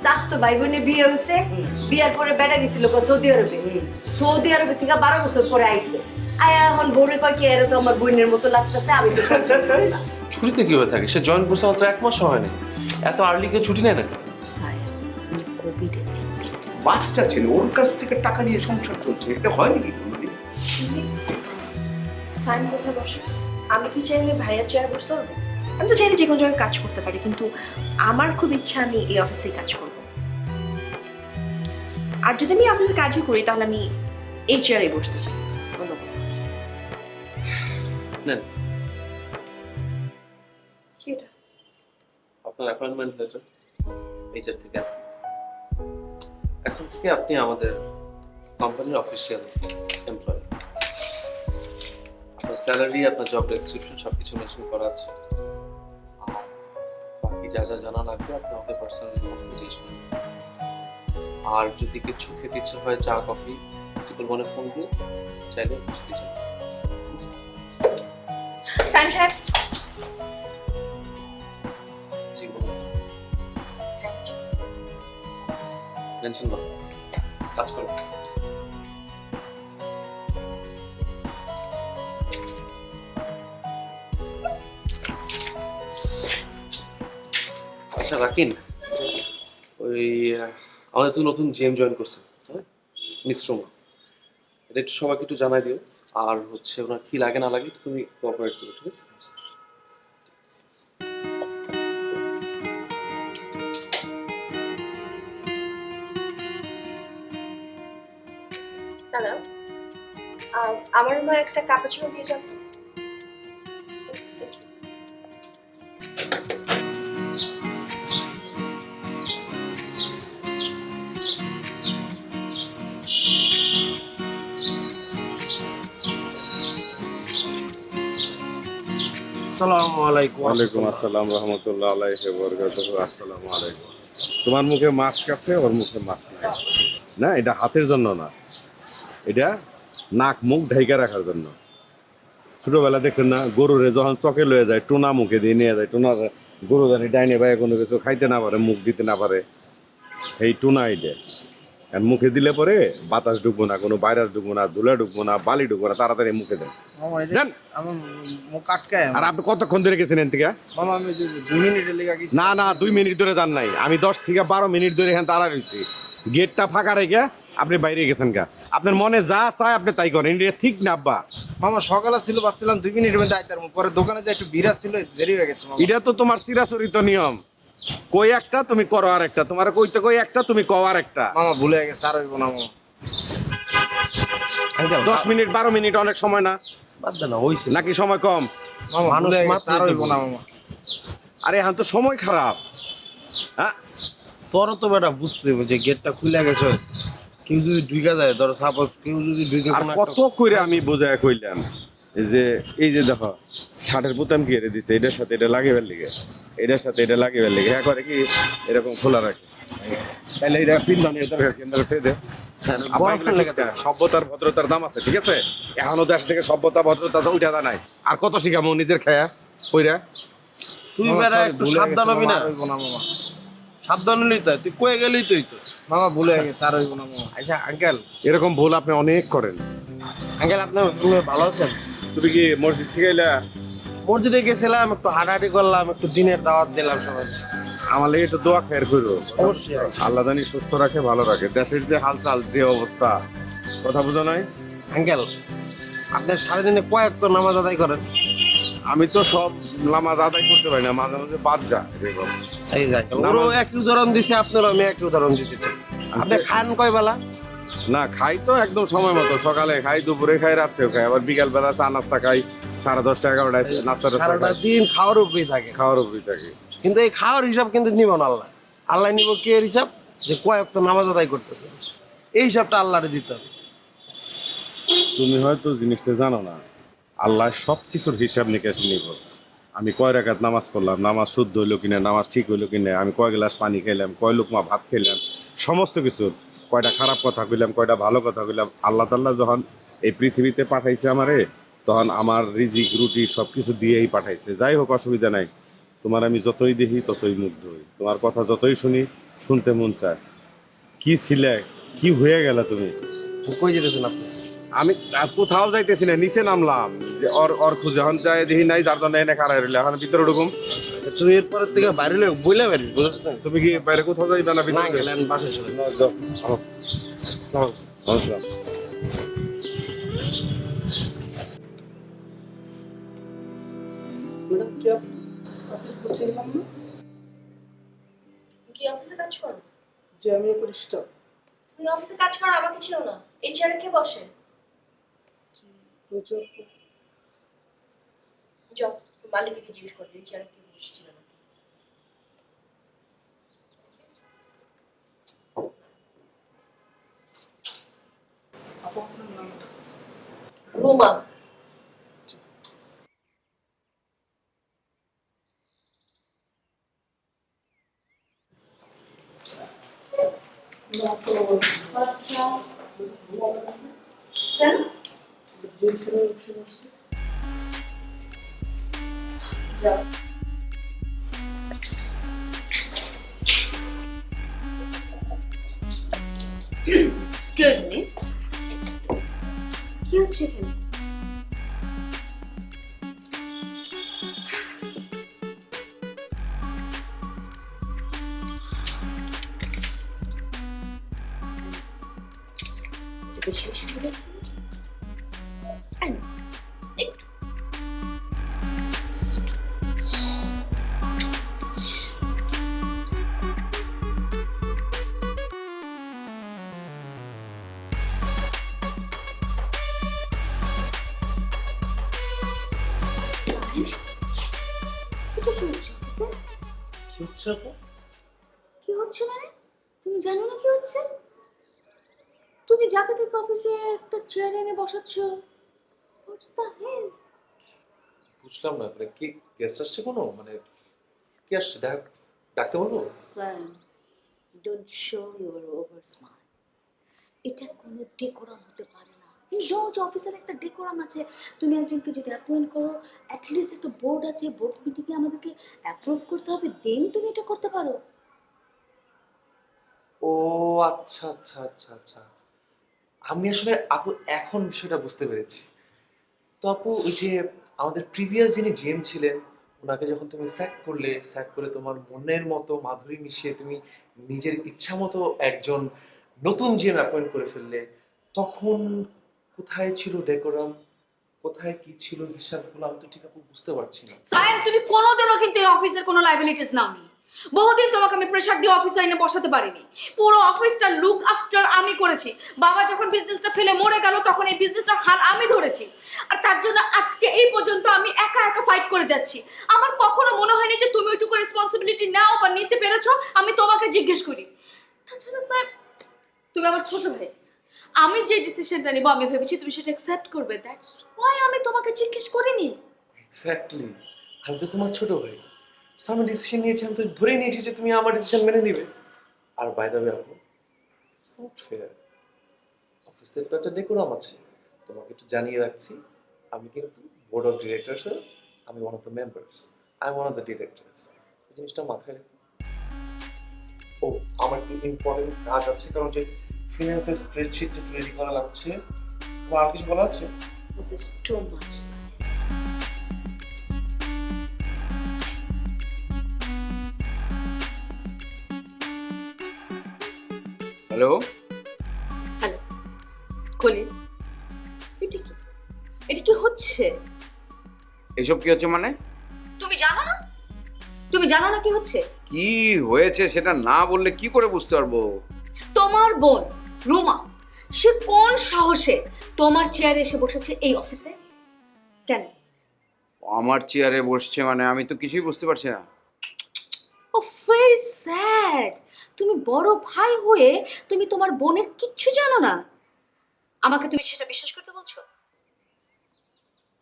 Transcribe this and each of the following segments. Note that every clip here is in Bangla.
চাচতো ভাই বোনের বিয়ে হয়েছে, বিয়ের পরে বেড়া গেছিল সৌদি আরবে। সৌদি আরবে থেকে 12 বছর পরে আইছে। আয়া এখন বউরে কয় কি এর তো আমার বোনের মতো লাগতেছে, আমি তো সংসার করি না। ছুটিতে কিভাবে থাকে? সে জয়েন করছে মাত্র 1 মাস হয় না, এত আর্লি কেউ ছুটি নেয় নাকি? কোভিডে বাচ্চা ছেলে, ওর কাছ থেকে টাকা নিয়ে সংসার চলছে, এটা হয় নাকি কোনোদিন? সাইন কোথায় বসে? আমি কি চাইলে ভাইয়ার চেয়ার বসতে পারবো? আমি তো চাইলে যে কোনো জায়গায় কাজ করতে পারি, কিন্তু আমার খুব ইচ্ছা আমি এই অফিসে কাজ করব। আর যদি আমি অফিসে কাজই করি তাহলে আমি এই চেয়ারে বসতে চাই। ধন্যবাদ। নেন কি এটা? আপনার অ্যাপয়েন্টমেন্ট লেটার এইচআর থেকে। এখন থেকে আপনি আমাদের কোম্পানির অফিসিয়াল এমপ্লয়ি। আপনার স্যালারি, আপনার জব ডেসক্রিপশন সবকিছু মেনশন করা আছে। আর বাকি যা যা জানা লাগবে আপনি আমাকে পার্সোনালি জিজ্ঞেস করুন। আর যদি কিছু খেতে ইচ্ছে হয়, চা কফি, সিম্পল মনে ফোন দিয়ে চাইলে সেটি জানান। সাইন সাহেব, জি বলুন। টেনশন না, কাজ করুন। আচ্ছা রাকিন, ওই আমাদের তো নতুন জিএম জয়েন করছে, হ্যাঁ, মিশ্রমা। এটা একটু সবাইকে একটু জানাই দিও। আর হচ্ছে ওনার কি লাগে না লাগে তুমি কোঅপারেট করো, ঠিক আছে? দাদা আমার রুমে একটা কাপাচিনো দিয়ে যান তো। আসসালামু আলাইকুম। ওয়ালাইকুম আসসালাম রহমতুল্লাহ আলাইহি ওয়া বারাকাতুহু। আসসালামু আলাইকুম। তোমার মুখে মাস্ক আছে, ওর মুখে মাস্ক নাই। না, এটা হাতের জন্য না, এটা নাক মুখ ঢাইকা রাখার জন্য। ছোটবেলা দেখছেন না, গরুরে যখন চকে লয়ে যায়, টোনা মুখে দিয়ে নিয়ে যায়, টোনা গরু জানি ডাইনে বাইরে কোনো কিছু খাইতে না পারে, মুখ দিতে না পারে, এই টোনা এটা। আর মুখে দিলে পরে বাতাস ঢুকবো না, কোনো ভাইরাস ঢুকবো না, ধুলা ঢুকবো না, বালি ঢুকবো না, তাড়াতাড়ি মুখে দেন। দেন। আমার মুখ আটকায়। আর আপনি কতক্ষণ ধরে গেছেন এন থেকে? মামা আমি 2 মিনিটের লেগে গেছি। না না, 2 মিনিট ধরে যান নাই, আমি 10 থেকে 12 মিনিট ধরে এখানে দাঁড়া রয়েছি। গেটটা ফাঁকা রেখে আপনি বাইরে গেছেন গা। আপনার মনে যা চায় আপনি তাই করেন, এটা ঠিক না আব্বা। মামা সকালে ছিল, ভাবছিলাম 2 মিনিটের মধ্যে আইতার, পরে দোকানে যাই একটু ভিড় ছিল, দেরি হয়ে গেছে মামা। এটা তো তোমার চিরাচরিত নিয়ম, কই একটা তুমি করো আর একটা, তোমার কইতে কই একটা তুমি কও আর একটা। মামা ভুলে গেছে, আর হইব না মামা। 10 মিনিট 12 মিনিট অনেক সময় না? বাদ দে না, হইছে নাকি সময় কম? মামা মানুষ ভুলে গেছে, মাত্রই আর তো হইব না ভুলে। মামা। আরে এখন তো সময় খারাপ। হ্যাঁ, তোর তো বেটা বুঝতে হবে যে গেটটা খুলে গেছে, কেউ যদি ঢুকে যায়, ধরো সাপোজ কেউ যদি ঢুকে আর কত করে আমি বোঝায় কইলাম এই যে দেখো শার্টের বোতাম কি এর দিছে, এটার সাথে এটা লাগাইবার লিগে, এটার সাথে এটা লাগাইবার লিগে, হ্যাঁ করে কি এরকম খোলা রাখে, তাহলে এটা পিন্দানের দরকার কেন্দ্র ফেদে। সভ্যতার ভদ্রতার দাম আছে, ঠিক আছে? এখনো দেশ থেকে সভ্যতা ভদ্রতা উঠা দা নাই। আর কত শিখামো নিজের খায়া কইরা? তুই বেটা একটু সাবধান হবি না? হইব না মামা, সাবধান হলেই তো, তুই কয়ে গেলেই তুই তো। মামা ভুলে গেছে, আর হইব না মামা। আচ্ছা আঙ্কেল, এরকম ভুল আপনি অনেক করেন। আঙ্কেল আপনার ভালো আছেন? তুমি কি মসজিদ থেকে এলা? মসজিদে গেছিলাম, একটু হাঁটাহাঁটি করলাম, একটু দিনের দাওয়াত দিলাম সবাই। আমার লেগে একটু দোয়া খেয়ার করো। অবশ্যই। আল্লাহ জানি সুস্থ রাখে, ভালো রাখে। দেশের যে হালচাল, যে অবস্থা, কথা বোঝা নাই? আঙ্কেল আপনার সারাদিনে কয়েক তো নামাজ আদায় করেন? আমি তো সব নামাজ আদায় করতে পারি না, মাঝে মাঝে বাদ যা। এই যাই, ওরও একই উদাহরণ দিছে, আপনারও আমি একই উদাহরণ দিতে চাই। আপনি খান কয় বেলা? না, খাই তো একদম সময় মতো, সকালে খাই, দুপুরে খাই, রাত্রেও খাই, আবার বিকাল বেলা চা নাস্তা খাই, 10:30 11টায় নাস্তাটা সারাটা দিন খাওয়ার উপরেই থাকে। খাওয়ার উপরই থাকে। কিন্তু এই খাওয়ার হিসাব কিন্তু নিব না আল্লাহ। আল্লাহ নিব কি এর হিসাব? যে কয়েক তো নামাজ আদায় করতেছে, এই হিসাবটা আল্লাহরে দিতে হবে। তুমি হয়তো জিনিসটা জানো না, আল্লাহ সব কিছুর হিসাব নিকাশ নিব। আমি কয় রাকাত নামাজ পড়লাম, নামাজ শুদ্ধ হইলো কিনা, নামাজ ঠিক হইলো কিনা, আমি কয় গ্লাস পানি খাইলাম, কয় লোকমা ভাত খাইলাম, সমস্ত কিছু, কয়টা খারাপ কথা কইলাম, কয়টা ভালো কথা কইলাম। আল্লাহ তাআলা যখন এই পৃথিবীতে পাঠাইছে আমারে, তখন আমার রিজিক রুটি সব কিছু দিয়েই পাঠাইছে। যাই হোক, অসুবিধা নাই। তোমার আমি যতই দেখি ততই মুগ্ধ হই, তোমার কথা যতই শুনি শুনতে মন চায়। কি ছিলে, কি হয়ে গেল তুমি? কই যেতেছেন আপনি? আমি আর কোথাও যাইতেছি না, নিচে নামলাম যে ওর খুঁজে এখন যাই দেখি নাই, যার জন্য এনে খারাপ রইলে এখন ভিতরে ঢুকুম। তুই এরপরের থেকে বাইরে বইলে বেরিস, বুঝছ না? তুমি কি বাইরে কোথাও যাইবে না না ভিতরে? গেলেন বাসায় চলে না, যাও। আহ, আহ, আসলাম। ম্যাডাম কি আপনি বুঝছিলাম না কি অফিসে কাজ করো? যে আমি একটু স্টাফ তুমি অফিসে কাজ করো, আমাকে ছিল না। এই চেয়ারে কে বসে? যাও মালিককে জিজ্ঞেস করো এই চেয়ারে কে বসেছিল না। রুমা। কেন? যাও। এক্সকিউজ মি, কি হচ্ছে এখানে? একটু বেশি বেশি হয়ে যাচ্ছে না? আই না, একটু। এটা কি হচ্ছে অফিসে? কি হচ্ছে আপু? কি হচ্ছে মানে? তুমি জানো না কি হচ্ছে? তুমি যাকে থেকে অফিসে একটা চেয়ার এনে বসাচ্ছ, হোয়াটস দ্য হেল? বুঝলাম না, মানে কি গেস্ট আসছে কোনো, মানে কি আসছে ডাকতে বলবো? Sir, don't show your over smart. এটা কোনো ডেকোরাম হতে পারে না। রোজ অফিসের একটা ডেকোরাম আছে। তুমি একজনকে যদি অ্যাপয়েন্ট করো, অ্যাটলিস্ট একটা বোর্ড আছে, বোর্ড মিটিংয়ে আমাদেরকে অ্যাপ্রুভ করতে হবে, দেন তুমি এটা করতে পারো। ও আচ্ছা আচ্ছা আচ্ছা আচ্ছা, আমি আসলে আপু এখন বিষয়টা বুঝতে পেরেছি। তো আপু ওই যে আমাদের প্রিভিয়াস যিনি জিএম ছিলেন, ওনাকে যখন তুমি স্যাক করে তোমার মনের মতো মাধুরী মিশিয়ে তুমি নিজের ইচ্ছা মতো একজন নতুন জিএম অ্যাপয়েন্ট করে ফেললে, তখন কোথায় ছিল ডেকোরাম, কোথায় কি ছিল হিসাবগুলো আমি তো ঠিক আপু বুঝতে পারছি না। সায়েম, তুমি কোনোদিনও কিন্তু এই অফিসের কোনো লাইবিলিটিস নাওনি। বহুদিন তোমাকে আমি প্রেশার দিয়ে অফিসে এনে বসাতে পারিনি। পুরো অফিসটার লুক আফটার আমি করেছি। বাবা যখন বিজনেসটা ফেলে মরে গেল, তখন এই বিজনেসটার হাল আমি ধরেছি। আর তার জন্য আজকে এই পর্যন্ত আমি একা একা ফাইট করে যাচ্ছি। আমার কখনো মনে হয়নি যে তুমি ওইটুকু রেসপন্সিবিলিটি নাও বা নিতে পেরেছো আমি তোমাকে জিজ্ঞেস করি। তাছাড়া সাহেব, তুমি আমার ছোট ভাই। আমি যে ডিসিশনটা নিব আমি ভেবেছি তুমি সেটা অ্যাকসেপ্ট করবে। দ্যাটস ওয়াই আমি তোমাকে জিজ্ঞেস করিনি। এক্স্যাক্টলি, আমি তো তোমার ছোট ভাই। সো আমি ডিসিশন নিয়েছি, আমি তো ধরেই নিয়েছি যে তুমি আমার ডিসিশন মেনে নিবে। আর বাই দ্য ওয়ে আপু, ইটস নট ফেয়ার। অফিসের তো একটা ডেকোরাম আছে, তোমাকে একটু জানিয়ে রাখছি। আমি কিন্তু বোর্ড অফ ডিরেক্টরসের, আমি one of the members, I one of the directors. এই জিনিসটা মাথায় রেখো। ও, আমার একটু ইম্পর্টেন্ট কাজ আছে, কারণ যে ফিনান্সের স্প্রেডশিটটা রেডি করা লাগছে। তোমার আর কিছু বলা আছে? This is too much. Hello, hello, Khalil, এটা কি? এটা কি হচ্ছে? এসব কি হচ্ছে মানে? তুমি জানো না? তুমি জানো না কি হচ্ছে? কি হয়েছে সেটা না বললে কি করে বুঝতে পারবো? তোমার বোন রুমা, সে কোন সাহসে তোমার চেয়ারে এসে বসেছে এই অফিসে? কেন? আমার চেয়ারে বসছে মানে আমি তো কিছুই বুঝতে পারছি না। ও ভেরি স্যাড। তুমি বড় ভাই হয়ে তুমি তোমার বোনের কিচ্ছু জানো না। আমাকে তুমি সেটা বিশ্বাস করতে বলছো?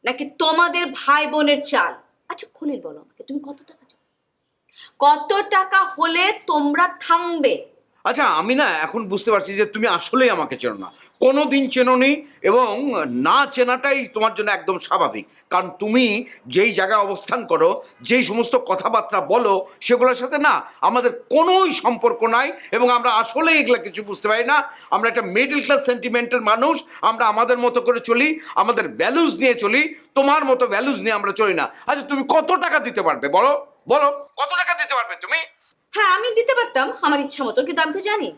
নাকি তোমাদের ভাই বোনের চাল? আচ্ছা খলিল, বলো আমাকে তুমি কত টাকা চাও? কত টাকা হলে তোমরা থামবে? আচ্ছা আমি না এখন বুঝতে পারছি যে তুমি আসলেই আমাকে চেনো না, কোনোদিন চেনোনি, এবং না চেনাটাই তোমার জন্য একদম স্বাভাবিক। কারণ তুমি যেই জায়গায় অবস্থান করো, যেই সমস্ত কথাবার্তা বলো, সেগুলোর সাথে না আমাদের কোনোই সম্পর্ক নাই, এবং আমরা আসলেই এগুলো কিছু বুঝতে পারি না। আমরা একটা মিডল ক্লাস সেন্টিমেন্টের মানুষ, আমরা আমাদের মতো করে চলি, আমাদের ভ্যালুজ নিয়ে চলি, তোমার মতো ভ্যালুজ নিয়ে আমরা চলি না। আচ্ছা তুমি কত টাকা দিতে পারবে বলো, বলো কত টাকা দিতে পারবে তুমি? হ্যাঁ আমি দিতে পারতাম আমার ইচ্ছা মতো, কিন্তু আমি তো জানি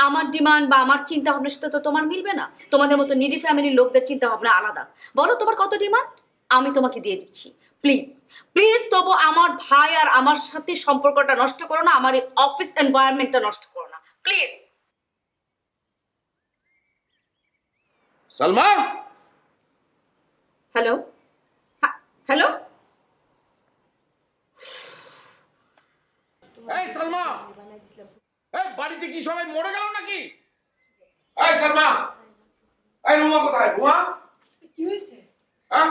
আমার ডিমান্ড বা আমার চিন্তা ভাবনার সাথে তো তোমার মিলবে না। তোমাদের মতো নিডি ফ্যামিলির লোকদের চিন্তা ভাবনা আলাদা। বলো তোমার কত ডিমান্ড, আমি তোমাকে দিয়ে দিচ্ছি। প্লিজ প্লিজ তবু আমার ভাই আর আমার সাথে সম্পর্কটা নষ্ট করো না, আমার এই অফিস এনভায়রনমেন্টটা নষ্ট করো না প্লিজ। সালমা, হ্যালো, হ্যালো, এই সালমা, এই বাড়িতে কি সবাই মরে গেল নাকি? এই সালমা, এই রুমা কোথায়? রুমা কি হয়েছে? হ্যাঁ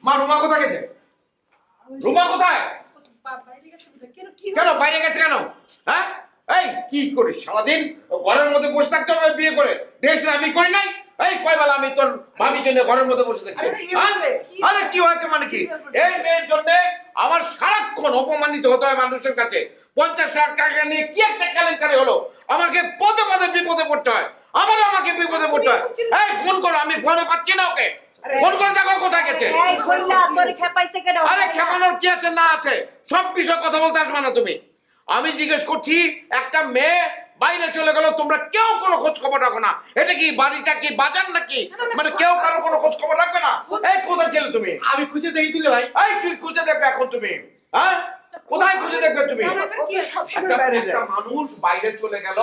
মা, রুমা কোথায় গেছে? রুমা কোথায়? বাইরে গেছে কোথায়? কেন কি কেন বাইরে গেছে কেন? হ্যাঁ এই কি করিস সারাদিন? ঘরের মধ্যে বসে থাকতে হবে বিয়ে করে? দেশ আমি করি নাই? এই কয় বেলা আমি তোর ভাবিকে নিয়ে ঘরের মধ্যে বসে থাকি? আরে কি হয়েছে মানে কি? এই মেয়ের জন্য আমার সারাক্ষণ অপমানিত হতে হয় মানুষের কাছে। 50,000 টাকা নিয়ে কি একটা কেলেঙ্কারি হলো, আমাকে পদে পদে বিপদে পড়তে হয়, আবার আমাকে বিপদে পড়তে হয়। এই ফোন করো, আমি ফোনে পাচ্ছি না ওকে, ফোন করে দেখো কোথায় গেছে। আরে খেপানোর কি আছে না আছে, সব বিষয় কথা বলতে আসবে না তুমি। আমি জিজ্ঞেস করছি, একটা মেয়ে বাইরে চলে গেল, তোমরা কেউ কোনো খোঁজ খবর রাখো না? এটা কি বাড়িটা কি বাজার নাকি? মানে কেউ কারো কোনো খোঁজ খবর রাখবে না? এই কোথায় ছিলে তুমি? আমি খুঁজে দেখি তুলে ভাই। এই কি খুঁজে দেখবে এখন তুমি? হ্যাঁ কোথায় খুঁজে দেখবে তুমি? একটা মানুষ বাইরে চলে গেল,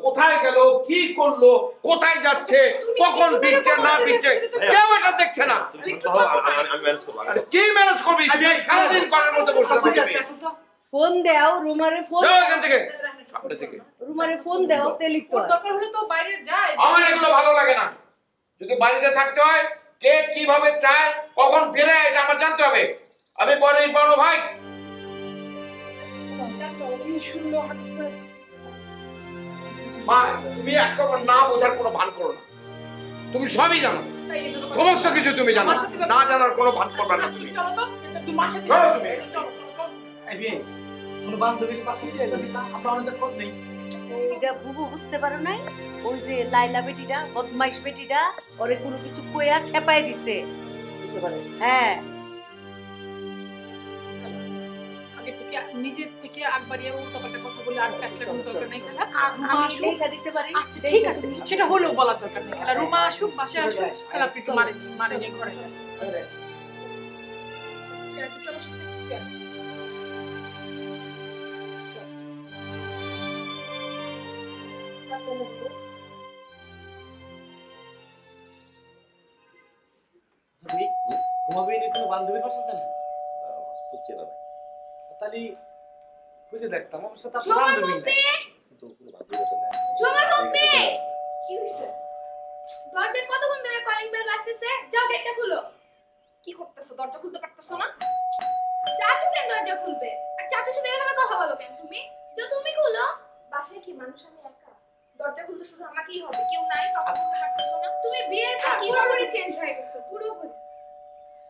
কোথায় গেল, কি করলো, কোথায় যাচ্ছে, কখন ফিরছে না ফিরছে, কেউ এটা দেখছে না। আরে কি ম্যানেজ করবি? সারাদিন ঘরের মধ্যে বসে থাকবি। ফোন দাও রুমারে, ফোন যাও এখান থেকে, সামনে থেকে। রুমারে ফোন দাও, তেলি তো দরকার হলে তো বাইরে যায়। আমার এগুলো ভালো লাগে না। যদি বাড়িতে থাকতে হয়, কে কিভাবে চায়, কখন ফিরে, এটা আমার জানতে হবে। আমি বড়ই বড় ভাই। মা তুমি একবার না বোঝার কোনো ভান করো না, তুমি সবই জানো, সমস্ত কিছু তুমি জানো, না জানার কোনো ভান করবে না তুমি। চলো তো, তুমি মাসে চলো তুমি। চলো চলো। এই বিয়ে, কোনো বান্ধবীর পাশে আমরা অনেক খোঁজ নেই। এটা বুবু বুঝতে পারো নাই? ওই যে লাইলা বেটিটা, বদমাইশ বেটিটা ওরে কোনো কিছু কইয়া খেপাই দিছে। হ্যাঁ আগে থেকে নিজের থেকে আগবাড়িয়ে উল্টোপাল্টা কথা বলে আর ফ্যাসলা কোনো দরকার নেই। খেলা আমি লেখা দিতে পারি। আচ্ছা ঠিক আছে, সেটা হলেও বলার দরকার নেই। খেলা রুমা আসুক, বাসায় আসুক, খেলা আপনি একটু মারে নিয়ে ঘরে যান। ঘুমাবি নি, কোনো বান্ধবীর পাশে আছে না? তাহলে খুঁজে দেখতাম, অবশ্য তার বান্ধবী নেই। কি হইছে? দরজায় কতক্ষণ ধরে কলিং বেল বাজতেছে? যাও গেটটা খুলো। কি করতেছো? দরজা খুলতে পারতেছো না? চাচু কেন দরজা খুলবে? আর চাচুর সাথে এভাবে কথা বলো কেন তুমি? তো তুমি খুলো। বাসায় কি মানুষ আমি একা? দরজা খুলতে শুধু আমাকেই হবে, কেউ নাই, কথা বলতে পারতেছো না? তুমি বিয়ের পর পুরোপুরি চেঞ্জ হয়ে গেছো, পুরোপুরি।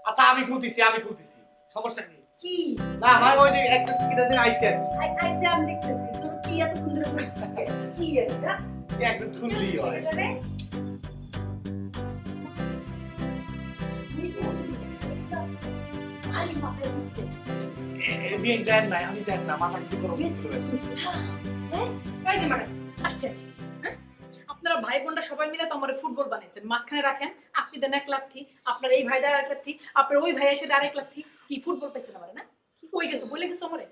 আচ্ছা আমি খুলতেছি, সমস্যা কি? কি না ভাই, ওই যে একটা টিকিট দিন আইছেন, আইতে আমি দেখতেছি তোর কি এত সুন্দর করছিস। কি এটা? একজন খুললি হয়। আরে মাথায় উঠছে। বিয়ে যায় না, আমি যাই না, মাথা কি করব? এই যে ম্যাডাম আসছেন, হ্যাঁ? আপনারা ভাই বোনরা সবাই মিলে তো আমার ফুটবল বানাইছেন, মাঝখানে রাখেন, আপনি দেন এক লাথি, আপনার এই ভাই দেয় এক লাথি, আপনার ওই ভাই এসে আরেক লাথি, কি ফুটবল পাইছেন আমারে না? কই গেছো, বলে গেছো আমারে?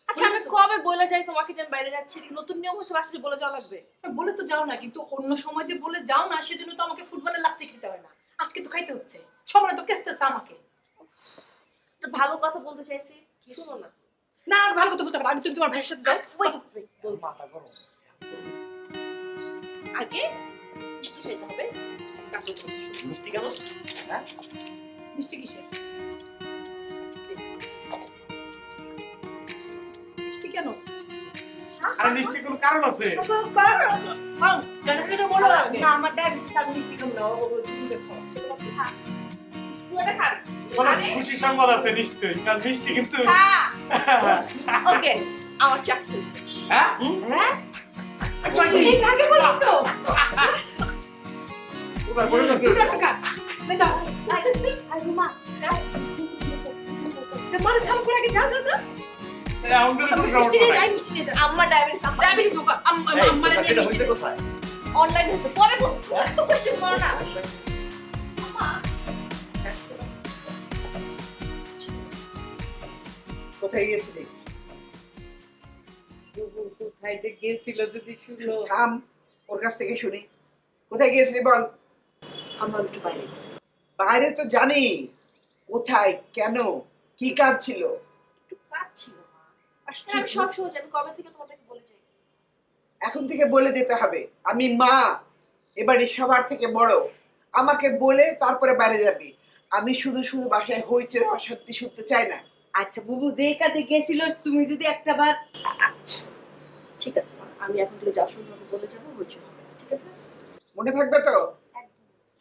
আচ্ছা আমি কবে বলে যাই তোমাকে যে আমি বাইরে যাচ্ছি? নতুন নিয়ম হচ্ছে বাসায় বলে যাওয়া লাগবে। বলে তো যাও না, কিন্তু অন্য সময় যে বলে যাও না সেজন্য তো আমাকে ফুটবলের লাথি খেতে হয় না। আজকে তো খাইতে হচ্ছে, সবাই তো কেসতেছে আমাকে। ভালো কথা বলতে চাইছি, শুনো না। না আর ভালো কথা বলতে পারো, আগে তুমি তোমার ভাইয়ের সাথে যাও। মাথা গরম। আগে মিষ্টি খেতে হবে, তারপর কথা শুনো। মিষ্টি কেন? হ্যাঁ মিষ্টি কিসের? মিষ্টি কেন? হ্যাঁ আরে নিশ্চয়ই কোনো কারণ আছে। কেন কেন বলো আগে না আমার ডায়াবেটিস আমি মিষ্টি খাম না তুমি দেখো তুই এটা খা কোনো খুশি সংবাদ আছে নিশ্চয়ই, কারণ মিষ্টি কিন্তু ওকে আমার চাকরি হ্যাঁ হ্যাঁ এই আগে বলো তো ওবার বলে দাও। তুই একটা খা এই দাও আই মা যে মানে সাম করে আগে যা যা যা এই আমাদের কোনো মিষ্টি নিয়ে সমস্যা যাই নাই। মিষ্টি নিয়ে যা আমার ডায়াবেটিস ডায়াবেটিস হোক আমার নিয়ে মিষ্টি কোথায়? অনলাইন হচ্ছে পরে বলছি তো কোশ্চেন করো না কোথায় গিয়েছিলি কোথায় যে গিয়েছিল যদি শুনো থাম ওর কাছ থেকে শুনি কোথায় গিয়েছিলি বল আমরা একটু বাইরে গেছি বাইরে তো জানি কোথায় কেন কি কাজ ছিল একটু কাজ ছিল আমি সব সময় আমি কবে থেকে তোমাদেরকে বলে যাই এখন থেকে বলে যেতে হবে আমি মা এবারে সবার থেকে বড় আমাকে বলে তারপরে বাইরে যাবি আমি শুধু শুধু বাসায় হইচই অশান্তি শুনতে চাই না আচ্ছা বুবু যে কাজে গেছিল তুমি যদি একটা বার আচ্ছা ঠিক আছে মা, আমি এখন থেকে যা শুনবো বলে যাবো হচ্ছে ঠিক আছে মনে থাকবে তো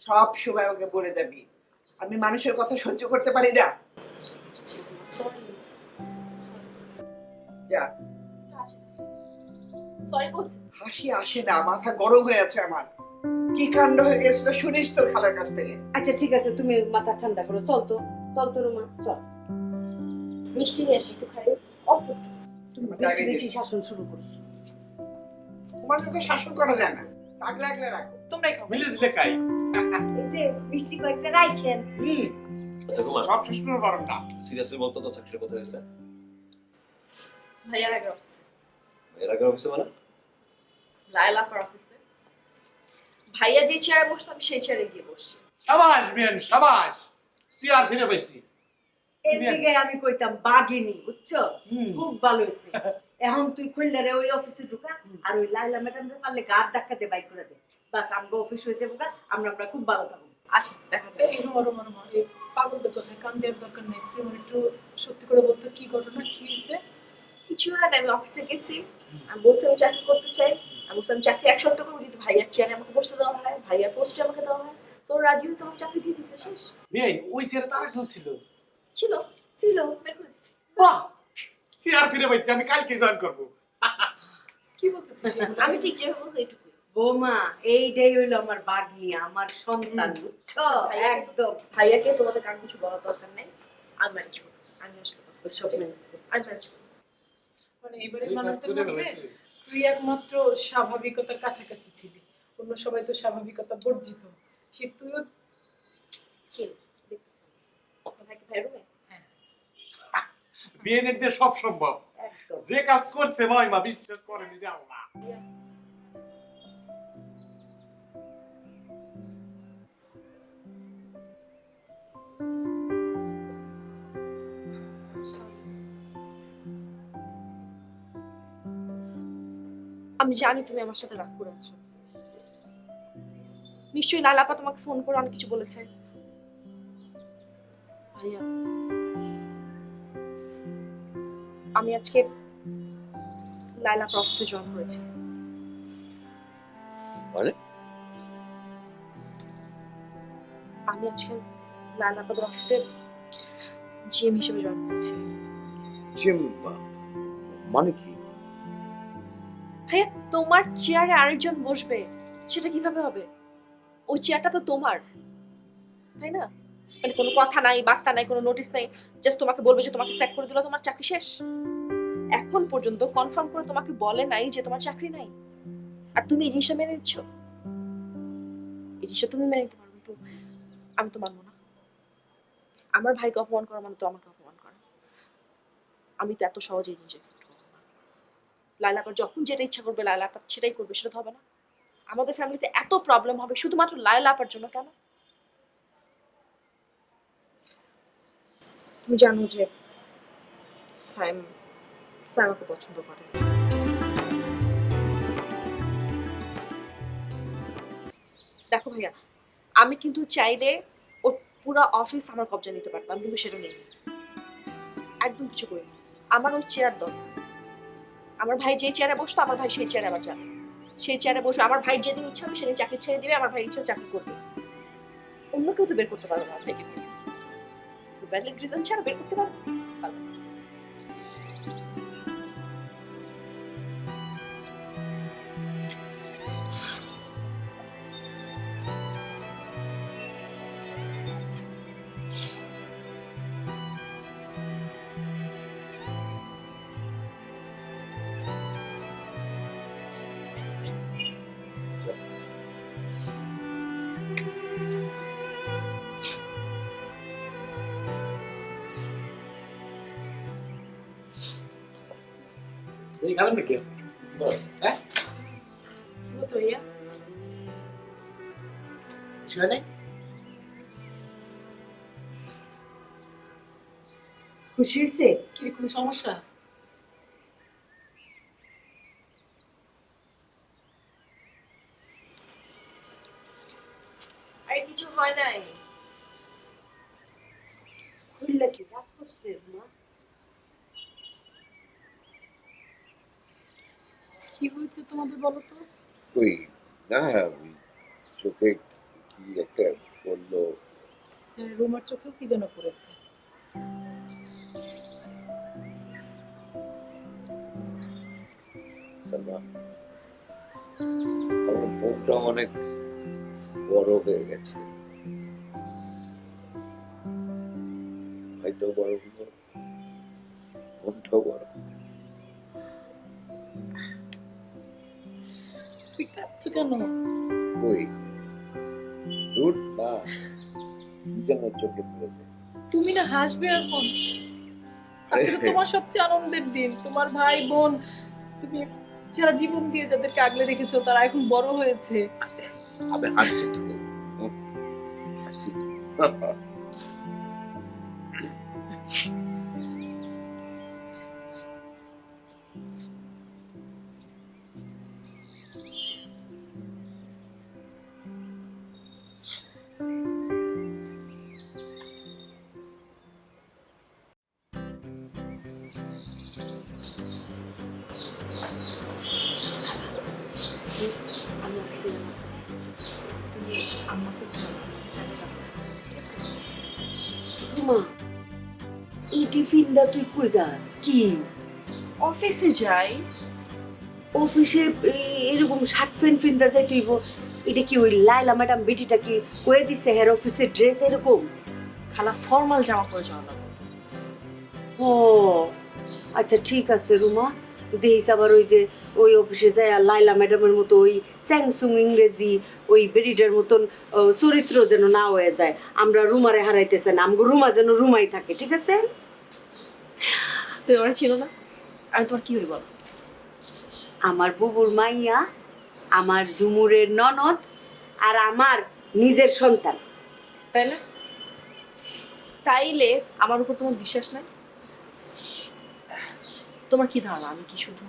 সব সময় আমাকে বলে যাবি আমি মানুষের কথা সহ্য করতে পারি না সরি যা সরি বলছি হাসি আসে না মাথা গরম হয়ে আছে আমার কি কাণ্ড হয়ে গেছিল শুনিস তোর খালার কাছ থেকে আচ্ছা ঠিক আছে তুমি মাথা ঠান্ডা করো চল তো রুমা চল মিষ্টি নিয়ে আসি একটু খাই অল্প একটু। তুমি বেশি বেশি শাসন শুরু করছো তোমার সাথে শাসন করা যায় না আগলে আগলে রাখো তোমরাই খাও মিলে দিলে কাই। এই যে মিষ্টি কয়েকটা রাখেন আচ্ছা কুমার সব শেষ করে পারো না। সিরিয়াসলি বলতো তো চাকরিটা কোথায় হয়েছে? ভাইয়ার আগে অফিসে এর আগে অফিসে মানে? লায়লাপার অফিসে ভাইয়া যে চেয়ারে বসতো আমি সেই চেয়ারে গিয়ে বসছি সাবাস বিয়ান সাবাস। সিআর ফিরে পাইছি। এর দিকে আমি কইতাম বাগিনী বুঝছো খুব ভালো হয়েছে এখন তুই খুললে রে ওই অফিসে ঢুকা আর ওই লাইলা ম্যাডাম রে পারলে গাড় ধাক্কা দিয়ে বাইক করে দে বাস আমগো অফিস হয়ে যাবো আমরা খুব ভালো থাকবো আচ্ছা দেখা যাবে এই রুমা রুমা রুমা এই পাগলদের কথায় কান দেওয়ার দরকার নেই তুই আমার একটু সত্যি করে বলতো কি ঘটনা কি হয়েছে কিছু হয় না আমি অফিসে গেছি আমি বলছি আমি চাকরি করতে চাই আমি বলছি আমি চাকরি 1 সপ্তাহ করবো যদি ভাইয়ার চেয়ারে আমাকে বসতে দেওয়া হয় ভাইয়ার পোস্টে আমাকে দেওয়া হয় তো রাজি হয়েছে আমাকে চাকরি দিয়ে দিচ্ছে শেষ বিয়ান ওই সিআর তার একজন ছিল। ছিল ছিল বের করেছি বাহ সিআর ফিরে পাইছি আমি কালকে জয়েন করব। কি বলতেছিস আমি ঠিক যেভাবে বলছি এইটুকু বৌমা এইটাই হইলো আমার বাগনি আমার সন্তান বুঝছো একদম ভাইয়াকে তোমাদের কার কিছু বলার দরকার নেই আমি ম্যানেজ করছি আমি আসলে সব ম্যানেজ করো। আমি ম্যানেজ করছি মানে এবারে মানুষদের মধ্যে তুই একমাত্র স্বাভাবিকতার কাছাকাছি ছিলি অন্য সবাই তো স্বাভাবিকতা বর্জিত সে তুইও চিল দেখতেছি কোথায় কি ভাই রুমে বিয়ানের দিয়ে সব সম্ভব। একদম যে কাজ করছে ভাই মা বিশ্বাস করেন যে আল্লাহ। আমি জানি তুমি আমার সাথে রাগ করে আছো নিশ্চয়ই লালাপা তোমাকে ফোন করে অনেক কিছু বলেছে ভাইয়া আমি আজকে লালাপার অফিসে জয়েন করেছি মানে? আমি আজকে লালাপার অফিসে জিএম হিসেবে জয়েন করেছি মানে কি? ভাইয়া তোমার চেয়ারে আরেকজন বসবে সেটা কিভাবে হবে ওই চেয়ারটা তো তোমার তাই না মানে কোনো কথা নাই বার্তা নাই কোনো নোটিশ নাই জাস্ট তোমাকে বলবে যে তোমাকে স্যাক করে দিল তোমার চাকরি শেষ এখন পর্যন্ত কনফার্ম করে তোমাকে বলে নাই যে তোমার চাকরি নাই আর তুমি এই জিনিসটা মেনে নিচ্ছ এই জিনিসটা তুমি মেনে নিতে পারো কিন্তু আমি তো মানবো না আমার ভাইকে অপমান করা মানে তো আমাকে অপমান করা আমি তো এত সহজে এই জিনিস accept করবো না লায়লাপার যখন যেটা ইচ্ছা করবে লায়লাপার সেটাই করবে সেটা তো হবে না আমাদের ফ্যামিলিতে এত প্রবলেম হবে শুধুমাত্র লায়লাপার জন্য কেন তুমি জানো যে স্যাম আমাকে পছন্দ করে দেখো ভাইয়া আমি কিন্তু চাইলে ওর পুরো অফিস আমার কবজা নিতে পারতাম কিন্তু সেটা নেই একদম কিছু করিনি আমার ওই চেয়ার দরকার আমার ভাই যে চেয়ারে বসতো আমার ভাই সেই চেয়ারে আবার যাবে, সেই চেয়ারে বসবে। আমার ভাই যেদিন ইচ্ছা হবে সেদিন চাকরি ছেড়ে দিবে, আমার ভাই ইচ্ছা চাকরি করবে। অন্য কেউ তো বের করতে পারবে না ভাইকে, ভ্যালিড রিজন ছাড়া বের করতে পারবে না। খাবেন নাকি? হ্যাঁ, কি বলছো ভাইয়া? শুনে নেই। খুশি হয়েছে? কি রে, কোনো সমস্যা? আর কিছু হয় নাই। খুললে কি রাগ করছে মা? কি হয়েছে তোমাদের বলো তো? ওই না ওই চোখে কি একটা বললো। রুমার চোখেও কি যেন পড়েছে। সালমা, আমার মনটা অনেক বড় হয়ে গেছে। ভাইটাও বড় হলো, মনটাও বড়। তুই কাঁদছো কেন? ওই দূর না, কি যেন চোখে পড়েছে। তুমি না হাসবে এখন। আজকে তো তোমার সবচেয়ে আনন্দের দিন। তোমার ভাই বোন তুমি সারা জীবন দিয়ে যাদেরকে আগলে রেখেছো তারা এখন বড় হয়েছে। আমি হাসছি তো, হাসছি। আমি অফিসে যাবো, তুমি আমাকে জানিয়ে দাও, ঠিক আছে? মা, এই টিফিনটা তুই কই যাস? কি অফিসে যাই। অফিসে এরকম শার্ট প্যান্ট পিনতে যাই তুই? এটা কি ওই লাইলা ম্যাডাম বেটিটা কি কয়ে দিছে হের অফিসের ড্রেস এরকম? খালা ফর্মাল জামা পরে যাওয়া লাগবে। ও আচ্ছা ঠিক আছে রুমা, দেখিস আবার ওই যে ওই অফিসে যায় আর লাইলা ম্যাডামের মতো ওই স্যাংসুং ইংরেজি ওই বেরিটার মতন চরিত্র যেন না হয়ে যায়। আমরা রুমারে হারাইতেছে না, আমগো রুমা যেন রুমাই থাকে, ঠিক আছে? তুই আমার ছিল না, আমি তোমার কি হই বলো? আমার বুবুর মাইয়া, আমার ঝুমুরের ননদ, আর আমার নিজের সন্তান, তাই না? তাইলে আমার উপর তোমার বিশ্বাস নাই? তোমার কি ধারণা আমি কি শুধু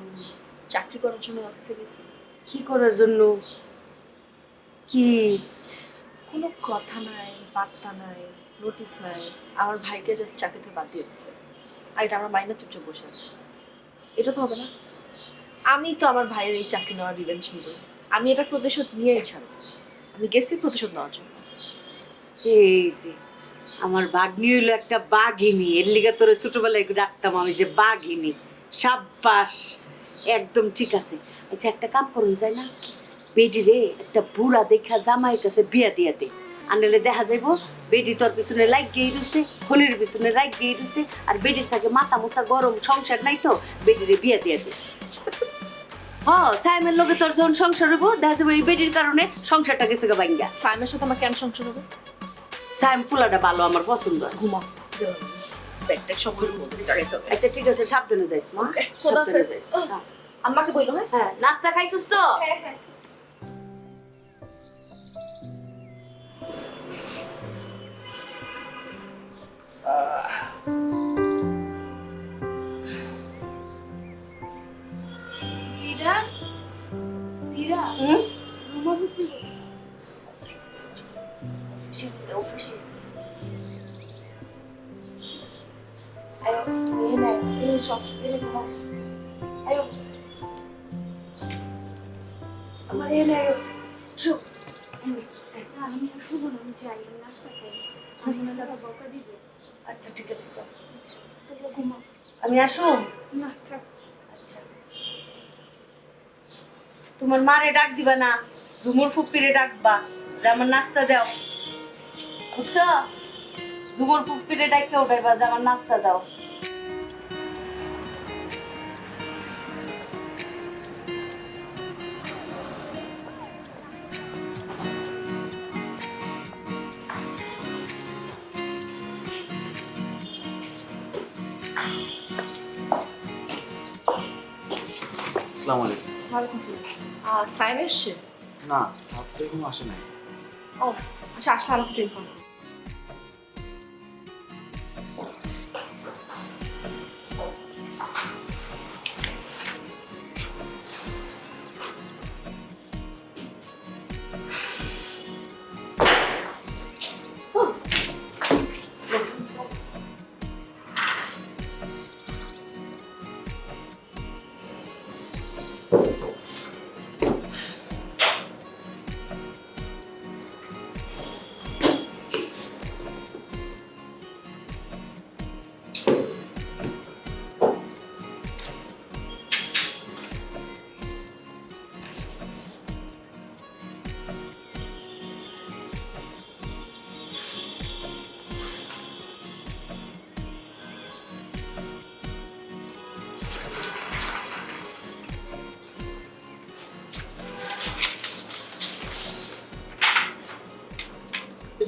চাকরি করার জন্য অফিসে গেছি? কি করার জন্য? কি কোনো কথা নাই, বার্তা নাই, নোটিস নাই, আমার ভাইকে জাস্ট চাকরিতে বাদ দিয়ে দিচ্ছে, আর এটা আমার মাইনা চুপচাপ বসে আছে। এটা তো হবে না। আমি তো আমার ভাইয়ের এই চাকরি নেওয়ার রিভেঞ্জ নিব, আমি এটা প্রতিশোধ নিয়েই ছাড়ব। আমি গেছি প্রতিশোধ নেওয়ার জন্য। এই যে আমার বাঘনি হইলো একটা বাঘিনী, এর লিগা তোরে ছোটবেলায় ডাকতাম আমি যে বাঘিনী। সাব্বাস, একদম ঠিক আছে। আচ্ছা একটা কাম করুন যায় না, বেডি রে একটা বুড়া দেখা জামাইয়ের কাছে বিয়া দিয়া দে, আনলে দেখা যাইব বেডি তোর পিছনে লাইক গিয়ে রয়েছে, হোলির পিছনে লাইক গিয়ে রয়েছে, আর বেডির থাকে মাথা মুথা গরম, সংসার নাই তো বেডিরে বিয়া দিয়া দে। সাইমের লগে তোর যখন সংসার হইব দেখা যাবো এই বেডির কারণে সংসারটা গেছে গা ভাঙ্গা। সাইমের সাথে আমার কেন সংসার হবে? সাইম পোলাটা ভালো, আমার পছন্দ। ঘুমা, ব্যাগটা সব জায়গায় তো। আচ্ছা ঠিক আছে, সাবধানে যাইস মা। সাবধানে যাইস। আম্মাকে বইলো। হ্যাঁ হ্যাঁ, নাস্তা খাইছিস তো? হ্যাঁ হ্যাঁ। দিদা, দিদা, রুমা বিক্রি করো। অফিসে আয়ো, তুমি এনে আয়ো, এনে সব এনে ঘুমাও। আয়ো আমার এনে চুপ আমি আর শুভ না, আমি যাই, আমি নাস্তা খাই। আমি না দাদা বকা দিবে। আচ্ছা ঠিক আছে যাও তোমরা ঘুমাও। আমি আসুন না থাক। আচ্ছা তোমার মারে ডাক দিবা না, ঝুমুর ফুপ্পিরে ডাকবা যে আমার নাস্তা দাও, বুঝছো? ঝুমুর ফুপ্পিরে ডাককে উঠাইবা যে আমার নাস্তা দাও। আসসালামু আলাইকুম। ওয়ালাইকুম আসসালাম। সাইম এসছে? না, সাত তো এখনো আসে নাই। ও আচ্ছা, আসলে আমাকে একটু ইনফর্ম করো।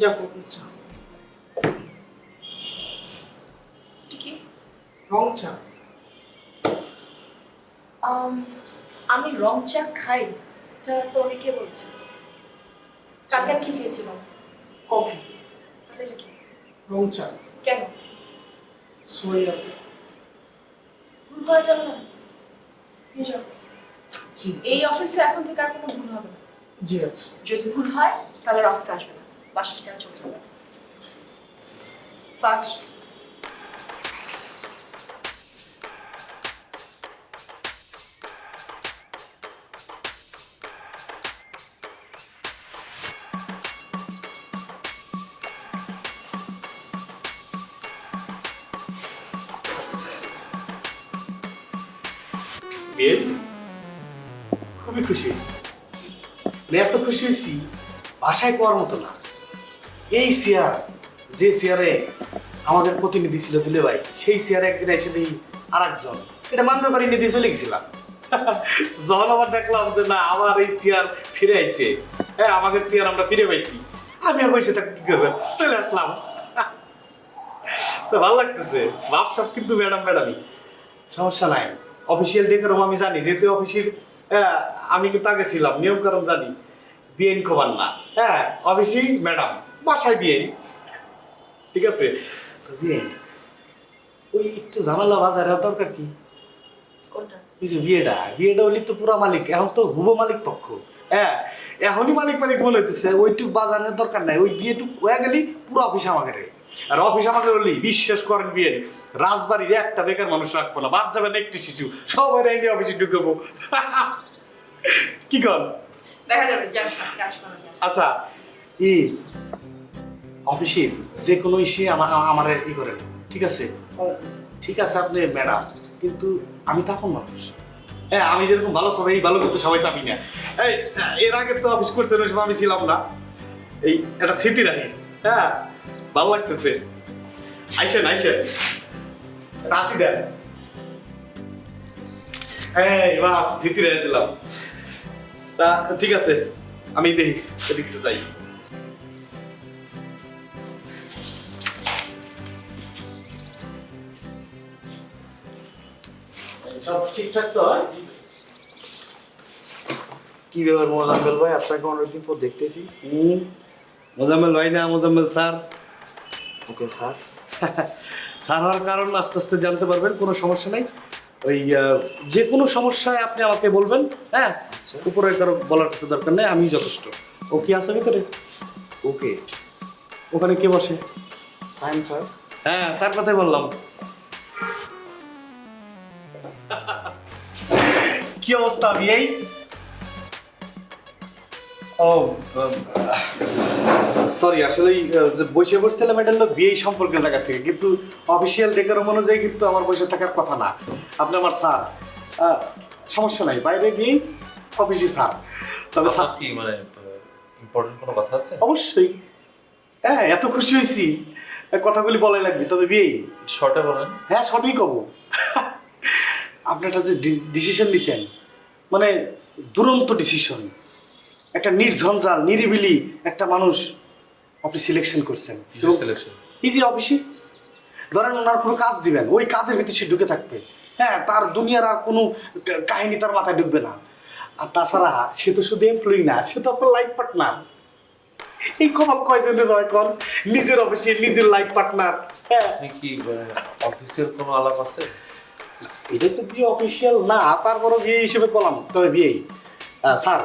যা করতে চা, কি? রং চা। আমি রং চা খাই, এটা তোরে কে বলছে? কালকে আমি কি খেয়েছিলাম? কফি। তাহলে এটা কি? রং চা। কেন? সরি ভুল করা যাবে না। নিয়ে যাও। জি এই অফিসে এখন থেকে আর কোনো ভুল হবে না। জি আছে। যদি ভুল হয় তাহলে আর অফিসে আসবে না, বাসা ঠিকানা চলতে হবে। ফার্স্ট বেল খুবই খুশি হয়েছি, মানে এত খুশি হয়েছি ভাষায় পাওয়ার মতো না। এই চেয়ার, যে চেয়ারে আমাদের প্রতিনিধি ছিল দুলে ভাই, সেই চেয়ারে একদিন এসে দিই আর একজন, এটা মানতে পারি নিয়ে চলে গেছিলাম। যখন আবার দেখলাম যে না আমার এই চেয়ার ফিরে আইছে, হ্যাঁ আমাদের চেয়ার আমরা ফিরে পাইছি, আমি আর বসে থাকি কি করবেন, চলে আসলাম। তো ভালো লাগতেছে, ভাবসাব কিন্তু ম্যাডাম ম্যাডামই, সমস্যা নাই। অফিসিয়াল ডেকোরাম আমি জানি, যেহেতু অফিসের আমি কিন্তু আগে ছিলাম, নিয়ম কারণ জানি। বিএন খবর না, হ্যাঁ অফিসই ম্যাডাম, বাসায় বিএন, ঠিক আছে? তো বিএন ওই একটু ঝামেলা বাজারে দরকার কি? কোনটা? এই যে বিয়েটা হলি তো পুরা মালিক, এখন তো হুবো মালিক পক্ষ, হ্যাঁ এখনই মালিক মালিক মনে হইতেছে, ওইটুক বাজারের দরকার নাই, ওই বিয়েটুক হয়ে গেলি পুরো অফিস আমাকে রে। আর অফিস আমাকে বললি বিশ্বাস করেন বিয়ে রাজবাড়ির একটা বেকার মানুষ রাখবো না, বাদ যাবেন একটি শিশু, সবাই রেগে অফিসে ঢুকাবো। কি কর দেখা যাবে। আচ্ছা ই অফিসের যে কোনো ইস্যু আমার ই করেন, ঠিক আছে? ঠিক আছে আপনি ম্যাডাম, কিন্তু আমি তো আপন মানুষ, হ্যাঁ আমি যেরকম ভালো সবাই ভালো কিন্তু সবাই চাবি না। এই এর আগে তো অফিস করছেন ওই সময় আমি ছিলাম না, এই একটা স্মৃতি রাখি, হ্যাঁ ভালো লাগতেছে। আইসেন রাশি দেন, এই বাস স্মৃতি রেখে দিলাম। তা ঠিক আছে আমি দেখি এদিকটা যাই। সব ঠিকঠাক তো? কি ব্যাপার মোজাম্মেল ভাই, আপনাকে অনেকদিন পর দেখতেছি। মোজাম্মেল ভাই না, Mozammel sir. Okay sir. Sir হওয়ার কারণ আস্তে আস্তে জানতে পারবেন, কোনো সমস্যা নাই। ওই যে কোনো সমস্যায় আপনি আমাকে বলবেন, হ্যাঁ উপরে কারো বলার কিছু দরকার নেই, আমি যথেষ্ট। ও কি আছে ভিতরে? ওকে ওখানে কে বসে? সাইম স্যার। হ্যাঁ তার কথাই বললাম। কি অবস্থা? এই ও সরি, আসলে যে বসে পড়ছিলাম এটা হলো বিয়ে সম্পর্কের জায়গা থেকে, কিন্তু অফিসিয়াল ডেকোরাম অনুযায়ী কিন্তু আমার বসে থাকার কথা না। আপনি আমার স্যার, সমস্যা নাই, বাইরে বিয়ে অফিসে স্যার। তবে স্যার কি মানে ইম্পর্টেন্ট কোনো কথা আছে? অবশ্যই, হ্যাঁ এত খুশি হয়েছি কথাগুলি বলাই লাগবে। তবে বিয়ে শর্টে বলেন। হ্যাঁ সঠিক হব। আপনারা যে ডিসিশন নিছেন, মানে দুরন্ত ডিসিশন, একটা নির্ঝঞ্ঝাল নিরিবিলি একটা মানুষ আপনি সিলেকশন করছেন। সিলেকশন এই যে অফিসে ধরেন ওনার কোনো কাজ দিবেন, ওই কাজের ভিতরে সে ঢুকে থাকবে, হ্যাঁ তার দুনিয়ার আর কোনো কাহিনী তার মাথায় ঢুকবে না। আর তাছাড়া সে তো শুধু এমপ্লয়ি না, সে তো আপনার লাইফ পার্টনার। এই কপাল কয়জনের হয় কর, নিজের অফিসে নিজের লাইফ পার্টনার। হ্যাঁ আপনি কি অফিসিয়াল কোনো আলাপ আছে? এটা তো বিয়ে অফিসিয়াল না, তারপরও বিয়ে হিসেবে করলাম। তবে বিয়ে স্যার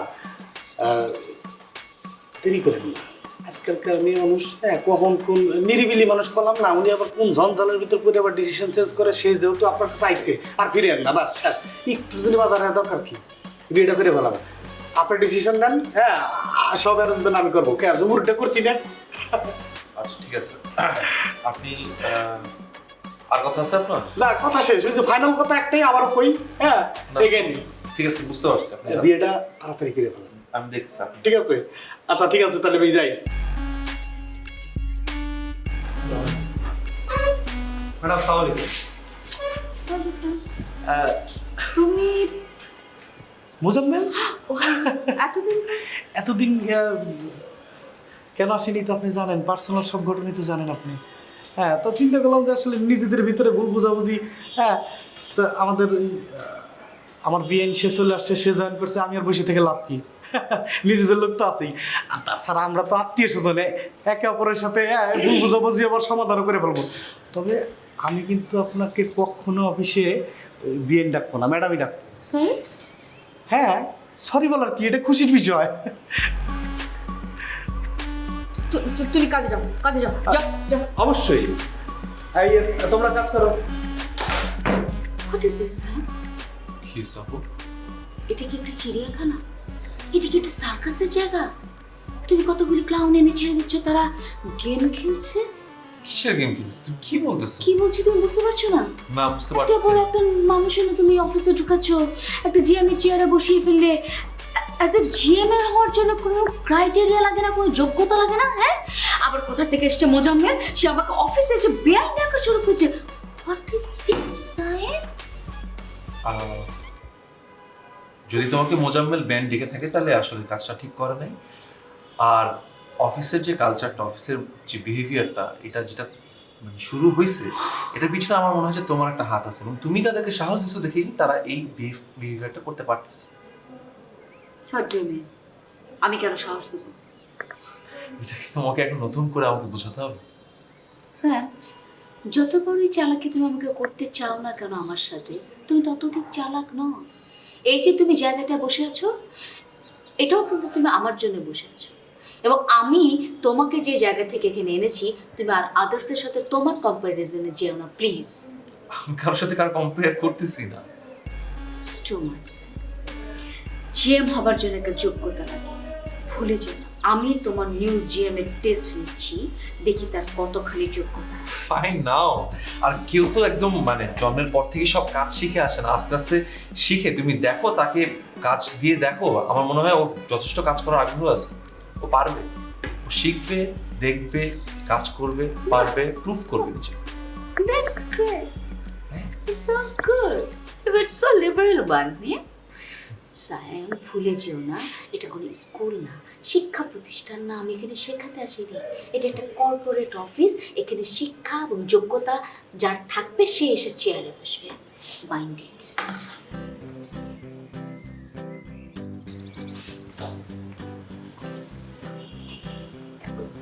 দেরি করেন না, আজকালকার মেয়ে মানুষ, হ্যাঁ কখন কোন নিরিবিলি মানুষ করলাম না, উনি আবার কোন ঝঞ্ঝালের ভিতর করে আবার ডিসিশন চেঞ্জ করে। সে যেহেতু আপনার চাইছে আর ফিরে না, বাস শেষ। একটু যদি বাজারে দরকার কি বিয়েটা করে ফেলাম, আপনার ডিসিশন নেন। হ্যাঁ সব অ্যারেঞ্জমেন্ট আমি করবো, কে আছে মুরটা করছি না। আচ্ছা ঠিক আছে, আপনি আর কথা আছে আপনার? না কথা শেষ, ওই যে ফাইনাল কথা একটাই আবার কই। হ্যাঁ এগেন ঠিক আছে, বুঝতে পারছি। আপনি বিয়েটা তাড়াতাড়ি করে ফেলেন, আমি দেখছি। ঠিক আছে? আচ্ছা ঠিক আছে, তাহলে আমি যাই। ম্যাডাম আসসালামু আলাইকুম। তুমি মোজাম্মেল এতদিন এতদিন কেন আসেনি তো আপনি জানেন, পার্সোনাল সব ঘটনাই তো জানেন আপনি। হ্যাঁ তো চিন্তা করলাম যে আসলে নিজেদের ভিতরে ভুল বুঝাবুঝি, হ্যাঁ তো আমাদের আমার বিয়ে সে চলে আসছে, সে জয়েন করছে, আমি আর বসে থেকে লাভ কি? নিজেদের লোক তো আছেই, আর তাছাড়া আমরা তো আত্মীয় স্বজনে একে অপরের সাথে ভুল বুঝাবুঝি আবার সমাধানও করে ফেলবো। তবে আমি কিন্তু আপনাকে কখনো অফিসে বিয়ে ডাকবো না, ম্যাডামই ডাকবো। হ্যাঁ সরি বলার কি, এটা খুশির বিষয়। তুমি কাজে যাও, কাজে যাও, যাও যাও। অবশ্যই, এই তোমরা কাজ করো। What is this sir? কি আপু? এটা কি একটা চিড়িয়াখানা? এটা কি একটা সার্কাসের জায়গা? তুমি কতগুলি ক্লাউন এনে ছেড়ে দিচ্ছ, তারা গেম খেলছে। কিসের গেম খেলছিস? তুমি কি বলতেছো? কি বলছি তুমি বুঝতে পারছো না? না বুঝতে একটা পারছি। পর একটা মানুষ এনে তুমি অফিসে ঢুকাচ্ছ, একটা জিএম এর চেয়ারে বসিয়ে ফেললে। অ্যাজ এ জিএম এর হওয়ার জন্য কোনো ক্রাইটেরিয়া লাগে না, কোনো যোগ্যতা লাগে না। হ্যাঁ আবার কোথা থেকে এসছে মোজাম্মেল, সে আমাকে অফিসে এসে বেআইন ডাকা শুরু করেছে। হোয়াট ইজ দিস সাহেব? যদি তোমাকে মোজাম্মেল ব্যান্ড ডেকে থাকে তাহলে আসলে কাজটা ঠিক করে নাই। আর অফিসের যে কালচারটা, অফিসের যে বিহেভিয়ারটা, এটা যেটা মানে শুরু হয়েছে, এটা পিছনে আমার মনে হয় যে তোমার একটা হাত আছে, এবং তুমি তাদেরকে সাহস দিচ্ছ দেখেই তারা এই বিহেভিয়ারটা করতে পারতেছে। What do you mean? আমি কেন সাহস দেবো? এটা কি তোমাকে এখন নতুন করে আমাকে বোঝাতে হবে? স্যার যত বড়ই চালাকি তুমি আমাকে করতে চাও না কেন আমার সাথে, তুমি ততদিক চালাক নও। এই যে তুমি জায়গাটা বসে আছো, এটাও কিন্তু তুমি আমার জন্য বসে আছো, এবং আমি তোমাকে যে জায়গা থেকে এখানে এনেছি, তুমি আর আদার্সদের সাথে তোমার কম্প্যারিজনে যেও না প্লিজ। আমি কারোর সাথে কার কম্পেয়ার করতেছি না। It's too much. জিএম হবার জন্য একটা যোগ্যতা লাগে, ভুলে যেও না। আমি তোমার নিউ জিএম এর টেস্ট নিচ্ছি, দেখি তার কতখানি যোগ্যতা আছে। ফাইন নাও। আর কেউ তো একদম মানে জন্মের পর থেকে সব কাজ শিখে আসে না, আস্তে আস্তে শিখে। তুমি দেখো, তাকে কাজ দিয়ে দেখো, আমার মনে হয় ও যথেষ্ট কাজ করার আগ্রহ আছে, ও পারবে, ও শিখবে, দেখবে, কাজ করবে, পারবে, প্রুফ করবে নিজে। That's great. It sounds good. You're so liberal one, yeah? Sayan ভুলে যেও না, এটা কোনো স্কুল না, শিক্ষা প্রতিষ্ঠান না। আমি এখানে শেখাতে আসিনি, এটা একটা কর্পোরেট অফিস। এখানে শিক্ষা এবং যোগ্যতা যার থাকবে সে এসে চেয়ারে বসবে। Mind it.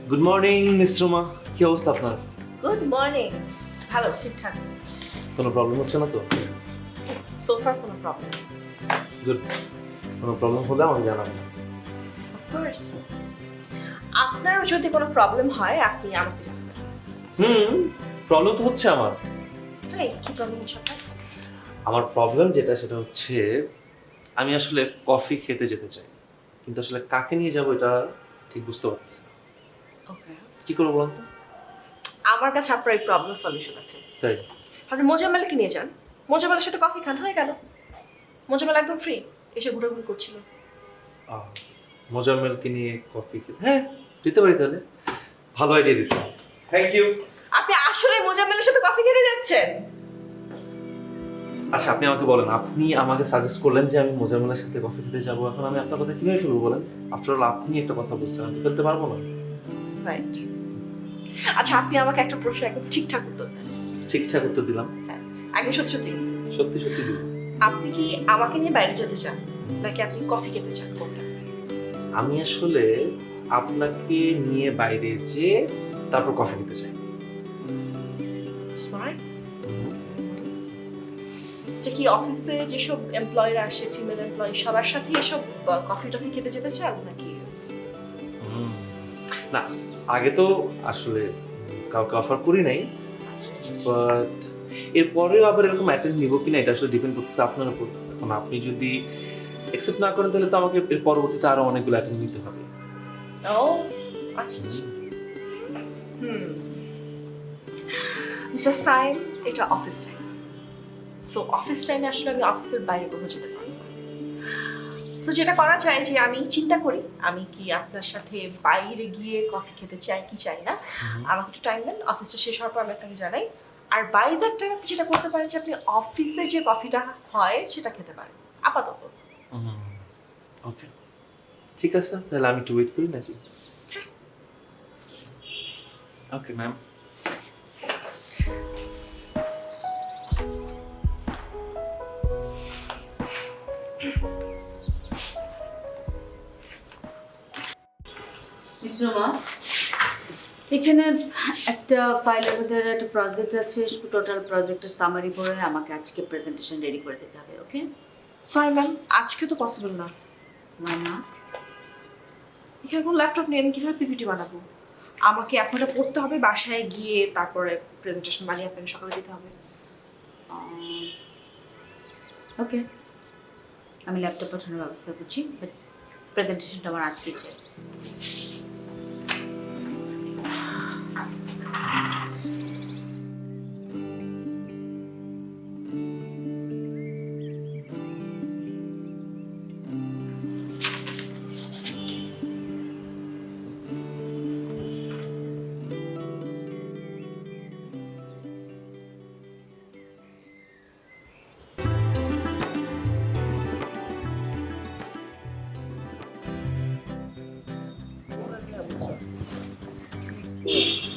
Good morning miss Ruma, কি অবস্থা আপনার? Good morning. ভালো, ঠিকঠাক। কোনো প্রবলেম হচ্ছে না তো? সোফার কোনো প্রবলেম? গুড। কোনো প্রবলেম হলে আমাকে জানাবেন। অফকোর্স। আপনারও যদি কোনো প্রবলেম হয় আপনি আমাকে জানাবেন। প্রবলেম তো হচ্ছে আমার। তাই কি প্রবলেম হচ্ছে আপনার? আমার প্রবলেম যেটা, সেটা হচ্ছে আমি আসলে কফি খেতে যেতে চাই। কিন্তু আসলে কাকে নিয়ে যাবো এটা ঠিক বুঝতে পারতেছি না। ওকে, কি করবো বলুন তো? আমার কাছে আপনার এই প্রবলেম সলিউশন আছে। তাই? আপনি মোজাম্মেলকে নিয়ে যান, মোজাম্মেলের সাথে কফি খান, হয়ে গেল। মোজাম্মেল একদম ফ্রি, এসে ঘোরাঘুরি করছিল। মোজাম্মেলকে নিয়ে কফি খেতে, হ্যাঁ যেতে পারি তাহলে। ভালো আইডিয়া দিচ্ছি, থ্যাংক ইউ। আপনি আসলে মোজাম্মেলের সাথে কফি খেতে যাচ্ছেন? আচ্ছা আপনি আমাকে বলেন, আপনি আমাকে সাজেস্ট করলেন যে আমি মোজাম্মেলের সাথে কফি খেতে যাবো, এখন আমি আপনার কথা কিভাবে ফেলবো বলেন? আফটার অল আপনি একটা কথা বলছেন, আমি তো ফেলতে পারবো না। রাইট। আচ্ছা আপনি আমাকে একটা প্রশ্ন একদম ঠিকঠাক উত্তর দেন। ঠিকঠাক উত্তর দিলাম, হ্যাঁ, একদম সত্যি সত্যি। সত্যি সত্যি দিলাম। আপনি কি আমাকে নিয়ে বাইরে যেতে চান, নাকি আপনি কফি খেতে চান, কোনটা? আমি আসলে আপনাকে নিয়ে বাইরে যে তারপর কফি খেতে চাই। স্মার্ট। এটা কি অফিসে যেসব এমপ্লয়িরা আসে, ফিমেল এমপ্লয়ি, সবার সাথে এসব কফি টফি খেতে যেতে চান নাকি? না, আগে তো আসলে কাউকে অফার করি নাই, বাট এরপরেও আবার এরকম অ্যাটেন্ড নিব কিনা এটা আসলে ডিপেন্ড করতেছে আপনার উপর। এখন আপনি যদি অ্যাকসেপ্ট না করেন তাহলে তো আমাকে এর পরবর্তীতে আরো অনেকগুলো অ্যাটেন্ড নিতে হবে। ও আচ্ছা। মিস্টার সাইন, এটা অফিস টাইম। সো অফিস টাইমে আসলে আমি অফিসের বাইরে কোথাও যেতে পারবো না। সো যেটা করা যায় যে আমি চিন্তা করি আমি কি আপনার সাথে বাইরে গিয়ে কফি খেতে চাই কি চাই না। আমাকে একটু টাইম দেন, অফিসটা শেষ হওয়ার পর আমি আপনাকে জানাই। আর বাই দ্যাট টাইম আপনি যেটা করতে পারেন যে আপনি অফিসে যে কফিটা হয় সেটা খেতে পারেন আপাতত। ওকে ঠিক আছে, তাহলে আমি একটু ওয়েট করি নাকি? Okay ma'am. মিশ্রমা, এখানে একটা ফাইলের মধ্যে একটা প্রজেক্ট আছে, টোটাল প্রজেক্টের সামারি পড়ে আমাকে আজকে প্রেজেন্টেশন রেডি করে দিতে হবে। ওকে? সরি ম্যাম, আজকে তো পসিবল না। Why not? এখানে কোনো ল্যাপটপ নেই, আমি কীভাবে পিপিটি বানাবো? আমাকে এখন এটা পড়তে হবে, বাসায় গিয়ে তারপরে প্রেজেন্টেশন বানিয়ে আপনাকে সকালে দিতে হবে। ওকে, আমি ল্যাপটপ পাঠানোর ব্যবস্থা করছি, বাট প্রেজেন্টেশনটা আমার আজকেই চাই।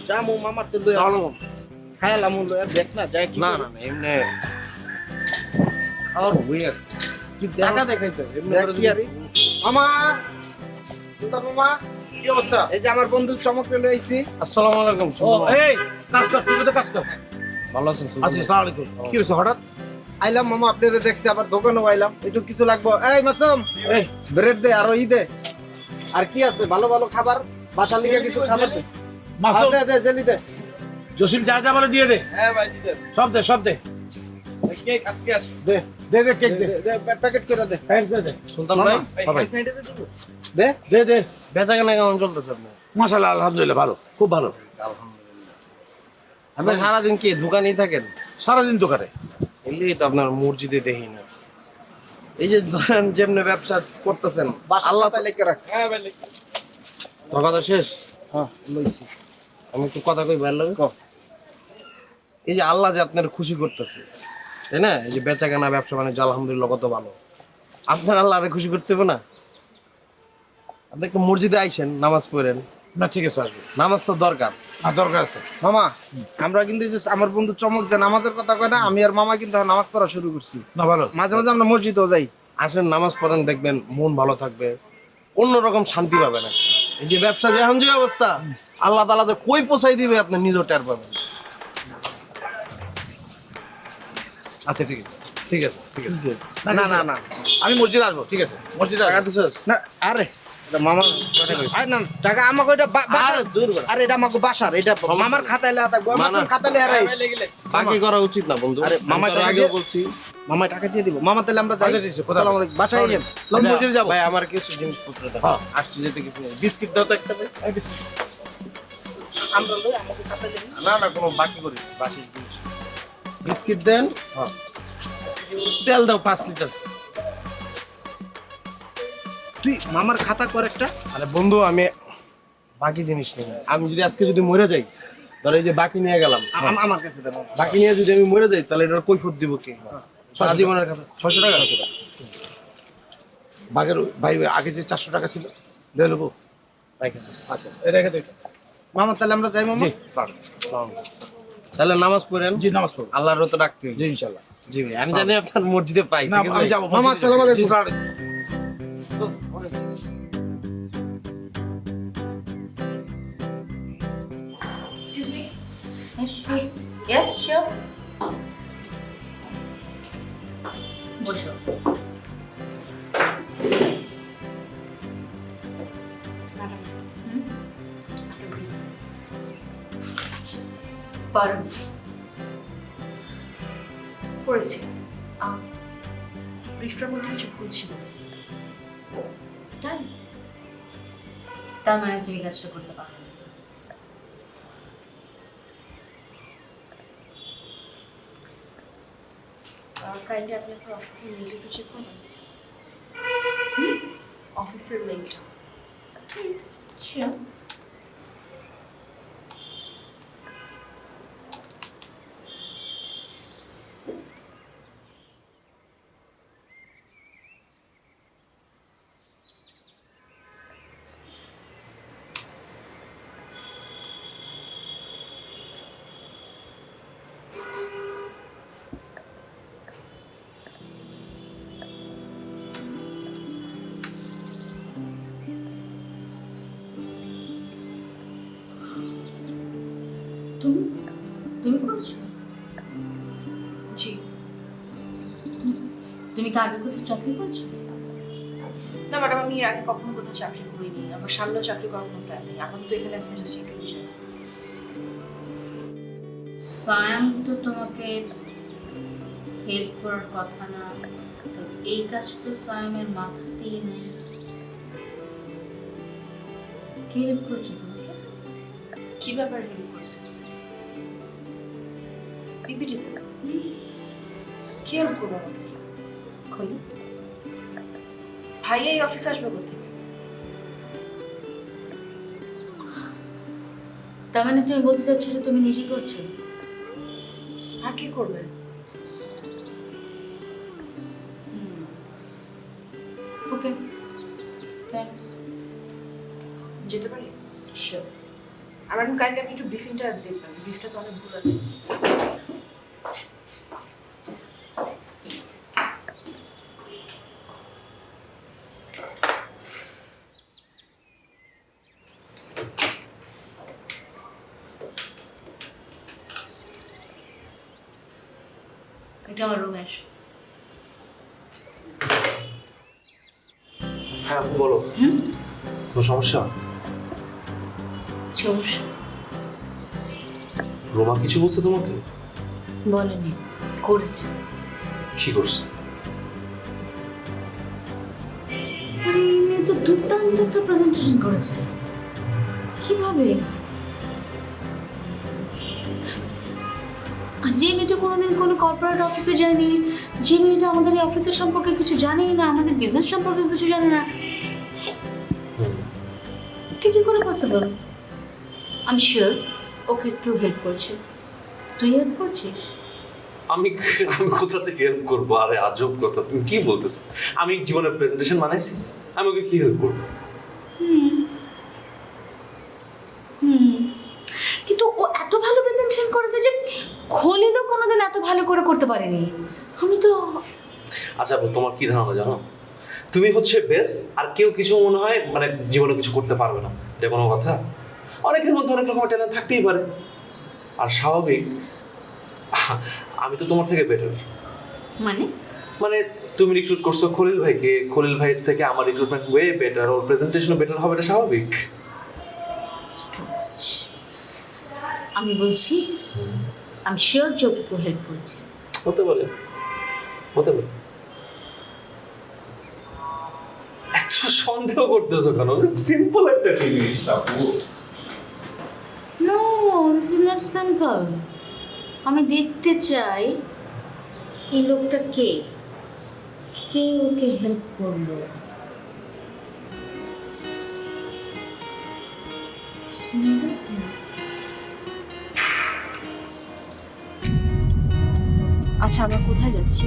জামু মামার তো লই আলো খাইলাম লই দেখ না যায় কি না না না এমনি খাওয়ার হয়ে আছে কি টাকা দেখাইতো এমনি দেখ করে কি আরে মামা সুন্দর মামা কি অবস্থা? এই যে আমার বন্ধু চমকরে লই আইছি। আসসালামু আলাইকুম। এই কাজ কর, তুই তো কাজ কর। ভালো আছেন? আসসালামু আলাইকুম। কি হইছে হঠাৎ? আইলাম মামা আপনারে দেখতে, আবার দোকানেও আইলাম, একটু কিছু লাগবে। এই মাসুম, এই ব্রেড দে আর ওই দে, আর কি আছে ভালো ভালো খাবার, বাসার লিগে কিছু খাবার দে। মাসুম দে দে জেলি দে। জসিম যা যা বলে দিয়ে দে। হ্যাঁ ভাই দিতেছ। সব দে সব দে। কেক আজকে আস দে দে দে কেক দে। প্যাকেট করে দে। প্যাকেট করে দে। সুলতান ভাই ভাই সাইডে দে দে দে। বেচা কেনা কেমন চলতেছে আপনার? মাশাআল্লাহ আলহামদুলিল্লাহ ভালো, খুব ভালো। আপনি সারাদিন কি দোকানেই থাকেন? সারাদিন দোকানে। এলেই তো আপনার মসজিদে দেখি না। এই যে ধরেন যেমনি ব্যবসা করতেছেন আল্লাহ তাআলা লেখা রাখ। হ্যাঁ ভাই তোর কথা শেষ? হ্যাঁ লইছি। আমি একটু কথা কই ভালো লাগে। এই যে আল্লাহ যে আপনার খুশি করতেছে, তাই না? এই যে বেচা কেনা ব্যবসা বাণিজ্য আলহামদুলিল্লাহ কত ভালো। আপনার আল্লাহরে খুশি করতে হবে না? আপনি একটু মসজিদে আইসেন, নামাজ পড়েন। না ঠিক আছে আসবে। নামাজ তো দরকার। আর দরকার আছে। মামা আমরা কিন্তু এই যে আমার বন্ধু চমক যে নামাজের কথা কয় না, আমি আর মামা কিন্তু এখন নামাজ পড়া শুরু করছি। না ভালো। মাঝে মাঝে আমরা মসজিদেও যাই। আসেন নামাজ পড়েন, দেখবেন মন ভালো থাকবে, অন্যরকম শান্তি পাবেন। এই যে ব্যবসা যে এখন যে অবস্থা, আল্লাহ তাআলা যে কই পৌঁছাই দিবে আপনি নিজেও টের পাবেন। আচ্ছা ঠিক আছে ঠিক আছে ঠিক আছে। না না না না আমি মসজিদে আসবো, ঠিক আছে মসজিদে টাকা আসবো। দিছস না? আরে এটা মামা আরে না টাকা আমাকে এটা বাসার দূর করে। আরে এটা আমাকে বাসার, এটা মামার খাতায় লেখা থাকবে। আমার খাতায় লেখা রাইস। বাকি করা উচিত না বন্ধু। আরে মামা আমি তো টাকা আগেও দিয়ে- বলছি মামা টাকা দিয়ে দিব মামা তাহলে আমরা যাই আচ্ছা, ঠিক আছে, কোথায়? আসসালামু আলাইকুম বাসায় গেলেন লোক বসে যাবো ভাই আমার কিছু জিনিসপত্র দাও। হ্যাঁ। আসছি যেতে কিছু নেই। বিস্কিট দাও তো একটা ভাই এই বিস্কিট আমরা লই আমাকে টাকা দেন না না কোনো বাকি করি বাসির জিনিস বিস্কিট দেন হ্যাঁ তেল দাও 5 লিটার। তুই মামার খাতা কর একটা আরে বন্ধু আমি বাকি জিনিস নেই আমি যদি আজকে যদি মরে যাই ধর এই যে বাকি নিয়ে গেলাম আমার কাছে দেন বাকি নিয়ে যদি আমি মরে যাই তাহলে এটার কৈফত দিব কে সারা জীবনের কাছে 600 টাকা বাঘের ভাই আগে যে 400 টাকা ছিল দিয়ে নেবো আচ্ছা এটা রেখে দেখছি মামা তাহলে আমরা যাই মামা জি তাহলে নামাজ পড়েন জি নামাজ পড়ব আল্লাহর তো ডাকতে হবে জি ইনশাআল্লাহ জি ভাই আমি জানি আপনার মসজিদে পাই না ঠিক আছে আমি ভাই? যাব মামা আসসালামু আলাইকুম জি, sir. Excuse me. Yes, sure. বসো। পারুন করেছি ব্রিফটার মধ্যে কিছু ভুল ছিল। তাই তার মানে তুমি কাজটা করতে পারো না। কাইন্ডলি আপনি আপনার অফিসের মেইলটা একটু চেক করবেন। অফিসের মেইলটা Sure. তুমি তুমি করছো? জি। তুমি কি আগে কোথাও চাকরি করছো? না ম্যাডাম আমি এর আগে কখনো কোথাও চাকরি করিনি, আমার সামনেও চাকরি করার কোনো প্ল্যান নেই। এখন তো এখানে আছি জাস্ট ইন্টারভিউ। সায়াম তো তোমাকে হেল্প করার কথা না, তো এই কাজ তো সায়ামের মাথাতেই নেই। কে হেল্প করছে তোমাকে? কি ব্যাপারে হেল্প করছে? পিপিটিতে কি হেল্প করবো আমাকে? খলি ভাইয়া এই অফিসে আসবে কোথায়? তার মানে তুমি বলতে চাচ্ছ যে তুমি নিজেই করছো? আর কি করবে? Okay thanks. যেতে পারি? শিওর। আমার এখন কাইন্ডলি আপনি একটু ব্রিফিংটা দেখবেন, ব্রিফটা তো অনেক ভুল আছে। এটা আমার রুমে এসো। হ্যাঁ আপনি বলো, কোনো সমস্যা? সমস্যা রোমা কিছু বলছে তোমাকে? বলেনি, করেছে। কি করছে? আরে এই মেয়ে তো দুর্দান্ত একটা প্রেজেন্টেশন করেছে। কিভাবে? যে মেয়েটা কোনোদিন কোনো কর্পোরেট অফিসে যায়নি, যে মেয়েটা আমাদের এই অফিসের সম্পর্কে কিছু জানেই না, আমাদের বিজনেস সম্পর্কে কিছু জানে না, এটা কি করে পসিবল? আমি শিওর ওকে কেউ হেল্প করছে। তুই হেল্প করছিস? আমি আমি কোথা থেকে হেল্প করবো? আরে আজব কথা, তুমি কি বলতেছ? আমি জীবনে প্রেজেন্টেশন বানাইছি, আমি ওকে কি হেল্প করবো? কিন্তু ও এত ভালো প্রেজেন্টেশন করেছে যে খলিলও কোনোদিন এত ভালো করে করতে পারেনি। আমি তো আচ্ছা তোমার কি ধারণা জানো? তুমি হচ্ছে বেস্ট, আর কেউ কিছু মনে হয় মানে জীবনে কিছু করতে পারবে না, এটা কোনো কথা? অনেকের মধ্যে অনেক রকমের ট্যালেন্ট থাকতেই পারে, আর স্বাভাবিক। আমি তো তোমার থেকে বেটার। মানে মানে তুমি রিক্রুট করছো খলিল ভাইকে, খলিল ভাইয়ের থেকে আমার রিক্রুটমেন্ট ওয়ে বেটার, ওর প্রেজেন্টেশনও বেটার হবে, এটা স্বাভাবিক। আমি বলছি আমি শিওর যে ওকে কেউ হেল্প করেছে। হতে পারে, হতে পারে। এত সন্দেহ করতেছো কেন? সিম্পল একটা জিনিস আপু। No, this is not simple. আমি দেখতে চাই এই লোকটা কে, কে ওকে হেল্প করলো। আচ্ছা আমরা কোথায় যাচ্ছি?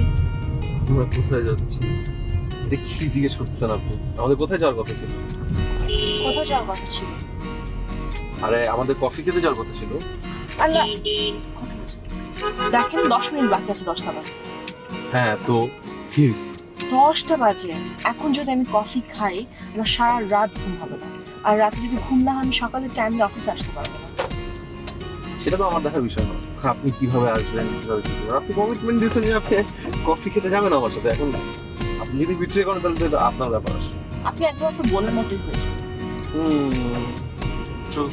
আমরা কোথায় যাচ্ছি? এটা কি জিজ্ঞেস করতেছেন আপনি? আমাদের কোথায় যাওয়ার কথা ছিল? কোথায় যাওয়ার কথা ছিল? আরে আমাদের কফি খেতে যাওয়ার কথা ছিল। আল্লাহ, দেখেন 10 মিনিট বাকি আছে 10টা বাজে। হ্যাঁ তো কি হয়েছে? 10টা বাজে, এখন যদি আমি কফি খাই আমার সারা রাত ঘুম হবে না, আর রাতে যদি ঘুম না হয় আমি সকালে টাইমে অফিসে আসতে পারবো না। সেটা তো আমার দেখার বিষয় না। আপনি কিভাবে আসবেন, কিভাবে কি করবেন? আপনি কমিটমেন্ট দিয়েছেন যে আপনি কফি খেতে যাবেন আমার সাথে। এখন আপনি যদি বিট্রে করেন তাহলে তো এটা আপনার ব্যাপার আসে। আপনি একদম একটা বোনের মতোই হয়েছে। True.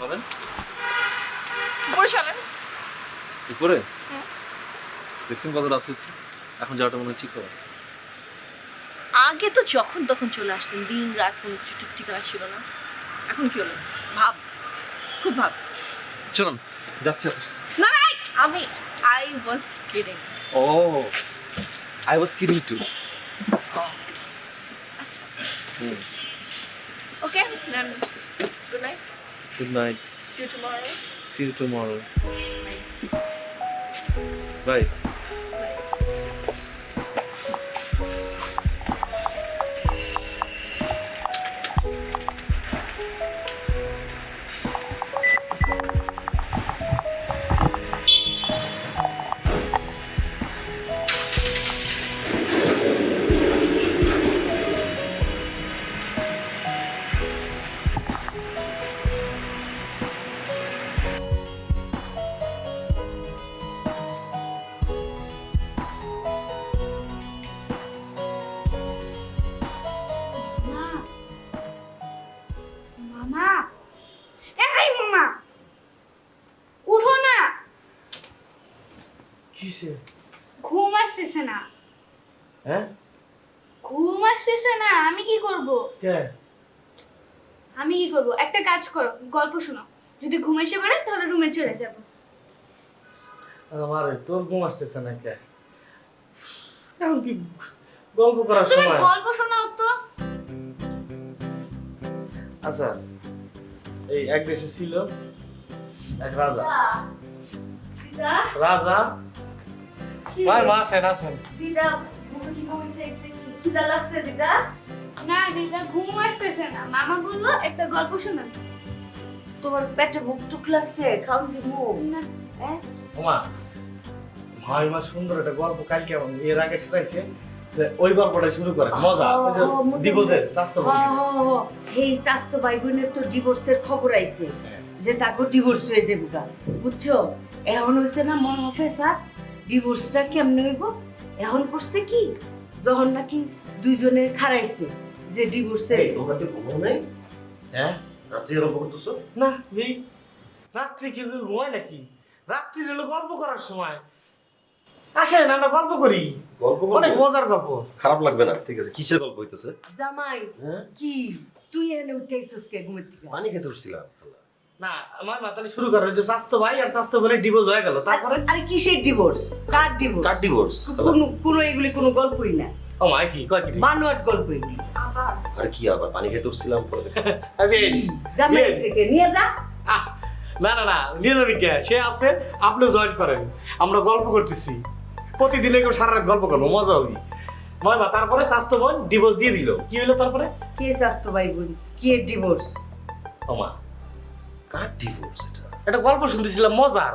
বলেন উপরে চলেন। উপরে দেখছেন কত রাত হয়েছে? এখন যাওয়াটা মনে হয় ঠিক হবে। আগে তো যখন তখন চলে আসতেন, দিন রাত কোনো কিছু ঠিক ঠিকানা ছিল না। এখন কি হলো? ভাব, খুব ভাব। চলুন যাচ্ছি। না না, আমি I was kidding. Oh I was kidding too. Okay, then good night. Good night. See you tomorrow. See you tomorrow. Bye. মামা, এই মামা, উঠো না, কিসে? ঘুম আসতেছে না। হ্যাঁ? ঘুম আসতেছে না, আমি কি করব? কে? আমি কি করব? একটা কাজ করো, গল্প শোনো। যদি ঘুম এসে পড়ে তাহলে রুমে চলে যাব। আমার তোর ঘুম আসতেছে না কে? এখন কি গল্প করার তুমি সময়? গল্প শোনাও তো। আচ্ছা, এই এক দেশে ছিল এক রাজা। দিদা রাজা কি ভাই মা আসেন আসেন। দিদা মুখে কি বলতেছে? কি খিদা লাগছে দিদা? না দিদা, ঘুম আসতেছে না। মামা বললো একটা গল্প শোনান। তোমার পেটে বুক টুক লাগছে, খাও দিমু না, ওমা ভাই মা সুন্দর একটা গল্প কালকে এর আগে শোনাইছে। ওই গল্পটা শুরু করে মজা। ওই যে দিবসের স্বাস্থ্য এই স্বাস্থ্য ভাই বোনের তো ডিভোর্সের খবর আইছে, যে তাকে ডিভোর্স হয়ে যাবে গা, বুঝছো? এখন হইছে না মন অফিসার, ডিভোর্সটা কেমনে হইব? এখন করছে কি, যখন নাকি দুইজনে খারাইছে যে ডিভোর্সে তোমাকে ঘুমাও নাই? হ্যাঁ রাত্রি গল্প করতেছো? না এই রাত্রি কি কেউ ঘুমায় নাকি? রাত্রি হলো গল্প করার সময়। আসেন আমরা গল্প করি, গল্প অনেক করবো? মজার গল্প। খারাপ লাগবে না, ঠিক আছে। কিসের গল্প হইতেছে? জামাই হ্যাঁ? কি তুই এনে উঠাইছস কে ঘুমের থেকে? পানি খেতে উঠছিলাম। না আমার মাতালি শুরু করে যে স্বাস্থ্য ভাই আর স্বাস্থ্য বোনের ডিভোর্স হয়ে গেল, তারপরে আরে কিসের ডিভোর্স? কার ডিভোর্স? কার ডিভোর্স? কোনো এগুলি কোনো গল্পই না, ও মাই কি কয় কি বানোয়াট গল্প এগুলি। আরে কি আবার পানি খেতে উঠছিলাম পরে আমি জামাই থেকে নিয়ে যা। আহ না না না নিয়ে যাবি কে? সে আছে, আপনি জয়েন করেন, আমরা গল্প করতেছি প্রতিদিন এরকম সারা রাত গল্প করবো, মজা হবে। ময়মা তারপরে স্বাস্থ্য বোন ডিভোর্স দিয়ে দিল, কি হলো তারপরে? কে স্বাস্থ্য ভাই বোন? কে ডিভোর্স? ওমা কার ডিভোর্স এটা? একটা গল্প শুনতেছিলাম মজার।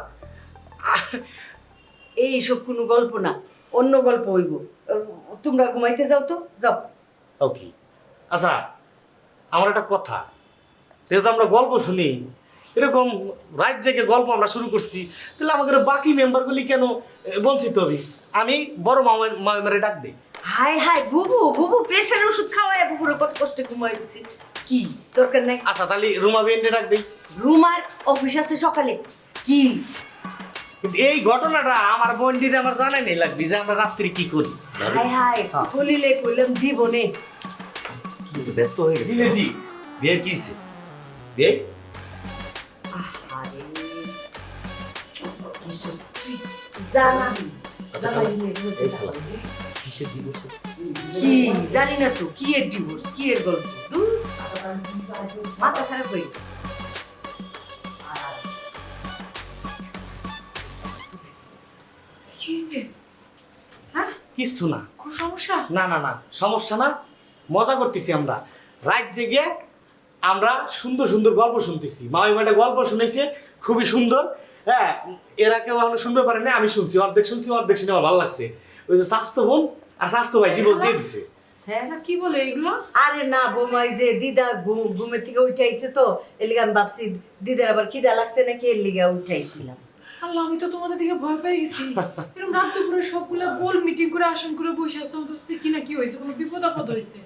এইসব কোনো গল্প না, অন্য গল্প হইব। তোমরা ঘুমাইতে যাও তো, যাও। ওকে আচ্ছা, আমার একটা কথা, যেহেতু আমরা গল্প শুনি, এরকম রাত জেগে গল্প আমরা শুরু করছি, তাহলে আমাদের বাকি মেম্বারগুলি কেন বঞ্চিত হবে? আমি বড় মামারে ডাক দিই। হাই হাই বুবু, বুবু প্রেশারের ওষুধ খাওয়ায় বুবুরে কত কষ্টে ঘুমাই দিচ্ছি। কি দরকার নাই। আচ্ছা তাহলে রুমা বেন্ডে ডাক দিই। রুমার অফিস আছে সকালে। কি কিন্তু এই ঘটনাটা আমার বন্ডিরে আমার জানাই নেই লাগবে যে আমরা রাত্রি কি করি। হাই হাই খুলিলে কইলাম দিব নে। কিন্তু ব্যস্ত হয়ে গেছে। বিয়ে কি হয়েছে? বিয়ে আরে তুই জানা আচ্ছা জানা কিসের ডিভোর্স? কি জানি না তো, কি এর ডিভোর্স, কি এর গল্প, ধুর, মাথা খারাপ হয়েছে। কি হইছে? হ্যাঁ, কিচ্ছু না, কোন সমস্যা? না না না সমস্যা না, মজা করতেছি আমরা। রাত জেগে আমরা সুন্দর সুন্দর গল্প শুনতেছি। মামি একটা গল্প শুনেছে খুবই সুন্দর, হ্যাঁ, এরা কেউ এখনো শুনতে পারে না, আমি শুনছি, অর্ধেক শুনছি, অর্ধেক শুনে আমার ভালো লাগছে। ওই যে স্বাস্থ্য বোন আর স্বাস্থ্য ভাই ডিভোর্স দিয়ে দিছে। হ্যাঁ না, কি বলে এগুলো? আরে না বৌমাই যে দিদা ঘুমের থেকে উঠাইছে তো, এর লিগে আমি ভাবছি দিদার আবার খিদা লাগছে নাকি, এর লিগে উঠাইছিলাম। আল্লাহ, আমি তো তোমাদের দিকে ভয় পেয়ে গেছি। এরকম রাত দুপুরে সবগুলা গোল মিটিং করে আসন করে বসে আসতো, কি না কি হয়েছে, কোনো বিপদ আপদ হয়েছে?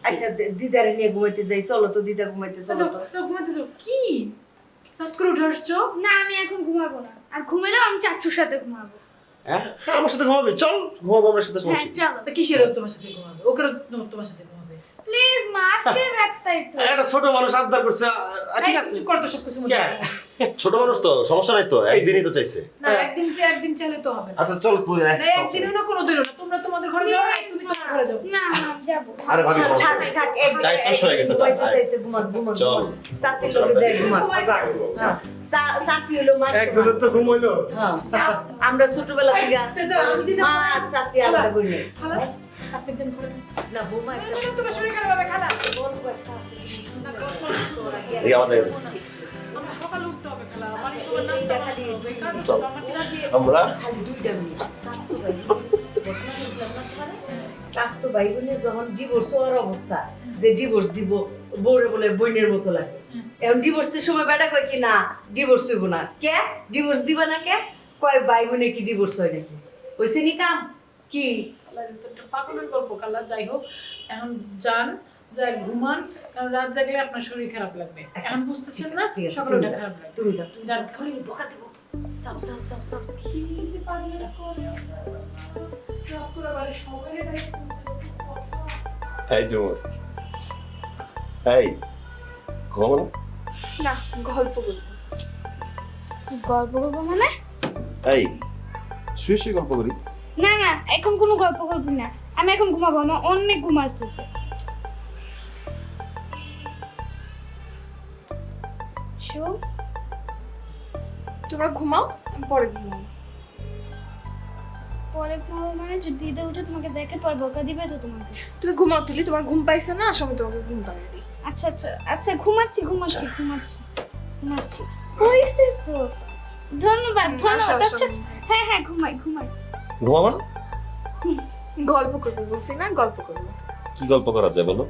আচ্ছা দিদারে নিয়ে ঘুমাইতে যাই, চলো তো দিদা ঘুমাইতে, চলো তো। যাও ঘুমাতে যাও। কি রাত করে উঠে আসছো? না, আমি এখন ঘুমাবো না, আর ঘুমালেও আমি চাচুর সাথে ঘুমাবো। হ্যাঁ আমার সাথে ঘুমাবে, চল ঘুমাবো আমার সাথে, হ্যাঁ সমস্যা চলো। কিসের তোমার সাথে ঘুমাবে? ওকে তোমার সাথে ঘুমাবে। প্লিজ মা, আজকে রাতটাই তো। একটা ছোট মানুষ আবদার করছে, ঠিক আছে চুপ করো তো, সবকিছু মধ্যে। ছোট মানুষ তো সমস্যা নাই তো, একদিনই তো চাইছে। না, একদিন চাইলে তো হবে না। আচ্ছা চল তুই না, একদিনও না, কোনোদিনও না। তোমরা তোমাদের ঘরে যাও, আর তুমি তোমার ঘরে যাও। না মা, যাবো। আরে ভাবি সমস্যা থাক, নাই। থাক, চাই শেষ হয়ে গেছে, ঘুমাইতে তাই। চাইছে, ঘুমাক, ঘুমাক, চল। ঘুমাক। চাচির লোকে যাই ঘুমাক। হ্যাঁ, চাচি হলো মাস একজনের তো ঘুম হইলো। হ্যাঁ, আমরা ছোটবেলা থেকে আমি দিদা মা আর চাচি আলাদা করি না। খালা, আপনি যেন ঘরে না বৌমা একটা তোমার শরীর খারাপ হবে, খালা। গল্প একটা আছে, শুনতে পারো। এই আমাদের আমার সকালে উঠতে হবে, খালা। আমার সবার নাস্তা বানাতে হবে। কারণ চল। আমার কি রাজি? আমরা খালি দুইটা মিনিট স্বাস্থ্য ভাই ঘটনা বুঝলাম না তোমারে। স্বাস্থ্য ভাই বোনের যখন ডিভোর্স হওয়ার অবস্থা, যে ডিভোর্স দিব বউরে বলে বোনের মতো লাগে, এখন ডিভোর্সের সময় বেটা কয় কি না ডিভোর্স হইব না, কে ডিভোর্স দিবা না, কে কয় ভাই বোনে কি ডিভোর্স হয় নাকি, হইছে নি কাম কি? খালা, এটা তো একটা পাগলের গল্প, খালা। যাই হোক, এখন যান, যাই ঘুমান, কারণ রাত জাগলে আপনার শরীর খারাপ লাগবে। এখন বুঝতেছেন না, ঠিক আছে, সকালে তুমি উঠে যাও, খারাপ লাগবে। তুমি যাও, তুমি যান। যাও, ঘরে বকা দেবো। যাও যাও যাও যাও। রাত করে বাড়ির সবাই দায়িত্ব করতে হবে। এই জোর এই ঘুমাবো না? না, গল্প বলবো। গল্প করবো মানে? এই শুয়ে শুয়ে গল্প করি। না না, এখন কোনো গল্প করবি না, আমি এখন ঘুমাবো, আমার অনেক ঘুম আসতেছে। তোমরা ঘুমাও, আমি পরে ঘুমাবো। পরে ঘুমাবো মানে যদি দিদা উঠে তোমাকে দেখে পর বকা দিবে তো তোমাকে। তুমি ঘুমাও, তুলি তোমার ঘুম পাইছে না, আসলে তোমাকে ঘুম পাড়িয়ে দিই। আচ্ছা আচ্ছা আচ্ছা, ঘুমাচ্ছি ঘুমাচ্ছি ঘুমাচ্ছি ঘুমাচ্ছি, হয়েছে তো। ধন্যবাদ ধন্যবাদ। আচ্ছা হ্যাঁ হ্যাঁ, ঘুমাই ঘুমাই। ঘুমাবো না? গল্প করবো বলছি না, গল্প করবো। কি গল্প করা যায় বলো?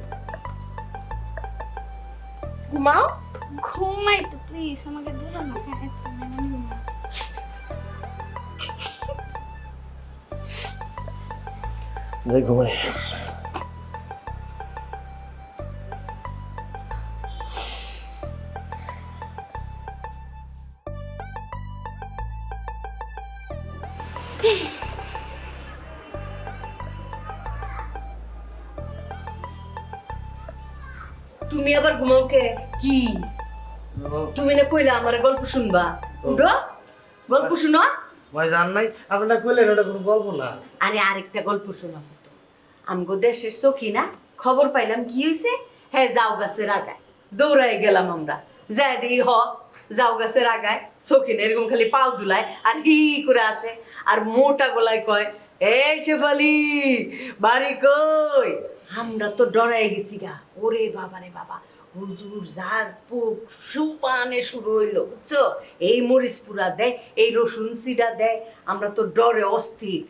ঘুমাও। ঘুমাই তো প্লিজ, আমাকে ধরো না। হ্যাঁ একটু আমি ঘুমাই। যাই ঘুমাই। তুমি আবার ঘুমাও কে? কি তুমি না কইলা আমার গল্প শুনবা? উঠো, গল্প শুনো। ভাই জান নাই, আপনারা কইলেন ওটা কোনো গল্প না। আরে আরেকটা গল্প শোনাবো তো। আমগো দেশের সখী না, খবর পাইলাম কি হয়েছে, হ্যাঁ যাও গাছের আগায় দৌড়াই গেলাম আমরা, যাই দিই যাও গাছের আগায় সখী না এরকম খালি পাও দুলায় আর হি করে আসে, আর মোটা গলায় কয় এই শেফালি বাড়ি কই? আমরা তো ডরাই গেছি গা, ওরে বাবা রে বাবা, হুজুর যার পোক সুপানে শুরু হইলো বুঝছো, এই মরিচ পুরা দেয়, এই রসুন সিডা দেয়, আমরা তো ডরে অস্থির।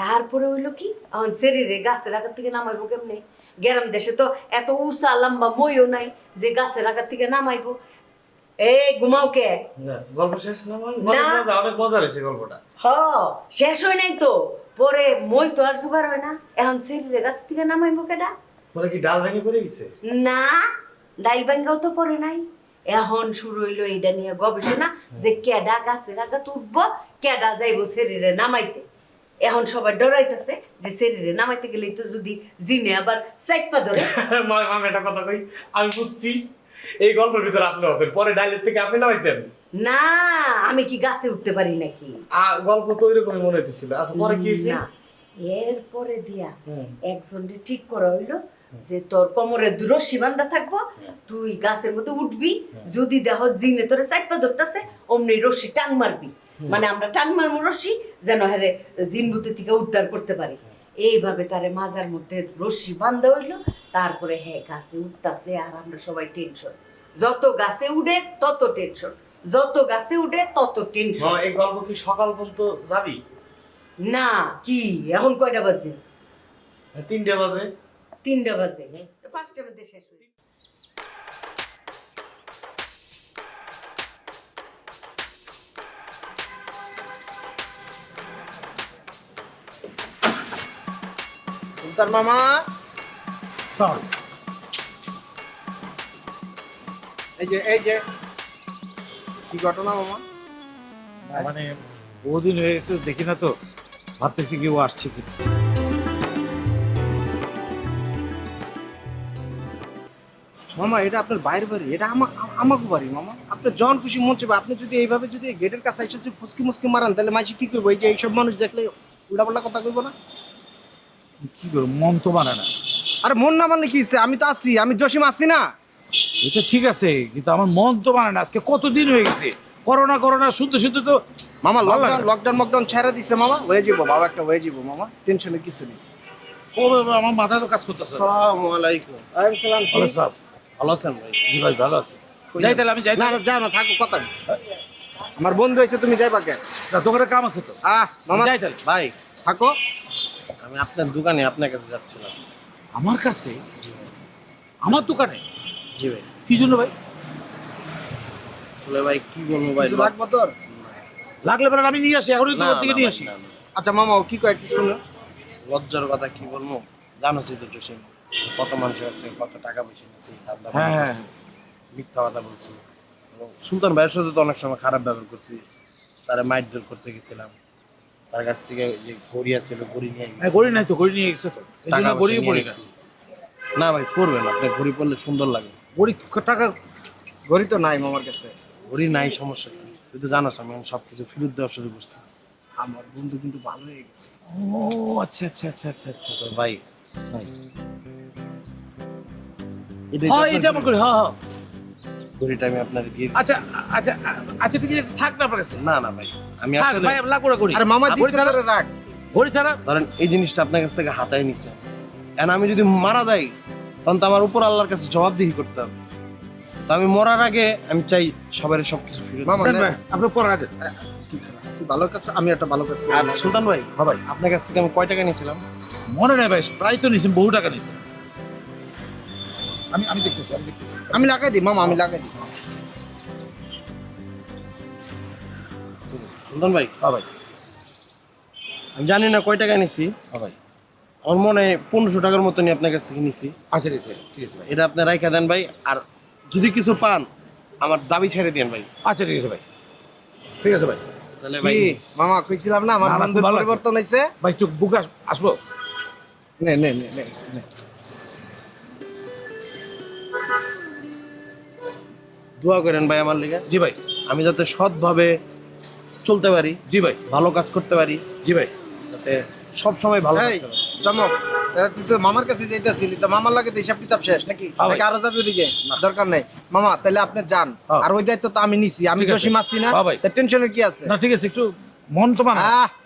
তারপরে হইলো কি এখন শরীরে গাছের আঘাত থেকে নামাইবো কেমনে? গ্রাম দেশে তো এত উঁচা লম্বা মইও নাই যে গাছের আঘাত থেকে নামাইবো। এই ঘুমাও কে? গল্প শেষ না ভাই? না। অনেক মজা হয়েছে গল্পটা। হ শেষ হয় নাই তো, পরে মই তো আর জোগাড় হয় না, এখন শরীরে গাছ থেকে নামাইবো কেডা? পরে কি ডাল ভেঙে পড়ে গেছে? না, ডাইল ভাঙ্গাও তো পরে নাই। এখন শুরু হইলো এইটা নিয়ে গবেষণা যে কেডা গাছের আঘাত উঠবো, কেডা যাইবো শরীরে নামাইতে। এখন সবাই ডরাইতেছে যে শরীরে নামাইতে গেলে তো যদি জিনে আবার চাইপা ধরে। মাম একটা কথা কই, আমি বুঝছি এই গল্পের ভিতরে আপনি আছেন, পরে ডাইলের থেকে আপনি নামাইছেন। না, আমি কি গাছে উঠতে পারি নাকি? গল্প তো ওইরকমই মনে হইতেছিল। আচ্ছা পরে কি হয়েছে? না, এরপরে দিয়া একজনকে ঠিক করা হইলো যে তোর কোমরে রশি বান্ধা থাকবো, তুই গাছের মধ্যে উঠবি, যদি দেহ জিনে তোরে চাইপা ধরতেছে অমনি রশি টান মারবি, মানে আমরা টান মারবো রশি যেন হেরে জিনবুতি থেকে উদ্ধার করতে পারি। এইভাবে তারে মাজার মধ্যে রশি বান্ধা হইলো, তারপরে হ্যাঁ গাছে উঠতেছে আর আমরা সবাই টেনশন। যত গাছে উঠে তত টেনশন, যত গাছে উঠে তত টেনশন। এই গল্প কি সকাল পর্যন্ত যাবি? না, কি এখন কয়টা বাজে? 3টা বাজে। 3টা বাজে, 5টা মধ্যে শেষ হয়ে। সুলতান মামা, সরি। এই যে কি ঘটনা মামা? মানে বহুদিন হয়ে গেছে দেখি না, তো ভাবতেছি কেউ আসছে কি। মামা এটা আপনার বাইরের বাড়ি, এটা আমাকে বাড়ি মামা। আপনার জন খুশি মন চাইবে, আপনি যদি এইভাবে যদি গেটের কাছে এসে যদি ফুসকি মুসকি মারান তাহলে মাঝে কি করবো? এই যে এইসব মানুষ দেখলে উল্টাপাল্টা কথা কইবো না? কি করবো, মন তো মানে না। আরে মন না মানলে কি হইছে? আমি তো আছি, আমি জসিম আছি না? এটা ঠিক আছে, কিন্তু আমার মন তো মানে না। আজকে কতদিন হয়ে গেছে, করোনা করোনা শুনতে শুনতে তো মামা লকডাউন মকডাউন ছেড়ে দিছে মামা, হয়ে যাবো বাবা, একটা হয়ে যাবো মামা, টেনশনের কিছু নেই। কবে আমার মাথা তো কাজ করতেছে। আসসালামু আলাইকুম। ওয়ালাইকুম সালাম। ভালো সাহেব, ভালো আছেন ভাই? জি ভাই ভালো আছে। যাই তাহলে, আমি যাই। না যাও না, থাকো, কথা নেই। আমার বন্ধু হয়েছে, তুমি যাইবা কে? দোকানে কাম আছে তো। মামা যাই তাহলে। ভাই থাকো, আমি আপনার দোকানে আপনার কাছে যাচ্ছিলাম। আমার কাছে? আমার দোকানে? জি ভাই। কি জন্য ভাই? আসলে ভাই কি বলবো ভাই, লাগবো তোর? লাগলে বলেন, আমি নিয়ে আসি, এখনই তোর দিকে নিয়ে আসি। আচ্ছা মামা কি কয় একটু শুনো। লজ্জার কথা কি বলবো, জানোসই তো জসিম, কত মানুষের কাছে কত টাকা পয়সা নিয়েছি, হ্যাঁ। মিথ্যা কথা বলছি। সুলতান ভাইয়ের সাথে তো অনেক সময় খারাপ ব্যবহার করছি, তারা মারধর করতে গেছিলাম, তার কাছ থেকে যে ঘড়ি ছিল ঘড়ি নিয়ে গেছি। ঘড়ি নাই তো, ঘড়ি নিয়ে গেছে তো, এই জন্য ঘড়িও পড়ে গেছে। না ভাই পড়বেন, আপনার ঘড়ি পড়লে সুন্দর লাগে। ঘড়ি টাকা? ঘড়ি তো নাই মামার কাছে। ঘড়ি নাই, সমস্যা কি? তুই তো জানাস আমি সবকিছু ফেরত দেওয়া শুরু করছি। আমার বন্ধু কিন্তু ভালো হয়ে গেছে। ও আচ্ছা আচ্ছা আচ্ছা আচ্ছা আচ্ছা তো ভাই এটা আমার ঘড়ি। হ্যাঁ হ্যাঁ, ঘড়িটা আমি আপনাকে দিয়ে দিই। আচ্ছা আচ্ছা আচ্ছা, ঠিক আছে, থাক না আপনার কাছে। না না ভাই, আমি থাক আসলে ভাই, লাগবো না ঘড়ি। আরে মামা ঘড়ি দিছে ছাড়া, তোরে রাখ। ঘড়ি ছাড়া ধরেন এই জিনিসটা আপনার কাছ থেকে হাতায় নিছে, এখন আমি যদি মারা যাই তখন তো আমার উপর আল্লাহর কাছে জবাবদিহি করতে হবে। তো আমি মরার আগে আমি চাই সবার সবকিছু ফিরে। মামা আপনি পড়া দেন। ভালো কাজ, আমি একটা ভালো কাজ করি। আর সুলতান ভাই, হ্যাঁ ভাই, আপনার কাছ থেকে আমি কয় টাকা নিয়েছিলাম মনে নেই ভাই, প্রায় তো নিয়েছেন, বহু টাকা নিয়েছেন। আমি দেখতেছি, আমি লাগাই দিই মামা, আমি লাগাই দিই। সুলতান ভাই, হ্যাঁ ভাই, আমি জানি না কয় টাকা নিছি, হ্যাঁ ভাই। আমার মনে হয় 1500 টাকার মতো নিয়ে আপনার কাছ থেকে নিছি। আচ্ছা ঠিক আছে ভাই। এটা আপনি রাইখা দেন ভাই, আর যদি কিছু পান আমার দাবি ছেড়ে দেন ভাই। আচ্ছা ঠিক আছে ভাই, ঠিক আছে ভাই। তাহলে ভাই মামা কইছিলাম না আমার বন্ধুর পরিবর্তন হইছে ভাই। চুপ বুকে আসবো। নে নে নে নে। দোয়া করেন ভাই আমার লিগে। জি ভাই। আমি যাতে সৎভাবে চলতে পারি। জি ভাই। ভালো কাজ করতে পারি। জি ভাই। যাতে সব সময় ভালো থাকতে পারি। চমক, তুই তো মামার কাছে যাইতেছিলি, তো মামার লাগে হিসাব কিতাব শেষ নাকি? আরো যাবে ওদিকে? দরকার নাই মামা, তাহলে আপনি যান। আর ওই দায়িত্ব তো আমি নিছি, আমি জসিম আছি না, টেনশনের কি আছে? না ঠিক আছে, একটু মন তো মানে।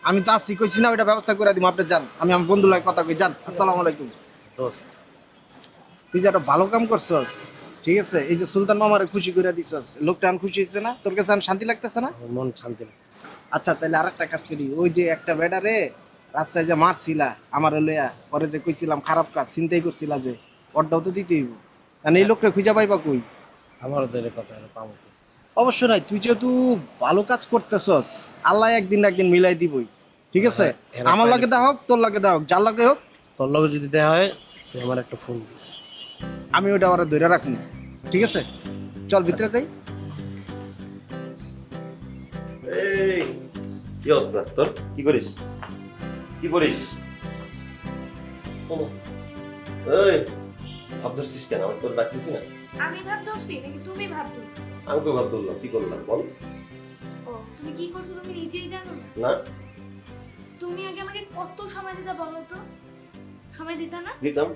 আমি তো আছি, কইছি না ওইটা ব্যবস্থা করে দিব, আপনি যান। আমি আমার বন্ধু লাগে কথা কই, যান। আসসালামু আলাইকুম। দোস্ত তুই যে একটা ভালো কাম করছস, ঠিক আছে, এই যে সুলতান মামারে খুশি করে দিছস, লোকটা আন খুশি হয়েছে না? তোর কাছে আন শান্তি লাগতেছে না? আমার মন শান্তি লাগতেছে। আচ্ছা তাহলে আরেকটা কাজ করি, ওই যে একটা বেডারে রাস্তায় যে মারছিলা আমার লইয়া, পরে যে কইছিলাম খারাপ কাজ চিন্তাই করছিলা, যে ওরটাও তো দিতেই হইব। কারণ এই লোককে খুঁজে পাইবা কই? আমারও তো এর কথা হলো পাবো। অবশ্য নাই, তুই যেহেতু ভালো কাজ করতেছস, আল্লাহ একদিন না একদিন মিলাই দিবই। ঠিক আছে, এরা আমার পাইলে- লাগে দেওয়া হোক, তোর লাগে দেওয়া হোক, যার লাগে হোক, তোর লগে যদি দেয়া হয় তুই আমার একটা ফোন দিস। আমি ওটা ওরা ধরে রাখবো। ঠিক আছে, চল ভিতরে যাই। এই কি অবস্থা তোর? কি করিস? কি করিস? এই ভাব ধরছিস কেন? আমি তোর ডাকতেছি না। আমি ভাব ধরছি নাকি তুমি ভাব ধরছো? আমি তো ভাব ধরলাম, কি করলাম বল? ও তুমি কি করছো তুমি নিজেই জানো না? না তুমি আগে আমাকে কত সময় দিতে বলো তো? সময় দিতা না? দিতাম,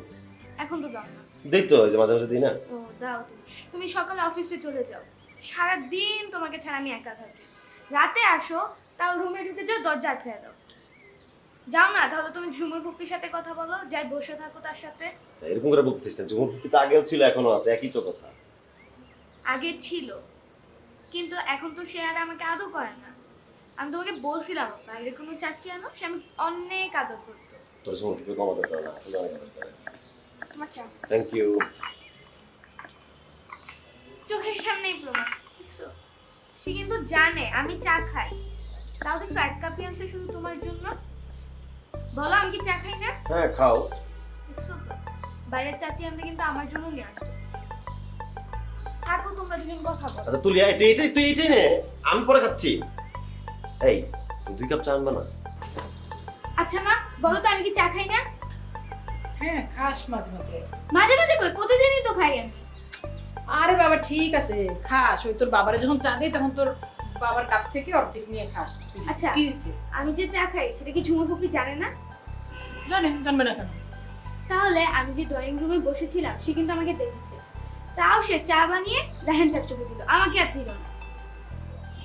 এখন তো দাও না। দিই তো, ওই যে মাঝে মাঝে দিই না। ও দাও তুমি। তুমি সকালে অফিসে চলে যাও, সারা দিন তোমাকে ছাড়া আমি একা থাকি। রাতে আসো, তাও রুমে ঢুকে যাও, দরজা আটকে দাও। যাও না, তাহলে তুমি ঝুমুর ফুপির সাথে কথা বলো, যাই বসে থাকো তার সাথে। আচ্ছা, এরকম করে বলতেছিস না, জুমুর ফুপি তো আগেও ছিল এখনো আছে, একই তো কথা। আগে ছিল, কিন্তু এখন তো সে আর আমাকে আদর করে না। আমি তোমাকে বলছিলাম বাইরে কোনো চাচ্ছি আনো, সে আমাকে অনেক আদর করতো। তোর জুমুর ফুপি কমাতে পারে না, এখন অনেক আদর করে। তোমার চা থ্যাংক ইউ। চোখের সামনেই প্রমাণ, দেখছো? সে কিন্তু জানে আমি চা খাই, তাও দেখছো 1 কাপই আনছে শুধু তোমার জন্য। বলো আমি কি চা খাই না? হ্যাঁ খাও। দেখছো তো, বাইরের চাচি আনলে কিন্তু আমার জন্য নিয়ে আসতো। থাকো তোমরা দুজন কথা বলো। আচ্ছা তুই তুই এটাই নে, আমি পরে খাচ্ছি। এই 2 কাপ চা আনবা না? আচ্ছা মা, বলো তো আমি কি চা খাই না? হ্যাঁ খাস মাঝে মাঝে। মাঝে মাঝে কই, প্রতিদিনই তো খাই আমি। আরে বাবা ঠিক আছে, খাস। ওই তোর বাবারে যখন চা দেয় তখন তোর বাবার কাপ থেকে অর্ধেক নিয়ে খাস। আচ্ছা কি হয়েছে? আমি যে চা খাই সেটা কি ঝুমুর ফুপি জানে না? জানবে না কেন? তাহলে আমি যে ড্রয়িং রুমে বসেছিলাম সে কিন্তু আমাকে দেখেছে, তাও সে চা বানিয়ে রায়হান চাচুকে দিল, আমাকে আর দিল না।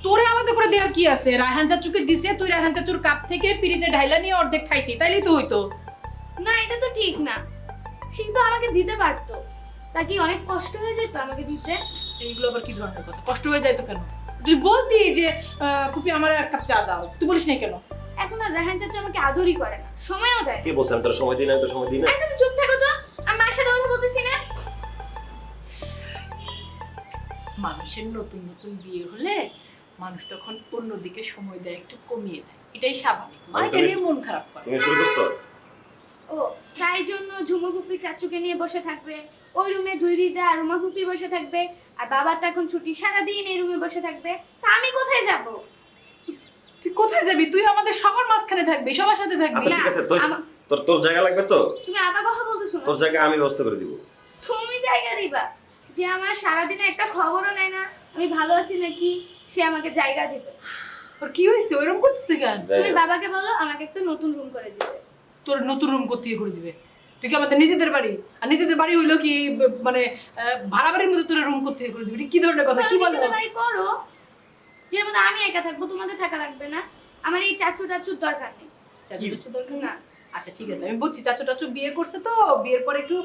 তোরে আলাদা করে দেওয়ার কি আছে? রায়হান চাচুকে দিছে, তুই রায়হান চাচুর কাপ থেকে পিরিজে ঢাইলা নিয়ে অর্ধেক খাইতি, তাইলেই তো হইতো। না এটা তো ঠিক না, সে তো আমাকে দিতে পারতো। তা কি অনেক কষ্ট হয়ে যেত আমাকে দিতে? এইগুলো আবার কি ধরনের কথা? কষ্ট হয়ে যায় তো কেন? তুই বলতি যে ফুপি আমার 1 কাপ চা দাও, তুই বলিস না কেন? এখন আর রায়হান চাচু আমাকে আদরই করে না, সময়ও দেয় না। কে বলছ আমি তোর সময় দিই না? আমি তোর সময় দিই না। একদম চুপ থাকো তো, আমি মার সাথে কথা বলতেছি না। মানুষের নতুন নতুন বিয়ে হলে মানুষ তখন অন্যদিকে সময় দেয়, একটু কমিয়ে দেয়, এটাই স্বাভাবিক। এটা নিয়ে মন খারাপ করে। তুমি শুরু করছো? ও তাই জন্য ঝুমুর ফুপি চাচুকে নিয়ে বসে থাকবে, ওই রুমে দুই রিদা আর রুমা ফুপি বসে থাকবে, আর বাবার তো এখন ছুটি, সারাদিন এই রুমে বসে থাকবে। তা আমি কোথায় যাব? তুই কোথায় যাবি? তুই আমাদের সবার মাঝখানে থাকবি, সবার সাথে থাকবি। আচ্ছা ঠিক আছে, তোর তোর জায়গা লাগবে তো? তুমি আবার কথা বলতেছো না? তোর জায়গা আমি ব্যবস্থা করে দিব। তুমি জায়গা দিবা? যে আমার সারাদিনে একটা খবরও নেয় না আমি ভালো আছি নাকি, সে আমাকে জায়গা দিবে। আর কি হয়েছে? ওইরকম করতেছে কেন? তুমি বাবাকে বলো আমাকে একটা নতুন রুম করে দিবে। তোর নতুন রুম কোথায় করে দিবে? তুই কি আমাদের নিজেদের বাড়ি? আর নিজেদের বাড়ি হইলো কি মানে ভাড়া বাড়ির মধ্যে তোর রুম কোথায় করে দিবে? কি ধরনের কথা? কি বলো? বাড়ি করো, যের মধ্যে আমি একা থাকবো, তোমাদের থাকা লাগবে না। আমার এই চাচু টাচুর দরকার নেই। চাচু টাচু দরকার না। আচ্ছা ঠিক আছে, আমি বুঝছি চাচু টাচু বিয়ে করছে তো, বিয়ের পর একটু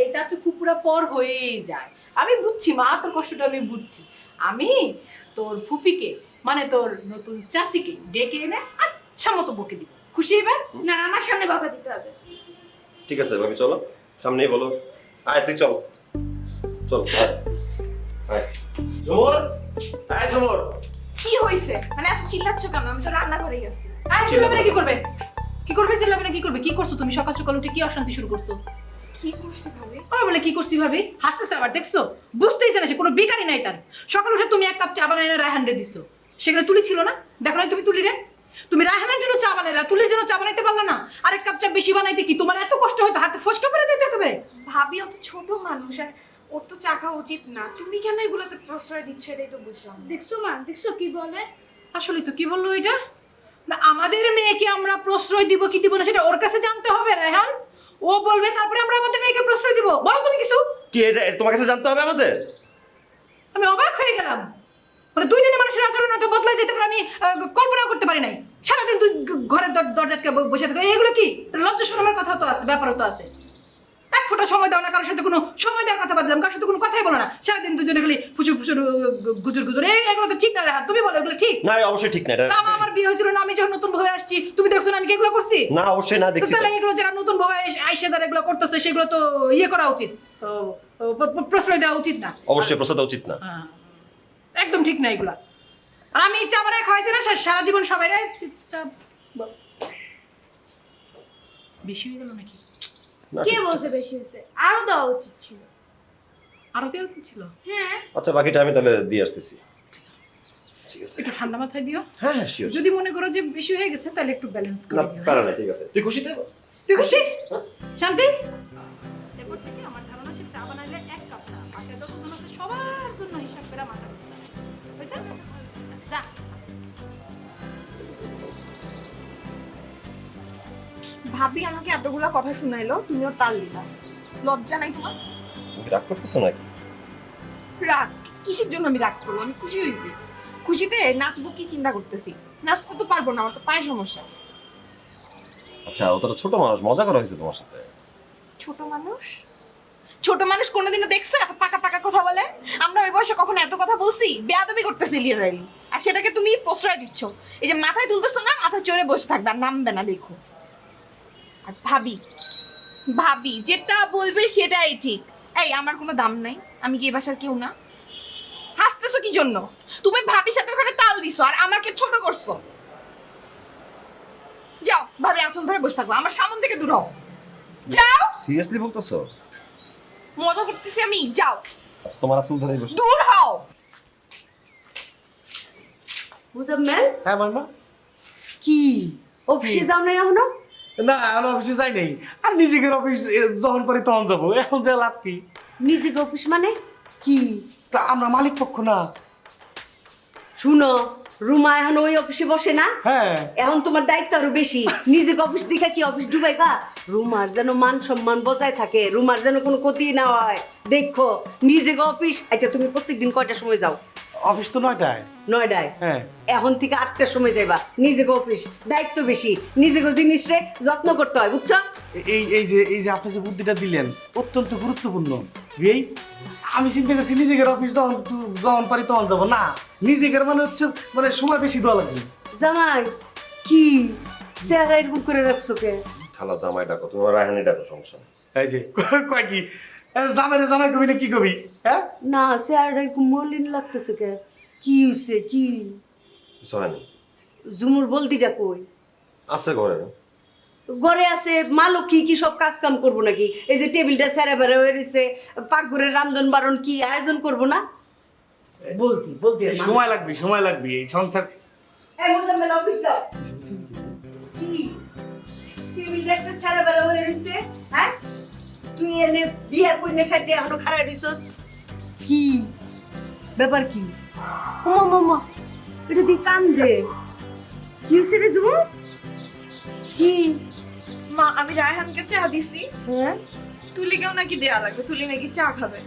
এই চাচু ফুপুরা পর হয়েই যায়। আমি বুঝছি মা, তোর কষ্টটা আমি বুঝছি। আমি তোর ফুপিকে মানে তোর নতুন চাচিকে ডেকে এনে আচ্ছা মতো বকে দিব, খুশি হইবে? না আমার সামনে বকা দিতে হবে। ঠিক আছে ভাবি, চলো সামনেই বলো। আয় তুই চল চল। আয় ঝুমুর, আয় ঝুমুর। কি হইছে? মানে এত চিল্লাচ্ছ কেন? আমি তো রান্নাঘরেই আছি। আর চিল্লাবে না কি করবে? কি করবে? চিল্লাবে না কি করবে? কি করছো তুমি? সকাল সকাল উঠে কি অশান্তি শুরু করছো? কি করছি ভাবি? ওরা বলে কি করছি ভাবি? হাসতেছে আবার, দেখছো? বুঝতেই না সে কোনো বেকারি নাই তার। সকাল উঠে তুমি 1 কাপ চা বানাই না রায়হান রে দিছো, সেখানে তুলি ছিল না? দেখো না তুমি তুলি রে? তুমি রায়হানের জন্য চা বানাইলা, তুলির জন্য চা বানাইতে পারলা না? আর 1 কাপ চা বেশি বানাইতে কি তোমার এত কষ্ট হইতো? হাতে ফসকা পড়ে যেত একেবারে। ভাবি অত ছোট মানুষ, আর ওর তো চা খাওয়া উচিত না। তুমি কেন এগুলোতে প্রশ্রয় দিচ্ছ এটাই তো বুঝলাম না। দেখছো মা, দেখছো কি বলে? আসলে তো কি বললো এটা? না আমাদের মেয়েকে আমরা প্রশ্রয় দিব কি দিব না সেটা ওর কাছে জানতে হবে রায়হান। ও বলবে তারপরে আমরা আমাদের মেয়েকে প্রশ্রয় দিব। বলো তুমি কিছু। কি এটা তোমার কাছে জানতে হবে আমাদের? আমি অবাক হয়ে গেলাম, মানে 2 দিনে মানুষের আচরণ এত বদলায় যেতে পারে আমি কল্পনা করতে পারি নাই। সারাদিন তুই ঘরের দরজাটকে বসে থাকো, এগুলো কি? লজ্জা শরমের কথা তো আছে, ব্যাপারও তো আছে। এক ফোঁটা সময় দাও না, কারোর সাথে কোনো সময় দেওয়ার কথা বাদলাম, কারোর সাথে কোনো কথাই বলো না, সারাদিন দুজনে খালি ফুচুর ফুচুর গুজুর গুজুর, এগুলো তো ঠিক না রেহাত, তুমি বলো এগুলো ঠিক? না অবশ্যই ঠিক না এটা। না, আমার বিয়ে হয়েছিল না, আমি যখন নতুন বউ হয়ে আসছি, তুমি দেখছো না আমি কি এগুলো করছি? না অবশ্যই না, তো দেখছি তাহলে তো। এগুলো যারা নতুন বউ হয়ে আইসে যারা এগুলো করতেছে সেগুলো তো ইয়ে করা উচিত, প্রশ্রয় দেওয়া উচিত না। অবশ্যই প্রস্তাব দেওয়া উচিত না। হ্যাঁ, একদম ঠিক না এগুলা। আর আমি চা বানায় খাওয়াইছি না সারা জীবন সবাই বেশি হয়ে গেল নাকি? না, কে ঠিক বলছে আছে। বেশি হয়েছে? আরো দেওয়া উচিত ছিল। আরো দেওয়া উচিত ছিল। হ্যাঁ, আচ্ছা বাকিটা আমি তাহলে দিয়ে আসতেছি। ঠিক আছে। একটু ঠান্ডা মাথায় দিও। হ্যাঁ হ্যাঁ শিওর। যদি মনে করো যে বেশি হয়ে গেছে তাহলে একটু ব্যালেন্স না করে দিও। প্যারা নাই, ঠিক আছে। তুই খুশি তো? তুই খুশি? শান্তি? এরপর থেকে আমার ধারণা সে চা বানাইলে এক কাপ না, বাসায় যতজন আছে সবার জন্য হিসাব করে মাথা দিতে হবে। বুঝছো? যা। ভাবি আমাকে এতগুলা কথা শুনাইলো, তুমিও তাল দিলা। লজ্জা নাই তোমার? তুমি রাগ করতেছো নাকি? রাগ কিসের জন্য আমি রাগ করবো? আমি খুশি হয়েছি। খুশিতে নাচবো কি চিন্তা করতেছি। নাচতে তো পারবো না, আমার তো পায়ে সমস্যা। আচ্ছা ও তো ছোট মানুষ, মজা করা হয়েছে তোমার সাথে। ছোট মানুষ? ছোট মানুষ কোনোদিনও দেখছো এত পাকা পাকা কথা বলে? আমরা ওই বয়সে কখনো এত কথা বলছি? বেয়াদবি করতেছি লিয়ারালি, আর সেটাকে তুমি প্রশ্রয় দিচ্ছ। এই যে মাথায় তুলতেছো না, মাথায় চড়ে বসে থাকবে আর নামবে না, দেখো। আর ভাবি, ভাবি যেটা বলবে সেটাই ঠিক। এই আমার কোনো দাম নাই? আমি কি এ বাসার কেউ না? হাসতেছো কি জন্য? তুমি ভাবির সাথে ওখানে তাল দিছো আর আমাকে ছোট করছো। যাও, ভাবির আঁচল ধরে বসে থাকবো, আমার সামনে থেকে দূর হও। যাও। সিরিয়াসলি বলতেছো? মজা করতেছি আমি, যাও। আচ্ছা তোমার আসল ধরেই বসে। দূর হও। মুজাম্মেল, হ্যাঁ মামা। কি অফিসে যাও নাই এখনো? না আমি অফিসে যাই নাই, আর নিজেদের অফিস যখন পারি তখন যাবো, এখন যে লাভ কি? নিজেকে অফিস মানে কি? তা আমরা মালিক পক্ষ না? শুনো, রুমা এখন ওই অফিসে বসে না? হ্যাঁ। এখন তোমার দায়িত্ব আরো বেশি। নিজেকে অফিস দিকে কি অফিস ডুবাইবা? রুমার যেন মান সম্মান বজায় থাকে, রুমার যেন কোনো ক্ষতি না হয় দেখো। নিজেকে অফিস। আচ্ছা তুমি প্রত্যেকদিন কয়টার সময় যাও? অফিস তো 9টায়। 9টায়? হ্যাঁ। এখন থেকে 8টার সময় যাইবা। নিজেকে অফিস, দায়িত্ব বেশি, নিজেকে জিনিস রে যত্ন করতে হয়, বুঝছো? এই যে আপনি যে বুদ্ধিটা দিলেন অত্যন্ত গুরুত্বপূর্ণ। এই আমি চিন্তা করছি নিজেদের অফিস যখন পারি তখন যাবো না, নিজেদের মানে হচ্ছে মানে সময় বেশি দেওয়া লাগবে। জামাই কি চেহারা এরকম করে রাখছো কে? খালা জামাই ডাকো, তোমার রায়হানি ডাকো, সমস্যা নেই। এই যে কয় কি জামাই কবি না কি কবি? হ্যাঁ না, চেহারাটা এরকম মলিন লাগতেছে কে? কি হইছে কি? কিছু হয়নি। ঝুমুর বলদিটা কই? আছে ঘরে। ঘরে আছে। মালক কি কি সব কাজ কাম করবো নাকি? এই যে টেবিলটা সেরে বেড়ে হয়ে রয়েছে, পাকঘরের রান্ধন বারণ কি আয়োজন করবো না? বলতি এই সময় লাগবে এই সংসার। এই মুজাম্মেল অফিস দাও। কি টেবিলটা একটা সেরে বেড়ে হয়ে রয়েছে? হ্যাঁ, তুই এনে বিয়ার কইনের সাথে এখনো খাড়া রইছস? কি ব্যাপার কি? মামা এটা দি কান্দে। কি হইছে রে ঝুমুর? কি? মা আমি রায়হানকে চা দিছি। হ্যাঁ, তুলিকেও নাকি দেয়া লাগবে, তুলি নাকি চা খাবে।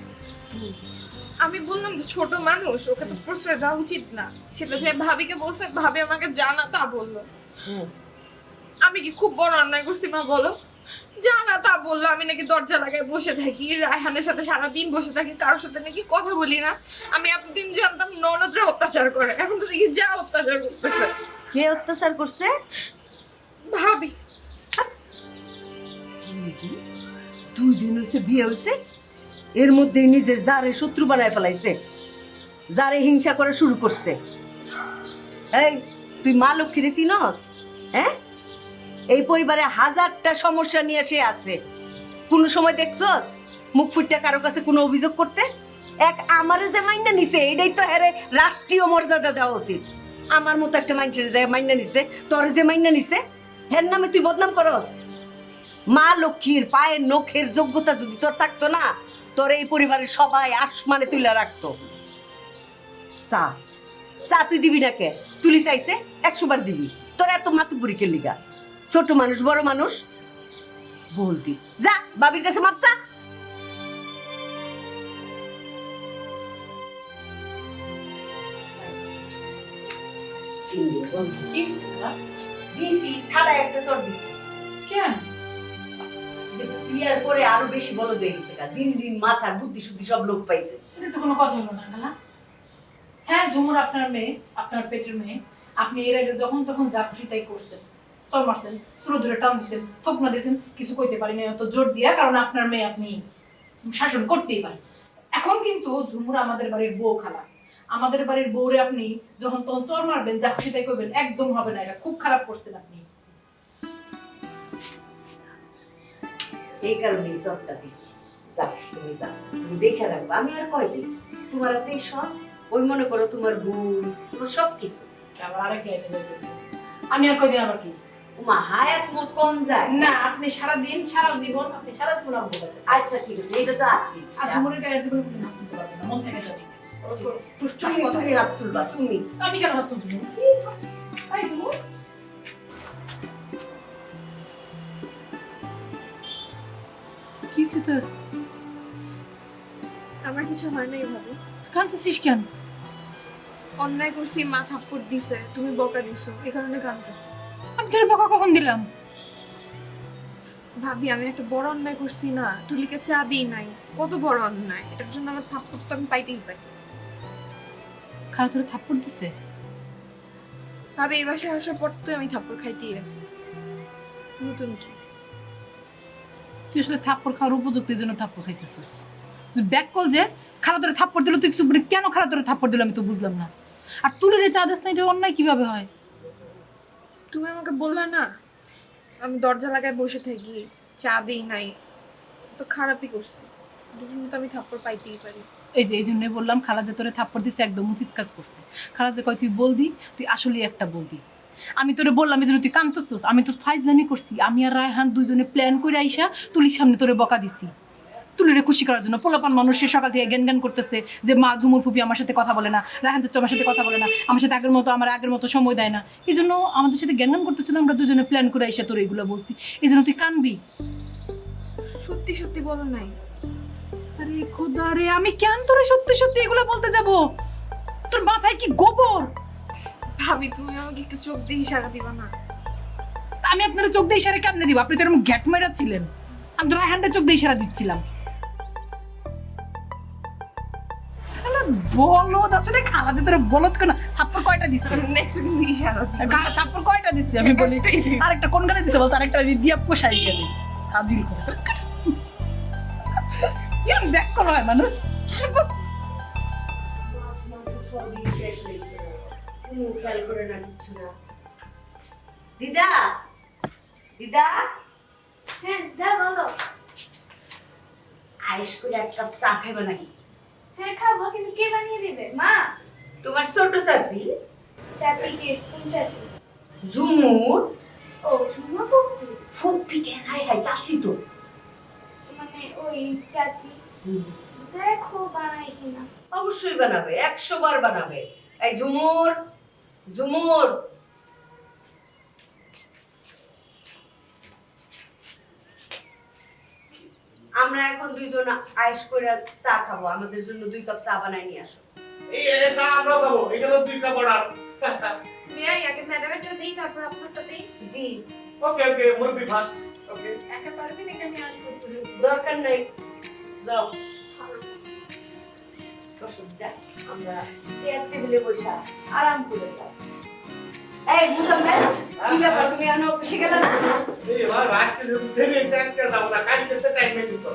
আমি বললাম যে ছোট মানুষ, ওকে তো প্রশ্রয় দেওয়া উচিত না। সেটা যে ভাবিকে বলছে, ভাবি আমাকে জানা তা বললো। আমি কি খুব বড় অন্যায় করছি মা বলো? জানা তা বললো আমি নাকি দরজা লাগায় বসে থাকি, রায়হানের সাথে সারাদিন বসে থাকি, কারোর সাথে নাকি কথা বলি না। আমি এতদিন জানতাম ননদরা অত্যাচার করে, এখন তো দেখি যা অত্যাচার করতেছে। কে অত্যাচার করছে? ভাবি। 2 দিন হইছে বিয়ে হইছে, এর মধ্যে নিজের জারে শত্রু বানায় ফেলাইছে, জারে হিংসা করা শুরু করছে। এই তুই মা লক্ষ্মীরে চিনস? হ্যাঁ, এই পরিবারে হাজারটা সমস্যা নিয়ে সে আছে। কোন সময় দেখছস মুখ ফুটটা কারো কাছে কোনো অভিযোগ করতে? এক আমারে যে মাইন্না নিছে এটাই তো হেরে রাষ্ট্রীয় মর্যাদা দেওয়া উচিত। আমার মতো একটা মানুষের যে মাইন্না নিছে, তোরে যে মাইন্না নিছে, হের নামে তুই বদনাম করস। মা লক্ষ্মীর পায়ের নখের যোগ্যতা যদি তোর থাকতো না, তোর এই পরিবারের সবাই আসমানে তুলে রাখতো। চা চা তুই দিবি না কে? তুলি চাইছে 100 বার দিবি। তোর এত মাতুপুরি কে লিগা? ছোট মানুষ বড় মানুষ বলতি। যা বাবির কাছে মাপ চা। দিছি ঠাডা একটা সর দিছি। কেন? বিয়ার পরে আরো বেশি বড় হয়ে গেছে গা। দিন দিন মাথার বুদ্ধি শুদ্ধি সব লোক পাইছে। এটা তো কোনো কথা হলো না খালা। হ্যাঁ ঝুমুর আপনার মেয়ে, আপনার পেটের মেয়ে। আপনি এর আগে যখন তখন যা খুশি তাই করছেন, চর মারছেন, চুলো ধরে টান দিচ্ছেন, থোপনা দিয়েছেন, কিছু কইতে পারি না অত জোর দিয়া, কারণ আপনার মেয়ে আপনি শাসন করতেই পারেন। এখন কিন্তু ঝুমুর আমাদের বাড়ির বউ খালা, আমাদের বাড়ির বউরে আপনি যখন তখন চর মারবেন, যা খুশি তাই করবেন, একদম হবে না। এটা খুব খারাপ করছেন আপনি। এই কারণেই সবটা দিছি। যাও তুমি যাও, তুমি দেখে রাখবো। আমি আর কয় দিই তোমার হাতে সব, ওই মনে করো তোমার বোন, তোমার সব কিছু। আবার আরেক লাইনে যাইতেছে, আমি আর কয়দিন আবার কি তোমার হায়াত মত কম যায় না। আপনি সারা দিন সারা জীবন আপনি সারা জীবন আমাকে বলবেন। আচ্ছা ঠিক আছে, এটা তো আছে। আর ঝুমুরের গায়ের দিকে কোনো হাত দিতে পারবেন না, মন থেকে যা ঠিক আছে। তুমি হাত তুলবা, তুমি। আমি কেন হাত তুলবো? এই ঝুমুর, কি হয়েছে তোর? আমার কিছু হয় না এইভাবে। কাঁদতেছিস কেন? অন্যায় করছি, মা থাপ্পড় দিছে, তুমি বকা দিছো, এই কারণে কাঁদতেছি। আমি তোর বকা কখন দিলাম? ভাবি আমি একটা বড় অন্যায় করছি না, তুলিকে চা দিই নাই, কত বড় অন্যায়। এটার জন্য আমার থাপ্পড় তো আমি পাইতেই পাই। খারাপ তোর থাপ্পড় দিছে? ভাবি এই বাসায় আসার পর তো আমি থাপ্পড় খাইতেই আছি, নতুন কি? তুই আসলে থাপ্পড় খাওয়ার উপযুক্ত, এই জন্য থাপ্পড় খাইতেছিস। ব্যাক কল যে খালা তোরে থাপ্পড় দিল, তুই কিছু কেন খালা তোরে থাপ্পড় দিল আমি তো বুঝলাম না। আর তুলি রে চা দিস না, এটা অন্যায় কিভাবে হয়? তুমি আমাকে বললা না আমি দরজা লাগায় বসে থাকি, চা দিই নাই, তো খারাপই করছি। দুজন তো আমি থাপ্পড় পাইতেই পারি। এই যে এই জন্যই বললাম, খালা যে তোরে থাপ্পড় দিছে একদম উচিত কাজ করছে। খালা যে কয় তুই বলদি, তুই আসলেই একটা বলদি। আমি তোরে বললাম এই জন্য তুই কাঁদতেছিস, আমি তো ফাইজলামি করছি। আমি আর রায়হান দুইজনে প্ল্যান করে আইসা তুলির সামনে তোরে বকা দিছি, তুলিরে খুশি করার জন্য। পোলাপান মানুষ সে সকাল থেকে জ্ঞান করতেছে যে মা ঝুমুর ফুপি আমার সাথে কথা বলে না, রায়হান চাচা আমার সাথে কথা বলে না, আমার সাথে আগের মতো সময় দেয় না। এই জন্য আমাদের সাথে জ্ঞান করতেছিল, আমরা দুজনে প্ল্যান করে আইসা তোর এইগুলো বলছি। এই জন্য তুই কানবি? সত্যি সত্যি বলো নাই? আরে খোদা রে, আমি কেন তোরে সত্যি সত্যি এগুলো বলতে যাব? তোর মাথায় কি গোবর? ভাবি তুমি আমাকে একটু চোখ দিয়ে ইশারা দিবা না? আমি আপনার চোখ দিয়ে ইশারা কেমনে দিব? আপনি তো এরকম গ্যাট মেরা ছিলেন, আমি তো রায়হানটা চোখ দিয়ে ইশারা দিচ্ছিলাম। বলদ আসলে খালা যে তোরা বলদ কেন? থাপ্পড় কয়টা দিচ্ছে? নেক্সট কিন্তু ইশারা থাপ্পড় কয়টা দিচ্ছে আমি বলি? আরেকটা কোন গালে দিছে বলতো? আরেকটা দিয়া পোষাই গেলে হাজিল করে দেখ কোনো হয় মানুষ। দিদা, দিদা, হ্যাঁ যা বলো। আইস করে এক কাপ চা খাইবে নাকি? হ্যাঁ খাবো, কিন্তু কে বানিয়ে দেবে? মা? তোমার ছোট চাচি? চাচি কে? কোন চাচি? ঝুমুর। ও ঝুমা ফুপি। ফুপি কেন? হাই হাই, চাচি তো। মানে ওই চাচি। দেখো বানাই কিনা। অবশ্যই বানাবে, 100 বার বানাবে। এই ঝুমুর, ঝুমুর, আমরা এখন দুইজন আইস করে চা খাবো, আমাদের জন্য 2 কাপ চা বানাই নিয়ে আসো। এই চা আমরা খাবো, এটা তো 2 কাপ অর্ডার। মেয়াই আগে ম্যাডামেরটা দেই, তারপর আপনারটা দেই। জি ওকে ওকে, মুরব্বি ফার্স্ট। ওকে, একা পারবেন? এটা আমি আজ করতে দেব। দরকার নাই, যাও। আমরা চেয়ার টেবিলে বসে আরাম করে যাই। এই মুজাম্মেল, কি ব্যাপার তুমি এখনো অফিসে গেলে না? এই ভাই আজকে দেরি হয়েছে, আজকে যাবো না, কালকে তো টাইমে দিত।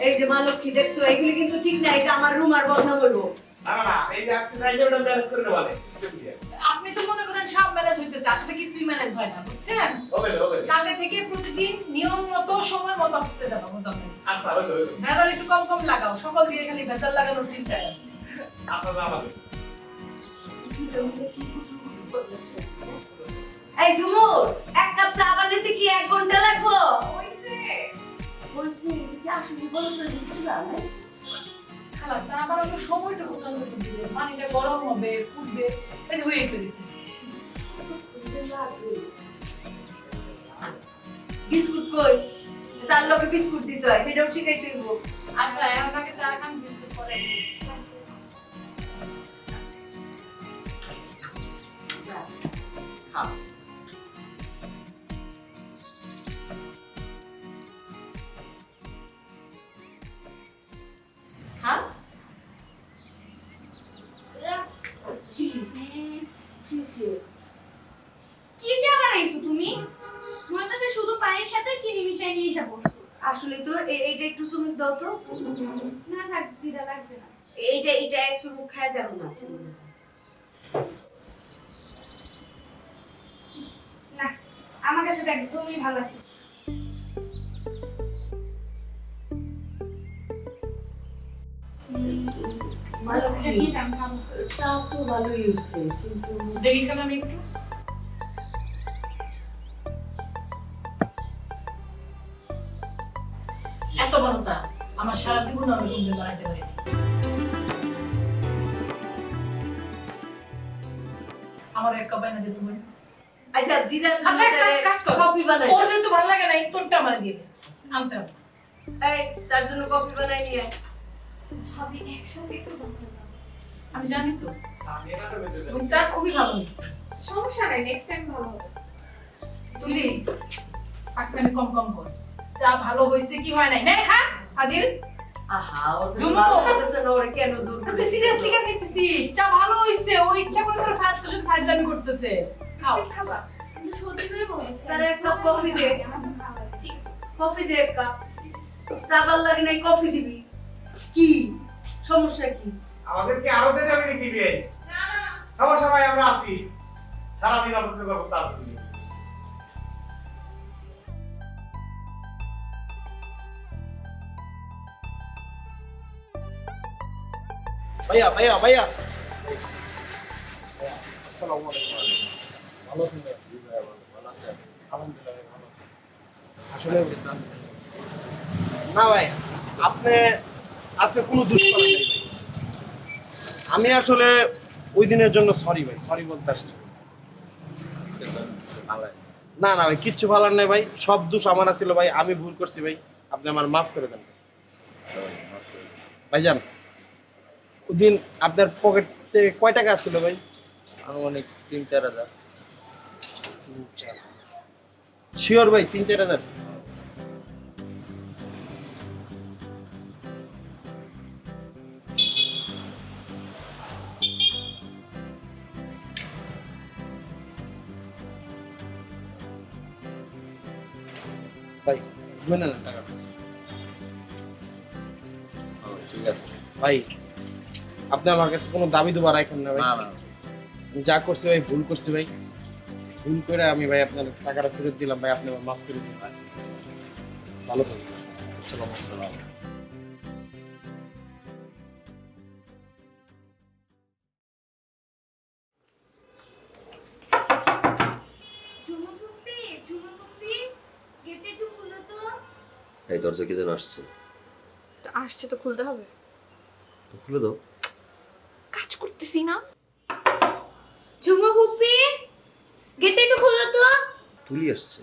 এই যে মালক্ষী দেখছো, এগুলি কিন্তু ঠিক না, এটা আমার রুম আর বদনাম হইবো। না না, এই যে আজকে যাইলে ওটা ম্যানেজ করে নেওয়া লাগে সিস্টেম দিয়ে। আপনি তো মনে করেন সব ম্যানেজ হইতেছে, আসলে কিছুই ম্যানেজ হয় না, বুঝছেন? হবে হবে। কালকে থেকে প্রতিদিন নিয়ম মতো সময় মতো অফিসে যাবো, বুঝলেন? আচ্ছা হবে। ভেজাল একটু কম কম লাগাও, সকাল দিয়ে খালি ভেজাল লাগানোর চিন্তায় আছে। আচ্ছা যাবে। এই ঝুমুর, 1 কাপ চা বানাতে কি 1 ঘন্টা লাগবে? হইছে বলছি কি আসলে বলো তো দিছিলা না? খালা চা বানানোর সময়টা কোথাও দিবে, পানিটা গরম হবে, ফুটবে, এই যে হয়ে গেছে। বিস্কুট কই? চার লোকে বিস্কুট দিতে হয়, এটাও শিখাইতে হইব। আচ্ছা এখন আগে চা খান, বিস্কুট পরে। খাও। পানির সাথে চিনি মিশিয়ে নিয়ে এসে পড়ছো। আসলে তো এইটা একটু চুমুক দাও তো। না থাক দিদা, লাগবে না। এইটা এক চুমুক খায় দেখো না। না, আমার কাছে তো একদমই ভালো লাগছে। ভালো এটা কি? কি আমি খাবো? চা তো ভালোই হচ্ছে, কিন্তু দেখি কেন আমি একটু এত বড় চা আমার সারা জীবন আমি কোনদিন বানাইতে পারিনি। আমার এক কাপ এনে দে তুমি। আচ্ছা দিদার আচ্ছা কাজ কর, কফি বানাই। ওর যেহেতু ভালো লাগে না, তোরটা আমার দিয়ে দে, আনতে হবে। এই তার জন্য কফি বানাই নিয়ে আয়। ভাবি একসাথে তো বানাবো। আমি জানি তো, এবং চা খুবই ভালো হয়েছে। সমস্যা নাই, নেক্সট টাইম ভালো হবে। তুলি পাকনামি কম কম কর, চা ভালো হয়েছে কি হয় নাই, নে খা আজিল। আহা ওর কাছে জুমু! ভালো লাগতেছে না, ওরে কেন জোর তুই করতেছিস? সিরিয়াসলি কেন নিতেছিস? চা ভালো হয়েছে, ও ইচ্ছা করে তোর তোর সাথে ফাজলামি করতেছে। খাও। খাবা, কিন্তু সত্যি করে বলছি। তার এক কাপ কফি দে। আমার ভালো লাগে। ঠিক আছে। কফি দে এক কাপ। চা ভালো লাগে নাই, কফি দিবি। কি সমস্যা কি? আমাদেরকে আরো দেন আমি নাকি বিয়ে সমস্যা ভাই, আমরা আছি সারাদিন আপনাদের ব্যবস্থা আছে। ভাইয়া ভাইয়া ভাইয়া আসসালামু আলাইকুম। ভালো আছেন ভাইয়া? ভালো আছেন? আলহামদুলিল্লাহ ভাই, ভালো আছি। আসলে না ভাই, আপনি আজকে কোনো দোষ করেন নাই ভাই। আমি আসলে ওই দিনের জন্য সরি ভাই, সরি বলতে আসছি। না না ভাই, কিচ্ছু ভালো নাই ভাই, সব দোষ আমার ছিল ভাই, আমি ভুল করছি ভাই, আপনি আমার মাফ করে দেন ভাইজান। ওদিন আপনার পকেটে কয় টাকা ছিল ভাই? আনুমানিক 3-4 হাজার। শিওর ভাই 3-4 হাজার? ভাই গুনে না টাকা। ঠিক আছে। ভাই আপনি আমার কাছে কোনো দাবি দুবা রাখেন না ভাই। না না, আমি যা করছি ভাই ভুল করছি ভাই, ভুল করে আমি ভাই আপনার টাকাটা ফেরত দিলাম ভাই, আপনি আমার মাফ করে দিন ভাই। ভালো থাকবেন। আসসালামু আলাইকুম। ঝুমু ফুপি, গেটে একটু খুলো তো। এই দরজা কি যেন আসছে, আসছে তো খুলতে হবে, খুলে দাও। কাজ করতেছি না। ঝুমু ফুপি, গেটে একটু খুলো তো। তুলি আসছে।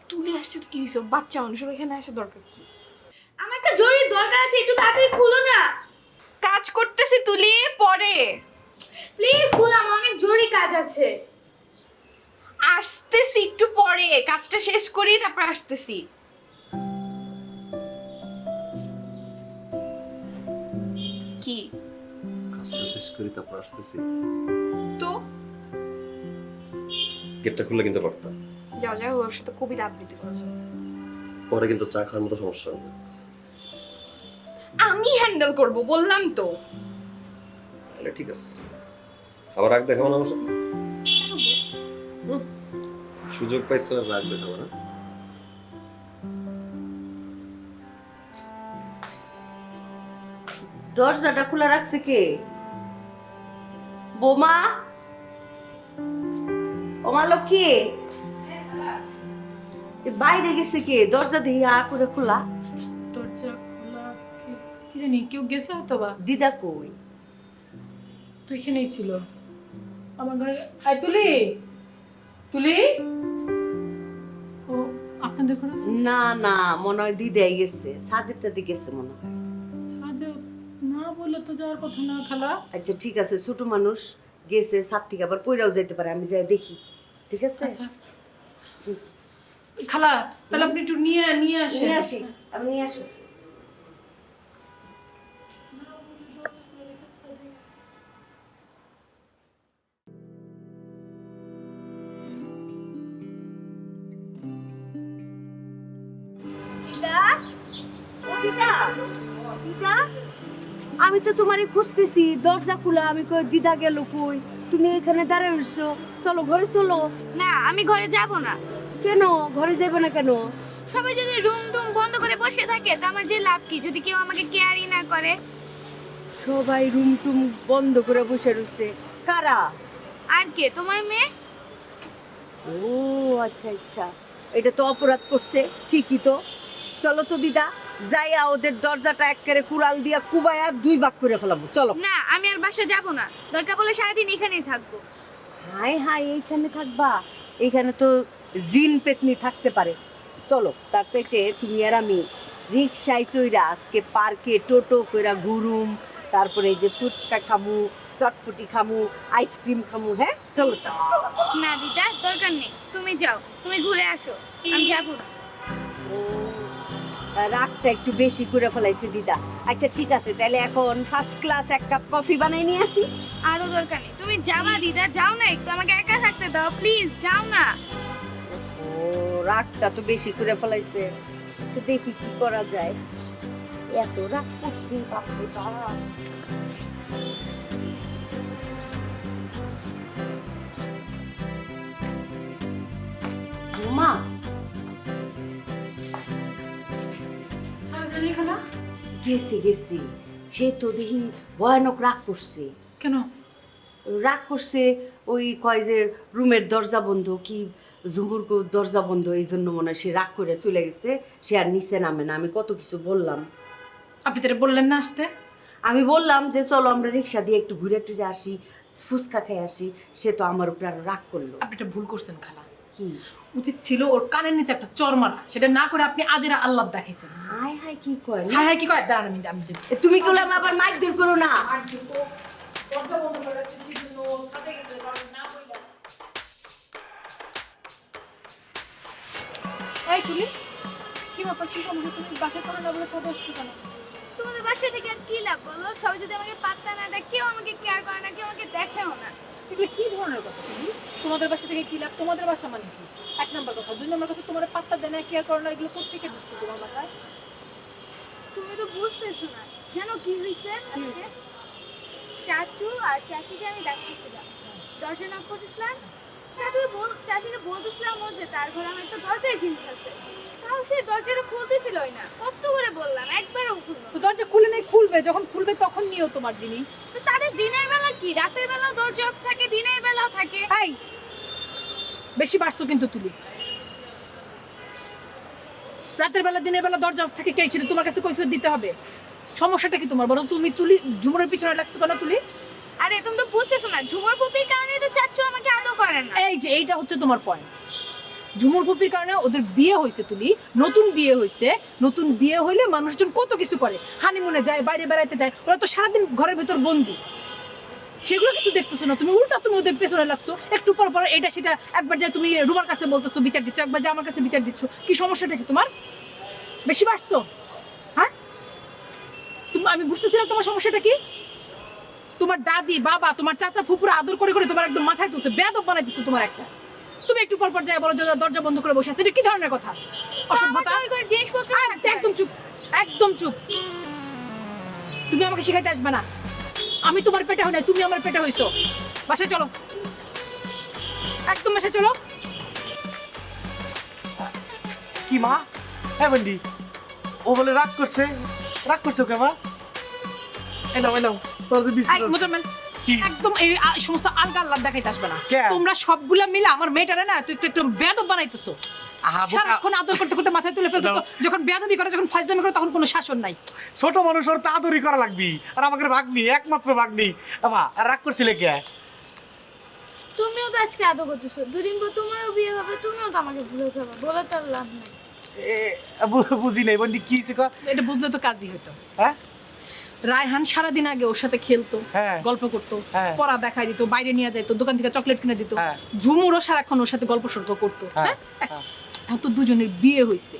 তুলে আসছে তো কি হয়েছে, বাচ্চা মানুষের এখানে আসা দরকার কি? আমার একটা জরুরি দরকার আছে, একটু তাড়াতাড়ি খুলো না। কাজ করতেছি তুলি, পরে প্লিজ খুলো, আমার অনেক জরুরি কাজ আছে। আসতেছি, একটু পরে কাজটা শেষ করি তারপর আসতেছি। কি কাজটা শেষ করি তারপর আসতেছি। তো গেটটা খুললে কিন্তু পারতাম, যা যা ওর সাথে কবিতা আবৃত্তি করার জন্য। পরে কিন্তু চা খাওয়ার মতো সমস্যা হবে। আমি হ্যান্ডেল করব, বললাম তো। তাহলে ঠিক আছে, আবার রাগ দেখাবো না আমার সাথে। সুযোগ পাইছো আর রাগ দেখাবো না। দরজাটা খোলা রাখছে কে? বোমা, ওমা লক্ষ্মী, বাইরে গেছে কে? দরজা দিয়ে আ করে খোলা। দরজা খোলা, কি জানি কেউ গেছে হয়তো বা। দিদা কই? তো এখানেই ছিল আমার ঘরে। আয় তুলি, তুলি, ও আপনাদের ঘরে না না, মনে হয় দিদাই গেছে, সাদেরটা দিয়ে গেছে মনে হয়। ছাদে না বলে তো যাওয়ার কথা না খালা। আচ্ছা ঠিক আছে, ছোট মানুষ গেছে, সাত থেকে আবার পইরাও যেতে পারে, আমি যাই দেখি। ঠিক আছে, আচ্ছা খালা, তাহলে আপনি একটু নিয়ে নিয়ে আসেন। নিয়ে আসি, আমি নিয়ে আসি। দিদা ও দিদা দিদা আমি তো তোমারে খুঁজতেছি দরজা খোলা আমি কই দিদা গেল কই তুমি এখানে দাঁড়ায় রইছো চলো ঘরে চলো না আমি ঘরে যাব না। কেন ঘরে যাবে না কেন সবাই যদি রুম টুম বন্ধ করে বসে থাকে তো আমার যে লাভ কি যদি কেউ আমাকে কেয়ারই না করে? সবাই রুম টুম বন্ধ করে বসে রইছে কারা আর কে, তোমার মেয়ে? ও আচ্ছা আচ্ছা এটা তো অপরাধ করছে ঠিকই তো চলো তো দিদা যাইয়া ওদের দরজাটা একেবারে কুড়াল দিয়া কুবায়া 2 ভাগ করে ফেলাবো চলো না আমি আর বাসা যাব না, দরকার পড়লে সারাদিন এখানেই থাকবো। হাই হাই এইখানে থাকবা এইখানে তো জিন পেতনি থাকতে পারে চলো তার সাথে তুমি আর আমি রিক্সায় চইরা আজকে পার্কে টোটো কইরা ঘুরুম তারপরে এই যে ফুচকা খামু চটপটি খামু আইসক্রিম খামু হ্যাঁ চলো চলো না দিদা দরকার নেই, তুমি যাও, তুমি ঘুরে আসো, আমি যাব না। রাগটা একটু বেশি করে ফেলাইছে দিদা আচ্ছা ঠিক আছে তাহলে এখন ফার্স্ট ক্লাস 1 কাপ কফি বানাই নিয়ে আসি আরো দরকার নেই, তুমি যাবা দিদা, যাও না, একটু আমাকে একা থাকতে দাও প্লিজ, যাও না। ও রাগটা তো বেশি করে ফেলাইছে আচ্ছা দেখি কি করা যায় এত রাগ করছি বাপরে বাপ মা গেছি গেছি সে তো দেখি ভয়ানক রাগ করছে কেন রাগ করছে ওই কয় যে রুমের দরজা বন্ধ কি ঝুমুর দরজা বন্ধ এই জন্য মনে হয় সে রাগ করে চলে গেছে সে আর নিচে নামে না আমি কত কিছু বললাম আপনি তারা বললেন না আসতে আমি বললাম যে চলো আমরা রিক্সা দিয়ে একটু ঘুরে টুরে আসি ফুচকা খেয়ে আসি সে তো আমার উপরে আরো রাগ করলো আপনি এটা ভুল করছেন খালা কি উচিত ছিল ওর কানের নিচে একটা চর মারা সেটা না করে আপনি আজেরা আল্লাহ দেখাইছেন হাই হাই কি কয় হাই হাই কি কয় দাঁড়ান আমি এ, তুমি কি বললাম আবার মাইক দূর করো না এই তুলি কি ব্যাপার কি সমস্যা তুমি বাসায় কোনো না বলে ছাদে আসছো কেন তোমাদের বাসা থেকে আর কি লাভ বলো, সবাই যদি আমাকে পাত্তা না দেয়, কেউ আমাকে কেয়ার করে না, কেউ আমাকে দেখেও না। এগুলো কি ধরনের কথা তুমি তোমাদের বাসা থেকে কি লাভ তোমাদের বাসা মানে কি 1 নম্বর কথা 2 নম্বর কথা তোমার পাত্তা দেয় না কেয়ার করে না এগুলো কোত্থেকে ঢুকছে তোমার মাথায় তুমি তো বুঝতেছো না, জানো কি হয়েছে আজকে? চাচু আর চাচিকে আমি ডাকতেছিলাম, দরজা নক করতেছিলাম, চাচিকে বলতেছিলাম ও যে তার ঘরে আমার একটা দরকারি জিনিস আছে, তাও সে দরজাটা খুলতেছিলই না, কত করে বললাম একবারও খুললো তো দরজা খুলে নেই খুলবে যখন খুলবে তখন নিও তোমার জিনিস তো তাদের দিনের বেলা কি, রাতের বেলাও দরজা অফ থাকে, দিনের বেলাও থাকে। এই বেশি বাড়ছো কিন্তু তুলি রাতের বেলা দিনের বেলা দরজা অফ থাকে কে ছিল তোমার কাছে কৈফিয়ত দিতে হবে সমস্যাটা কি তোমার বলো তুমি তুলি ঝুমুরের পিছনে লাগছো কেন তুলি আরে তুমি তো বুঝতেছো না, ঝুমুর ফুপির কারণে তো চাচু আমাকে আদর করে না। এই যে এইটা হচ্ছে তোমার পয়েন্ট ঝুমুর ফুপির কারণে ওদের বিয়ে হয়েছে তুলি নতুন বিয়ে হয়েছে নতুন বিয়ে হইলে মানুষজন কত কিছু করে হানিমুনে যায় বাইরে বেড়াইতে যায় ওরা তো সারাদিন ঘরের ভেতর বন্দি সেগুলো কিছু দেখতেছো না তুমি উল্টা তুমি ওদের পেছনে লাগছো একটু পর পর এটা সেটা একবার যায় তুমি রুমার কাছে বলতেছো বিচার দিচ্ছ একবার যায় আমার কাছে বিচার দিচ্ছ কি সমস্যাটা কি তোমার বেশি বাড়ছো হ্যাঁ তুমি আমি বুঝতেছিলাম তোমার সমস্যাটা কি তোমার দাদি বাবা তোমার চাচা ফুপুরা আদর করে করে তোমার একদম মাথায় তুলছে বেয়াদব বানাইতেছে তোমার একটা তুমি একটু পর পর যায় বলো যে দরজা বন্ধ করে বসে আছে এটা কি ধরনের কথা অসভ্যতা জিনিসপত্র একদম চুপ একদম চুপ তুমি আমাকে শিখাইতে আসবে না আমি তোমার পেটে হই না তুমি আমার পেটে হইছো বাসায় চলো একদম বাসায় চলো কি মা হ্যাঁ বন্ডি ও বলে রাগ করছে ওকে মা এলো তোর যে বিস্কুট আছে। মুজাম্মেল কি? একদম এই সমস্ত আলগা আল্লাহ দেখাইতে আসবে না কে? তোমরা সবগুলা মিলে আমার মেয়েটারে না তুই একটু বেয়াদব বানাইতেছো আহা বোকা সারাক্ষণ আদর করতে করতে মাথায় তুলে ফেলতো দাও। যখন বেয়াদবি করে যখন ফাজলামি করে তখন কোনো শাসন নাই ছোট মানুষ ওর তো আদরই করা লাগবি আর আমাকে ভাগ্নি একমাত্র ভাগ্নি আমা আর রাগ করছিলে কে তুমিও তো আজকে আদর করতেছো, দুদিন পর তোমারও বিয়ে হবে, তুমিও তো আমাকে ভুলে যাবে, বলে তো আর লাভ নেই। বুঝি নাই বন্ডি কি শিখা এটা বুঝলে তো কাজই হতো হ্যাঁ রায়হান সারাদিন আগে ওর সাথে খেলতো হ্যাঁ। গল্প করতো হ্যাঁ। পড়া দেখাই দিত বাইরে নিয়ে যাইতো দোকান থেকে চকলেট কিনে দিত হ্যাঁ। ঝুমুরও সারাক্ষণ ওর সাথে গল্প সল্প করতো হ্যাঁ। হ্যাঁ এখন তো দুজনের বিয়ে হয়েছে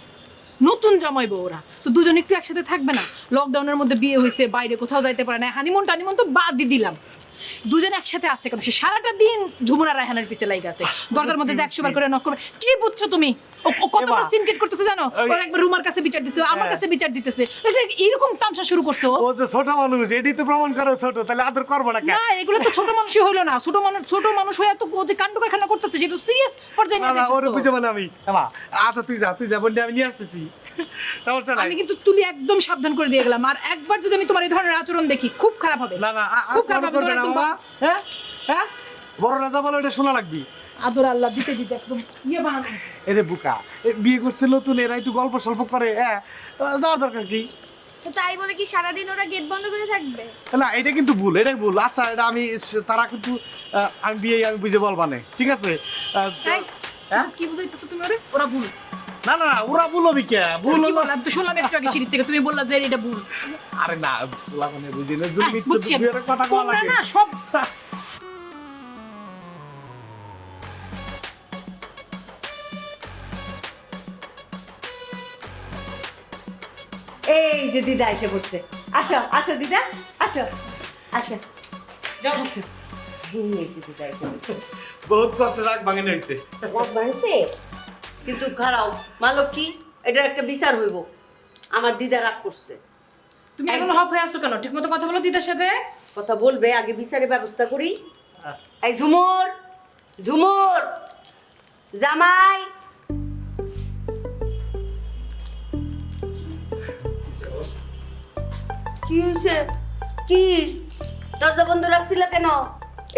নতুন জামাইবো ওরা তো দুজন একটু একসাথে থাকবে না লকডাউনের মধ্যে বিয়ে হয়েছে বাইরে কোথাও যাইতে পারে না হানিমুন টানিমুন তো বাদ দিয়ে দিলাম দুজন একসাথে আসছে কেন? সে সারাটা দিন ঝুমুর আর রায়হানের পিছে লাইগা আছে, দরজার মধ্যে 100 বার করে নক করবে। কি বুঝছো তুমি? ও কত বড় সিনকেট করতেছে জানো? ওর একবার রুমার কাছে বিচার দিছে, আমার কাছে বিচার দিতেছে। এটা এরকম তামসা শুরু করছো। ও যে ছোট মানুষ, এটাই তো প্রমাণ করে ছোট, তাহলে আদর করবো না কেন? না, এগুলো তো ছোট মানুষই হইলো না। ছোট মানুষ হয়ে তো ও যে কাণ্ড কারখানা করতেছে সেটা সিরিয়াস পর্যায়ে না নিয়ে না, ওরে যাইতেছো। বুঝে বলে আমি এমা, আচ্ছা তুই যা বন্ধু, আমি নিয়ে আসতেছি, সমস্যা নাই। আমি কিন্তু তুলি একদম সাবধান করে দিয়ে গেলাম, আর একবার যদি আমি তোমার এই ধরনের আচরণ দেখি খুব খারাপ হবে। না না, খুব খারাপ হবে, করবে না একদম বাবা। হ্যাঁ হ্যাঁ, বড় রাজা বলে ওটা শোনা লাগবি। আদর আল্লাহ দিতে দিতে একদম ইয়ে বানানো। এরে বুকা, বিয়ে করছে নতুন, এরা একটু গল্প সল্প করে, হ্যাঁ যাওয়ার দরকার কি? তো তাই বলে কি সারাদিন ওরা গেট বন্ধ করে থাকবে? না এটা কিন্তু ভুল, এটাই ভুল। আচ্ছা এটা আমি, তারা কিন্তু আমি বিয়ে আমি বুঝে বলবানে, ঠিক আছে? এই, কি বুঝাইতেছো তুমি ওরে? ওরা ভুল। না না না, ওরা ভুল হবে কে? ভুল কি হলো। বললাম তো, শুনলাম একটু আগে সিঁড়ি থেকে তুমি বললা যে এটা ভুল। আরে না, বলা মানে বুঝি না, বুঝছি আমি। বিয়ের কথা কওয়া তোমরা লাগে। না সব এই যে দিদা এসে পড়ছে। আসো আসো দিদা, আসো আসো আসো। এই যে দিদা এসে পড়ছে। বহুত কষ্ট রাগ ভাঙে হয়েছে। রাগ বাড়ছে কিন্তু খারাপ মালক কি, এটার একটা বিচার হইব। আমার দিদা রাগ করছে। তুমি এখন হপ হয়ে আসছো কেন? ঠিকমতো কথা বলো দিদার সাথে। কথা বলবে, আগে বিচারের ব্যবস্থা করি। এই ঝুমুর, ঝুমুর, জামাই। কি হয়েছে? কি দরজা বন্ধ রাখছিল কেন?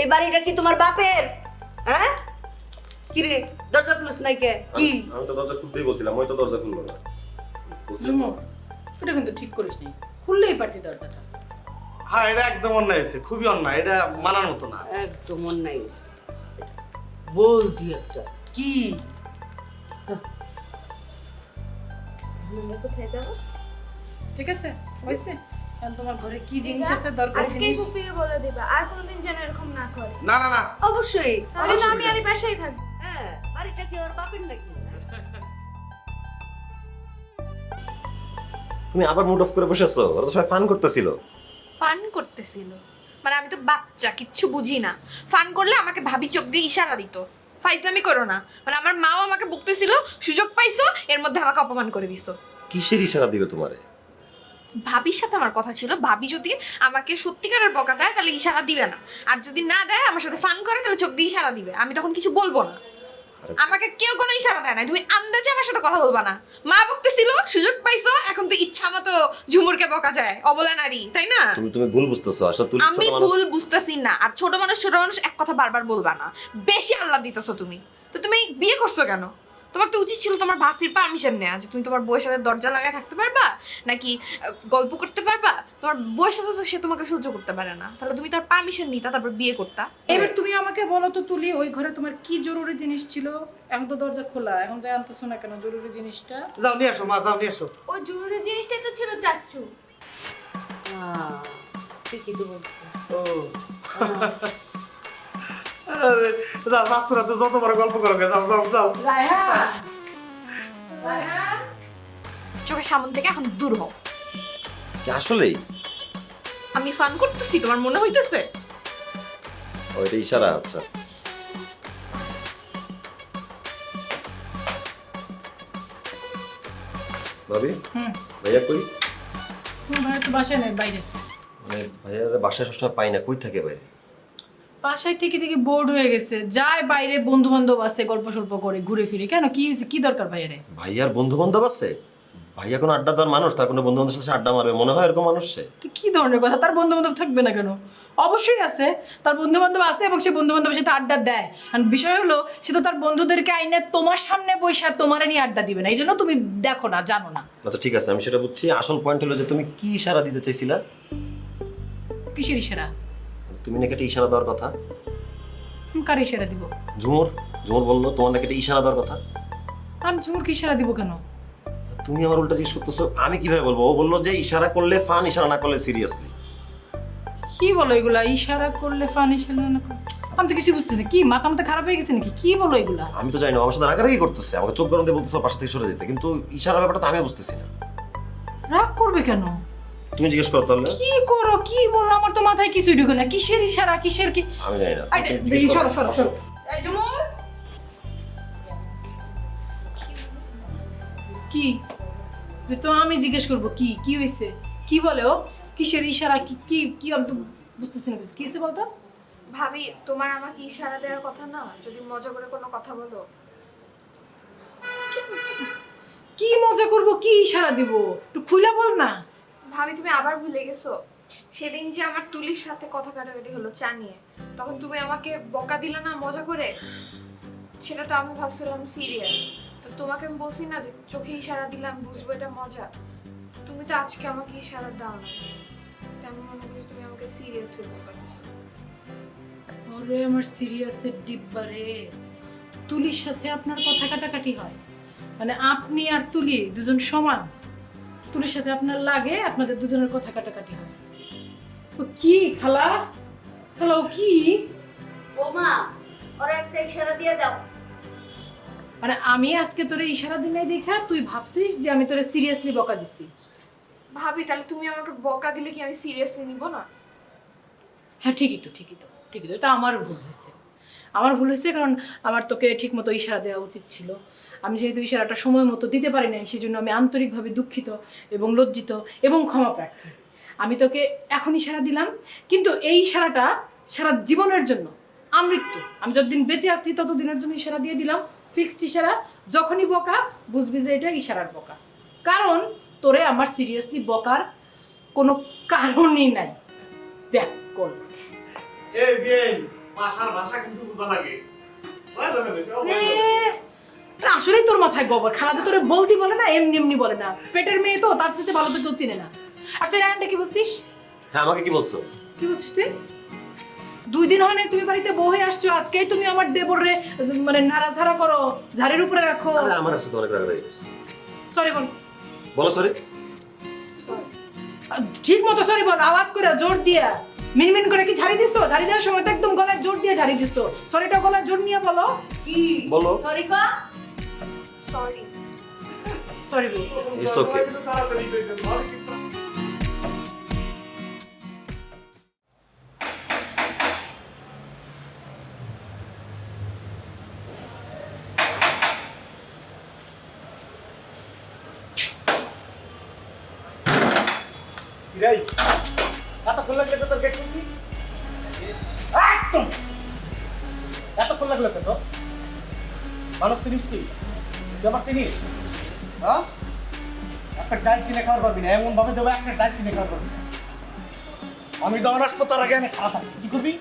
এই বাড়িটা কি তোমার বাপের? হ্যাঁ কি রে, দরজা খুলছ নাই কে? কি আমি তো দরজা খুলতেই বলছিলাম, ওই তো দরজা খুললো না। ঝুমুর, এটা কিন্তু ঠিক করিস নি, খুললেই পারতি দরজাটা। হ্যাঁ এটা একদম অন্যায় হয়েছে, খুবই অন্যায়, এটা মানার মতো না। একদম অন্যায় হয়েছে। বলতি একটা কি? কোথায় যাবো? ঠিক আছে, হইছে। এখন তোমার ঘরে কি জিনিস আছে দরকার আজকেই জিনিস? ফুপিকে বলে দিবা, আর কোনোদিন যেন এরকম না করে। না না না, অবশ্যই। তাহলে না আমি আর এই বাসায় থাকবো। হ্যাঁ, বাড়িটা কি ওর বাপের নাকি? তুমি আবার মুড অফ করে বসে আছো? ওরা তো সবাই ফান করতেছিল। ফান করতেছিল মানে আমি তো বাচ্চা, কিচ্ছু বুঝি না। ফান করলে আমাকে ভাবি চোখ দিয়ে ইশারা দিত। ফাইজলামি করো না। মানে আমার মাও আমাকে বকতেছিল, সুযোগ পাইছো, এর মধ্যে আমাকে অপমান করে দিছো। কিসের ইশারা দিবে তোমারে? ভাবির সাথে আমার কথা ছিল, ভাবি যদি আমাকে সত্যিকারের বকা দেয় তাহলে ইশারা দিবে না, আর যদি না দেয় আমার সাথে ফান করে তাহলে চোখ দিয়ে ইশারা দিবে। আমি তখন কিছু বলবো না। আমাকে কেউ কোনো ইশারা দেয় না, তুমি আন্দাজে আমার সাথে কথা বলবা না। মা বকতেছিল, সুযোগ পাইছো, এখন তো ইচ্ছা মতো ঝুমুরকে বকা যায়, অবলা নারী, তাই না? তুমি ভুল বুঝতেছো। আসলে তুই আমি ভুল বুঝতেছি না। আর ছোট মানুষ এক কথা বারবার বলবা না, বেশি আল্লাহ দিতেছো তুমি। তো তুমি বিয়ে করছো কেন? তোমার তো উচিত ছিল তোমার ভাস্তির পারমিশন নেওয়া, যে তুমি তোমার বউয়ের সাথে দরজা লাগায় থাকতে পারবা নাকি গল্প করতে পারবা। তোমার বউয়ের সাথে তো সে তোমাকে সহ্য করতে পারে না, তাহলে তুমি তার পারমিশন নিতা, তারপর বিয়ে করতা। এবার তুমি আমাকে বলো তো তুলি, ওই ঘরে তোমার কি জরুরি জিনিস ছিল? এখন তো দরজা খোলা, এখন যাই আনতেছো না কেন জরুরি জিনিসটা? যাও নিয়ে আসো মা, যাও নিয়ে আসো। ওই জরুরি জিনিসটাই তো ছিল চাচ্চু। ঠিকই তো বলছি। ও আরে যাও, বাচ্চারা তো যত বড় গল্প করো, যাও যাও যাও। চোখের সামনে থেকে এখন দূর হও। কি আসলেই? আমি ফান করতেছি, তোমার মনে হইতেছে? ওইটা ইশারা। আচ্ছা ভাবি, ভাইয়া কই? তোমার ভাই তো বাসায় নেই, বাইরে। মানে ভাইয়ার বাসায় সবসময় পাই না, কই থাকে ভাই? বাসায় থেকে থেকে বোর্ড হয়ে গেছে, যায় বাইরে, বন্ধু বান্ধব আছে, গল্প সল্প করে ঘুরে ফিরে। কেন, কি হয়েছে, কি দরকার ভাইয়ারে? ভাইয়ার বন্ধু বান্ধব আছে? ভাইয়া কোনো আড্ডা দেওয়ার মানুষ? তার কোনো বন্ধু বান্ধবের সাথে আড্ডা মারবে মনে হয় এরকম মানুষ সে? কি ধরনের কথা? তার বন্ধু বান্ধব থাকবে না কেন? অবশ্যই আছে, তার বন্ধু বান্ধব আছে এবং সে বন্ধু বান্ধবের সাথে আড্ডা দেয়। আর বিষয় হলো সে তো তার বন্ধুদেরকে আইনে তোমার সামনে বসে তোমারে নিয়ে আড্ডা দিবে না, এই জন্য তুমি দেখো না, জানো না। আচ্ছা ঠিক আছে, আমি সেটা বুঝছি। আসল পয়েন্ট হলো যে তুমি কি ইশারা দিতে চাইছিলা? কিসের ইশারা? তুমি নাকি একটা ইশারা দেওয়ার কথা। কার ইশারা দিব? ঝুমুর ঝুমুর বললো তোমার নাকি একটা ইশারা দেওয়ার কথা। আমি ঝুমুরকে ইশারা দিব কেন? তুমি আমার উল্টা জিজ্ঞেস করতেছো, আমি কিভাবে বলবো? ও বললো যে ইশারা করলে ফান, ইশারা না করলে সিরিয়াসলি। কি বলো এগুলা? ইশারা করলে ফান, ইশারা না করলে? আমি তো কিছু বুঝছি না। কি মাথা মাথা খারাপ হয়ে গেছে নাকি? কি বলো এগুলা? আমি তো জানি না, আমার সাথে রাগারাগি করতেছে, আমাকে চোখ গরম দিয়ে বলতেছে পাশে থেকে সরে যেতে, কিন্তু ইশারা ব্যাপারটা তো আমি বুঝতেছি না। রাগ করবে কেন? তুমি জিজ্ঞেস করো তাহলে। কি করো কি বলো আমার তো মাথায় কিছুই ঢুকে না, কিসের ইশারা কিসের কি? আমি জানি না। আরে তুমি জিজ্ঞেস করো। সরো সরো সরো। এই ঝুমুর কি তো আমি জিজ্ঞেস করব কি কি হইছে, কি বলে ও, কিসের ইশারা কি কি কি আমি তো বুঝতেছি না কিছু, কি হইছে বলতো? ভাবি তোমার আমাকে ইশারা দেওয়ার কথা না, যদি মজা করে কোনো কথা বলো। কি মজা করব, কি ইশারা দিব, একটু খুলে বল না। ভাবি তুমি আবার ভুলে গেছো সেদিন যে আমার তুলির সাথে কথা কাটাকাটি হলো চা নিয়ে, তখন তুমি আমাকে বকা দিলে না মজা করে, সেটা তো আমি ভাবছিলাম সিরিয়াস। তো তোমাকে আমি বলছি না যে চোখে ইশারা দিলাম বুঝবো এটা মজা, তুমি তো আজকে আমাকে ইশারা দাও না, তেমন মনে করি তুমি আমাকে সিরিয়াসলি বকা দিছো। ওরে আমার সিরিয়াসের ডিব্বা রে, তুলির সাথে আপনার কথা কাটাকাটি হয় মানে আপনি আর তুলি দুজন সমান, তুলির সাথে আপনার লাগে, আপনাদের দুজনের কথা কাটাকাটি হয়। ও কি খালা, খালা ও কি? ও মা, ওরা একটা ইশারা দিয়ে দাও। মানে আমি আজকে তোরে ইশারা দিনাই দেখা তুই ভাবছিস যে আমি তোরে সিরিয়াসলি বকা দিছি? ভাবি তাহলে তুমি আমাকে বকা দিলে কি আমি সিরিয়াসলি নিব না? হ্যাঁ ঠিকই তো ঠিকই তো ঠিকই তো, এটা আমার ভুল হয়েছে, আমার ভুল হয়েছে, কারণ আমার তোকে ঠিক মতো ইশারা দেওয়া উচিত ছিল। আমি যেহেতু ইশারাটা সময় মতো দিতে পারি নাই, সেই জন্য আমি আন্তরিকভাবে দুঃখিত এবং লজ্জিত এবং ক্ষমা প্রার্থী। আমি তোকে এখন ইশারা দিলাম, কিন্তু এই ইশারাটা সারা জীবনের জন্য আমৃত্যু, আমি যতদিন বেঁচে আছি ততদিনের জন্য ইশারা দিয়ে দিলাম, ফিক্সড ইশারা। যখনই বকা বুঝবি যে এটা ইশারার বকা, কারণ তোরে আমার সিরিয়াসলি বকার কোনো কারণই নাই। দেখ কল এই বিয়েন ভাষার ভাষা কিন্তু বোঝা লাগে। আসলেই তোর মাথায় গোবর, খালা যে তোরে বলতি বলে না, এমনি এমনি বলে না, পেটের মেয়ে তো, তার চেয়ে ভালো তো কেউ চিনে না। আর তুই রায়নটা কি বলছিস? হ্যাঁ আমাকে কি বলছো? কি বলছিস তুই? 2 দিন হয় নাই তুমি বাড়িতে বউ হয়ে আসছো, আজকেই তুমি আমার দেবরে মানে নাড়াঝাড়া করো, ঝাড়ির উপরে রাখো। আরে আমার সাথে অনেক রাগারাগি করছে। সরি বল। বলো সরি। ঠিক মতো সরি বল, আওয়াজ করে জোর দিয়া, মিনমিন করে কি ঝাড়ি দিছো? ঝাড়ি দেওয়ার সময় তো একদম গলায় জোর দিয়ে ঝাড়ি দিছো, সরিটা গলায় জোর নিয়ে বলো। কি বলো? সরি কর। সরি সরি বলছি। It's okay. কিরাই এতক্ষণ লাগলে তো তোর গেট খুলতি, একদম এতক্ষণ লাগলো কেন? মানুষ চিনিস তুই? তুই আমার চিনিস? হ্যাঁ, একটা ডাল চিনে খাওয়ার পারবি না, এমন ভাবে দেবো একটা ডাল চিনে খাওয়ার পারবি না। আমি যখন আসবো তার আগে আমি খারাপ থাকবি। কি করবি?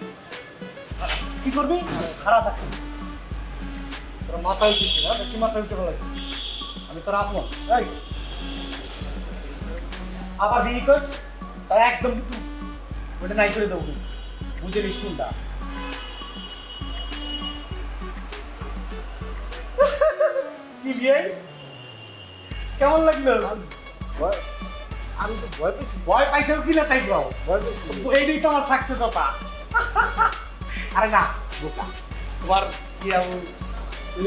কি করবি? খারাপ থাকবি। তোর মাথা উঠেছি না, বেশি মাথা উঠতে বলেছি। আমি তোর আপন। এই আবার বিয়ে কর, তারা একদম ওটা নাই করে দেবো, বুঝে নিস কোনটা। কি বিয়ে কেমন লাগলো? আমি তো ভয় পেয়েছি। ভয় পাইছে কি না তাই গাও, ভয় পেয়েছি। এইটাই তো আমার সাকসেস হতা। আরে না বোকা, তোমার কি আমি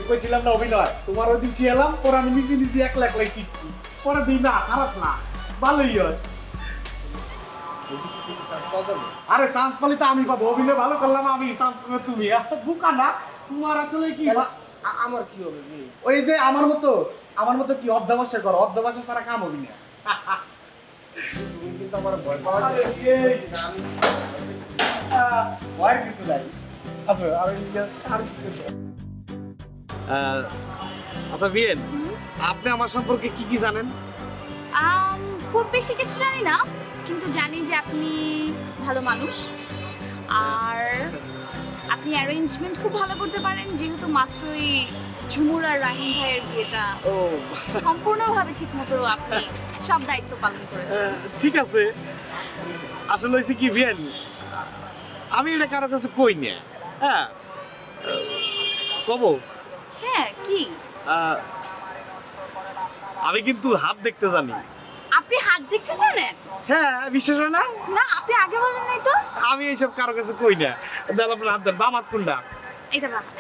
কইছিলাম না অভিনয়, তোমার ওই দিন শিয়ালাম, পরে আমি নিজে নিজে একলা একলাই শিখছি, পরে দিই না খারাপ না, ভালোই হয়। আরে চান্স পালি তো আমি পাবো, অভিনয় ভালো করলাম আমি, চান্স পাবে তুমি। বোকা না তোমার আসলে কি, আমার কি হবে? ওই যে আমার মতো কি অর্ধমাসে করো, অর্ধমাসে তারা কাম হবি না। তুমি কিন্তু আমার ভয় পাওয়া আরে এই, ভয়ের কিছু নাই। আচ্ছা আচ্ছা বিয়েন, আপনি আমার সম্পর্কে কি কি জানেন? খুব বেশি কিছু জানি না, কিন্তু জানি যে আপনি ভালো মানুষ, আর আপনি অ্যারেঞ্জমেন্ট খুব ভালো করতে পারেন, যেহেতু মাত্রই ঝুমুর আর রাহিম ভাইয়ের বিয়েটা সম্পূর্ণভাবে ঠিকমতো আপনি সব দায়িত্ব পালন করেছেন। ঠিক আছে, আসলে হয়েছে কি বিয়েন, আমি এটা কারো কাছে কই না। হ্যাঁ কব, হ্যাঁ কি? আমি কিন্তু হাত দেখতে জানি। আপনি হাত দেখতে জানেন? হ্যাঁ, বিশ্বাস হয় না? না, আপনি আগে বলেন নাই তো। আমি এইসব কারো কাছে কই না। দাদা আপনার হাত দেন, বাম হাত কোনটা? এটা বাবা।